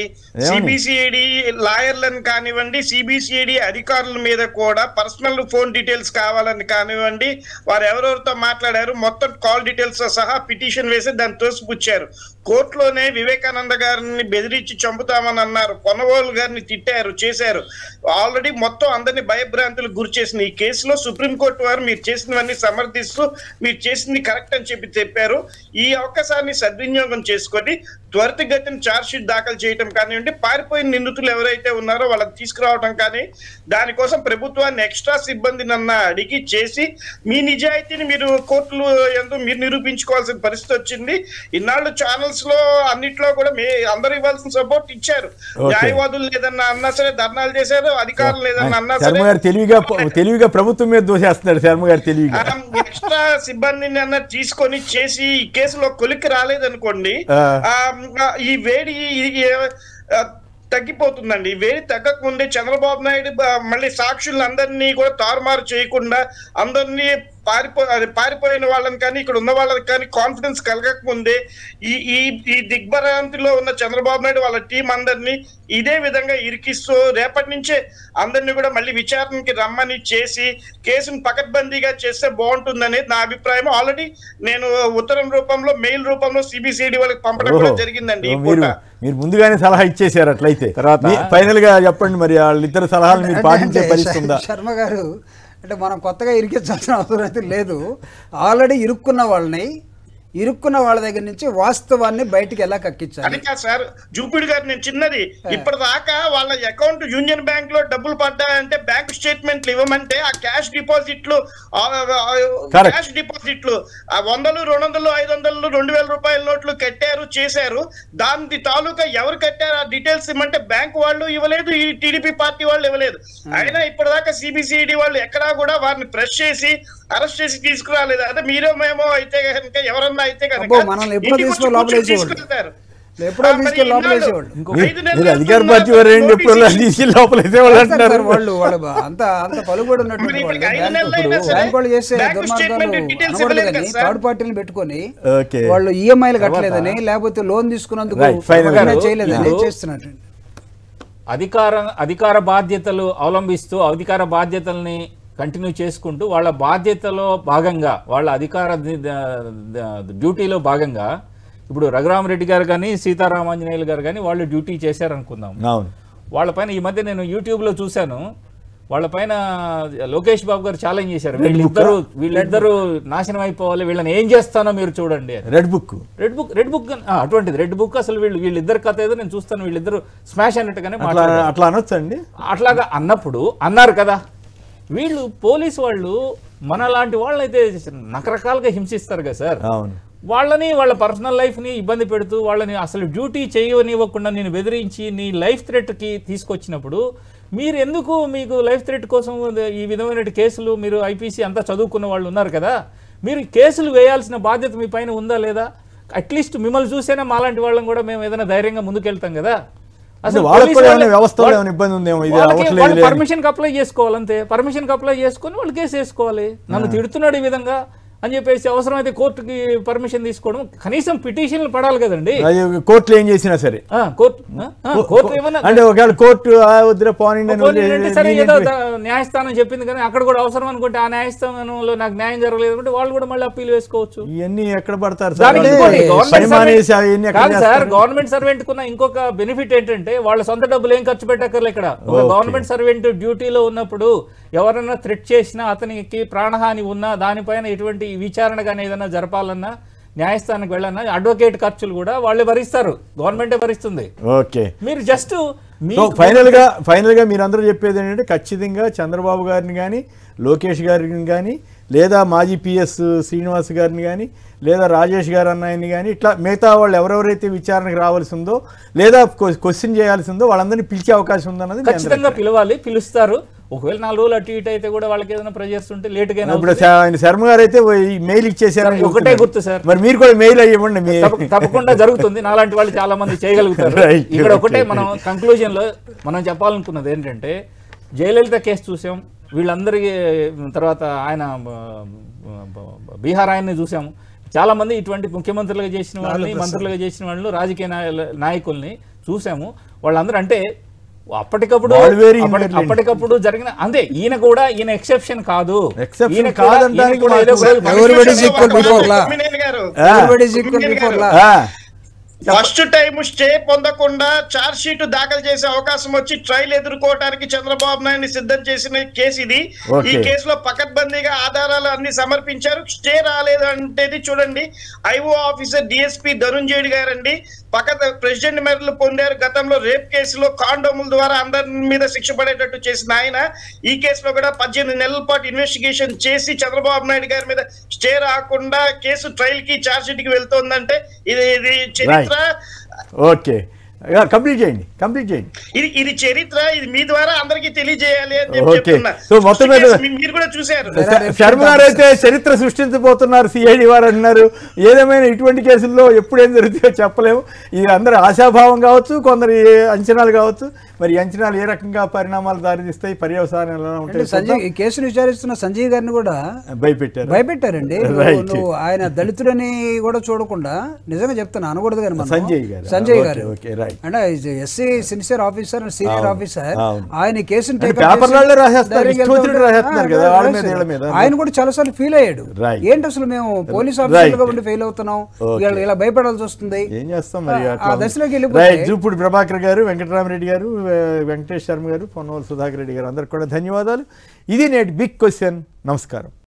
సిబిసిఐడి లాయర్లను కానివ్వండి, సిబిసిఐడి అధికారుల మీద కూడా పర్సనల్ ఫోన్ డీటెయిల్స్ కావాలని కానివ్వండి, వారు ఎవరెవరితో మాట్లాడారు మొత్తం కాల్ డీటెయిల్స్ సహా పిటిషన్ వేసి దాన్ని తోసిపుచ్చారు. కోర్టులోనే వివేకానంద గారిని బెదిరించి చంపుతామని అన్నారు, పొన్నవోలు గారిని తిట్టారు, చేశారు. ఆల్రెడీ మొత్తం అందరినీ భయభ్రాంతులకు గురి చేసిన ఈ కేసులో సుప్రీంకోర్టు వారు మీరు చేసినవన్నీ సమర్థిస్తూ మీరు చేసింది కరెక్ట్ అని చెప్పారు. ఈ అవకాశాన్ని సద్వినియోగం చేసుకొని త్వరితగతిన ఛార్జ్ షీట్ దాఖలు చేయడం కానివ్వండి, పారిపోయిన నిందితులు ఎవరైతే ఉన్నారో వాళ్ళని తీసుకురావడం కానీ, దానికోసం ప్రభుత్వాన్ని ఎక్స్ట్రా సిబ్బందిని అడిగి చేసి మీ నిజాయితీని మీరు కోర్టులు ఎంతో మీరు నిరూపించుకోవాల్సిన పరిస్థితి వచ్చింది. ఇన్నాళ్ళు ఛానల్స్ లో అన్నిట్లో కూడా అందరూ ఇవ్వాల్సిన సపోర్ట్ ఇచ్చారు. న్యాయవాదులు లేదన్నా అన్నా సరే ధర్నాలు చేశారు, అధికారులు లేదన్నా అన్నా సరే
తెలివిగా ప్రభుత్వం మీద దోషేస్తున్నాడు శర్మ గారు. తెలివిగా
ఎక్స్ట్రా సిబ్బందిని అన్న తీసుకొని చేసి ఈ కేసులో కొలిక్కి రాలేదనుకోండి, ఈ వేడి తగ్గిపోతుందండి. ఈ వేడి తగ్గక ముందే చంద్రబాబు నాయుడు మళ్ళీ సాక్షులందరినీ కూడా తారుమారు చేయకుండా అందరినీ పారిపోయిన వాళ్ళని కానీ ఇక్కడ ఉన్న వాళ్ళకి కానీ కాన్ఫిడెన్స్ కలగక ముందే ఈ దిగ్భ్రాంతిలో ఉన్న చంద్రబాబు నాయుడు వాళ్ళ టీం అందరినీ ఇదే విధంగా ఇరికిస్తూ రేపటి నుంచే అందరినీ కూడా మళ్ళీ విచారణకి రమ్మని చేసి కేసును పకడ్బందీగా చేస్తే బాగుంటుందనేది నా అభిప్రాయం. ఆల్రెడీ నేను ఉత్తరం రూపంలో మెయిల్ రూపంలో సిబిసిఐడి వాళ్ళకి పంపడం కూడా జరిగిందండి.
మీరు ముందుగానే సలహా ఇచ్చేసారు. అట్లయితే ఫైనల్ గా చెప్పండి, మరి వాళ్ళిద్దరు సలహాలు మీరు పాటించే పరిస్థితి?
శర్మ గారు అంటే మనం కొత్తగా ఇరికించాల్సిన అవసరం అయితే లేదు. ఆల్రెడీ ఇరుక్కున్న వాళ్ళ దగ్గర నుంచి వాస్తవాన్ని బయటికి ఎలా కక్కించాలి?
అది కాదు సార్, జూపిడి గారు నేను చిన్నది ఇప్పటిదాకా వాళ్ళ అకౌంట్ యూనియన్ బ్యాంక్ లో డబ్బులు పడ్డాయంటే బ్యాంక్ స్టేట్మెంట్లు ఇవ్వమంటే ఆ క్యాష్ డిపాజిట్లు 100, 200, 500, 2000 రూపాయల నోట్లు కట్టారు, చేశారు. దాని తాలూకా ఎవరు కట్టారు ఆ డీటెయిల్స్ ఇవ్వమంటే బ్యాంక్ వాళ్ళు ఇవ్వలేదు, ఈ టీడీపీ పార్టీ వాళ్ళు ఇవ్వలేదు. అయినా ఇప్పటిదాకా సిబిసిఐడి వాళ్ళు ఎక్కడా కూడా వారిని ప్రెస్ చేసి అరెస్ట్ చేసి తీసుకురాలేదు. అదే మీరో మేమో అయితే కనుక ఎవరన్నా అయితే కనుక
అధికార పార్టీ లోపలేసేవాళ్ళు అంటున్నారు.
వాళ్ళు అంత పలుకుబడి ఉన్నటువంటి వాళ్ళు చేసే దుర్మార్గాలు థర్డ్ పార్టీని పెట్టుకొని వాళ్ళు ఈఎంఐలు కట్టలేదని లేకపోతే లోన్ తీసుకున్నందుకు చేయలేదని చేస్తున్నట్టు
అధికార బాధ్యతలు అవలంబిస్తూ అధికార బాధ్యతల్ని కంటిన్యూ చేసుకుంటూ వాళ్ళ బాధ్యతలో భాగంగా వాళ్ళ అధికార డ్యూటీలో భాగంగా ఇప్పుడు రఘురామరెడ్డి గారు కానీ సీతారామాంజనేయులు గారు కానీ వాళ్ళు డ్యూటీ చేశారనుకుందాం. వాళ్ళపైన ఈ మధ్య నేను యూట్యూబ్లో చూశాను, వాళ్ళపైన లోకేష్ బాబు గారు ఛాలెంజ్ చేశారు, వీళ్ళిద్దరూ నాశనం అయిపోవాలి, వీళ్ళని ఏం చేస్తానో మీరు చూడండి.
రెడ్ బుక్
అటువంటిది రెడ్ బుక్. అసలు వీళ్ళిద్దరు కథ ఏదో నేను చూస్తాను, వీళ్ళిద్దరు స్మాష్ అన్నట్టుగానే
అట్లా అనొచ్చండి.
అట్లాగా అన్నప్పుడు అన్నారు కదా, వీళ్ళు పోలీసు వాళ్ళు మనలాంటి వాళ్ళైతే రకరకాలుగా హింసిస్తారు కదా సార్.
అవును,
వాళ్ళని వాళ్ళ పర్సనల్ లైఫ్ని ఇబ్బంది పెడుతూ వాళ్ళని అసలు డ్యూటీ చేయనివ్వకుండా నేను బెదిరించి నీ లైఫ్ థ్రెట్కి తీసుకొచ్చినప్పుడు మీరు ఎందుకు, మీకు లైఫ్ థ్రెట్ కోసం ఈ విధమైన కేసులు, మీరు ఐపీసీ అంతా చదువుకున్న వాళ్ళు ఉన్నారు కదా, మీరు కేసులు వేయాల్సిన బాధ్యత మీ పైన ఉందా లేదా? అట్లీస్ట్ మిమ్మల్ని చూసేనా మాలాంటి వాళ్ళని కూడా మేము ఏదైనా ధైర్యంగా ముందుకెళ్తాం కదా. అసలు పర్మిషన్కి అప్లై చేసుకోవాలంతే, పర్మిషన్కి అప్లై చేసుకొని వాళ్ళు కేసు వేసుకోవాలి. నన్ను తిడుతున్నాడు ఈ విధంగా అని చెప్పేసి అవసరమైతే కోర్టుకి పర్మిషన్ తీసుకోవడం, కనీసం పిటిషన్లు పడాలి కదండి.
కోర్టులో ఏం చేసినా సరే,
కోర్టు ఏమన్నా
అంటే ఒకవేళ కోర్టు
సరే ఏదో న్యాయస్థానం చెప్పింది కానీ అక్కడ కూడా అవసరం అనుకుంటే ఆ న్యాయస్థానంలో నాకు న్యాయం జరగలేదు అంటే వాళ్ళు కూడా మళ్ళీ అప్పీల్ వేసుకోవచ్చు.
ఇవన్నీ ఎక్కడ పడతారు
సార్? గవర్నమెంట్ సర్వెంట్ కున్న ఇంకొక బెనిఫిట్ ఏంటంటే వాళ్ళ సొంత డబ్బులు ఏం ఖర్చు పెట్టక్కర్లే. ఇక్కడ గవర్నమెంట్ సర్వెంట్ డ్యూటీలో ఉన్నప్పుడు ఎవరైనా థ్రెట్ చేసినా, అతనికి ప్రాణహాని ఉన్నా, దానిపైన ఎటువంటి విచారణ కానీ ఏదైనా జరపాలన్నా, న్యాయస్థానానికి వెళ్ళాలన్నా అడ్వకేట్ ఖర్చులు కూడా వాళ్ళే భరిస్తారు, గవర్నమెంటే భరిస్తుంది.
ఓకే,
మీరు జస్ట్
ఫైనల్ గా మీరందరూ చెప్పేది ఏంటంటే ఖచ్చితంగా చంద్రబాబు గారిని కానీ, లోకేష్ గారిని కానీ, లేదా మాజీ పిఎస్ శ్రీనివాస్ గారిని కానీ, లేదా రాజేష్ గారు అన్నాయని కానీ, ఇట్లా మిగతా వాళ్ళు ఎవరెవరైతే విచారణకు రావాల్సి ఉందో లేదా క్వశ్చన్ చేయాల్సి ఉందో వాళ్ళందరినీ పిలిచే అవకాశం ఉందన్నది
ఖచ్చితంగా పిలవాలి, పిలుస్తారు. ఒకవేళ 4 రోజులు అటు ఇటు అయితే కూడా వాళ్ళకి ఏదైనా ప్రెజర్స్ ఉంటే లేట్గా.
ఇప్పుడు శర్మ గారు అయితే మెయిల్ ఇచ్చేసారు,
ఒకటే గుర్తు సార్.
మరి మీరు కూడా మెయిల్ అయ్యండి,
తప్పకుండా జరుగుతుంది. నాలాంటి వాళ్ళు చాలా మంది చేయగలుగుతారు. ఇక్కడ ఒకటే మనం కంక్లూజన్ లో మనం చెప్పాలనుకున్నది ఏంటంటే, జయలలిత కేసు చూసాం, వీళ్ళందరికీ తర్వాత ఆయన బీహార్ ఆయన్ని చూసాము, చాలా మంది ఇటువంటి ముఖ్యమంత్రులుగా చేసిన వాళ్ళని, మంత్రులుగా చేసిన వాళ్ళు, రాజకీయ నాయకుల్ని చూసాము. వాళ్ళందరూ అంటే అప్పటికప్పుడు జరిగిన అంతే. ఈయన కూడా ఈయన ఎక్సెప్షన్ కాదు.
ఫస్ట్ టైం స్టే పొందకుండా చార్జ్ షీట్ దాఖలు చేసే అవకాశం వచ్చి ట్రయల్ ఎదుర్కోవడానికి చంద్రబాబు నాయుడు సిద్ధం చేసిన కేసు ఇది. ఈ కేసులో పకడ్బందీగా ఆధారాలు అన్ని సమర్పించారు. స్టే రాలేదు అంటే చూడండి, ఐఓ ఆఫీసర్ డిఎస్పీ ధనుంజయుడు గారండి ప్రెసిడెంట్ మెడల్ పొందారు. గతంలో రేప్ కేసులో కాండోముల ద్వారా అందరి మీద శిక్ష పడేటట్టు చేసిన ఆయన ఈ కేసులో కూడా 18 నెలల పాటు ఇన్వెస్టిగేషన్ చేసి చంద్రబాబు నాయుడు గారి మీద స్టే రాకుండా కేసు ట్రయల్ కి చార్జ్ షీట్ కి వెళ్తోందంటే ఇది చరిత్ర.
ఓకే, కంప్లీట్ చేయండి.
ఇది చరిత్ర, ఇది మీ ద్వారా అందరికీ తెలియజేయాలి అని మీరు కూడా చూశారు.
శర్మ గారు అయితే చరిత్ర సృష్టించబోతున్నారు, సిఐడి వారు అంటున్నారు. ఏదేమైనా ఇటువంటి కేసుల్లో ఎప్పుడేం జరుగుతుందో చెప్పలేము. ఇది అందరూ ఆశాభావం కావచ్చు, కొందరు అంచనాలు కావచ్చు. మరి అంచనాలు ఏ రకంగా పరిణామాలు దారితీస్తాయి, పర్యవసానం ఎలా ఉంటాయి?
సంజయ్ ఈ కేసును విచారిస్తున్న సంజయ్ గారిని కూడా భయపెట్టారండి. ఆయన దళితులని కూడా చూడకుండా, నిజంగా చెప్తాను అనకూడదు కానీ సంజయ్ గారు అంటే SC sincere officer and senior officer, ఆయన కేసును ఆయన కూడా చాలాసార్లు ఫీల్ అయ్యాడు. ఏంటి అసలు మేము పోలీస్ ఆఫీసర్గా ఉండి ఫెయిల్ అవుతున్నాం, ఇలా భయపడాల్సి వస్తుంది.
ఏం చేస్తాం మరి
ఆ దశలోకి వెళ్ళిపోయి
జూపూడి ప్రభాకర్ గారు, వెంకటరామరెడ్డి గారు, వెంకటేష్ శర్మ గారు, పొన్నవోలు సుధాకర్ రెడ్డి గారు, అందరికి కూడా ధన్యవాదాలు. ఇది నేటి బిగ్ క్వశ్చన్. నమస్కారం.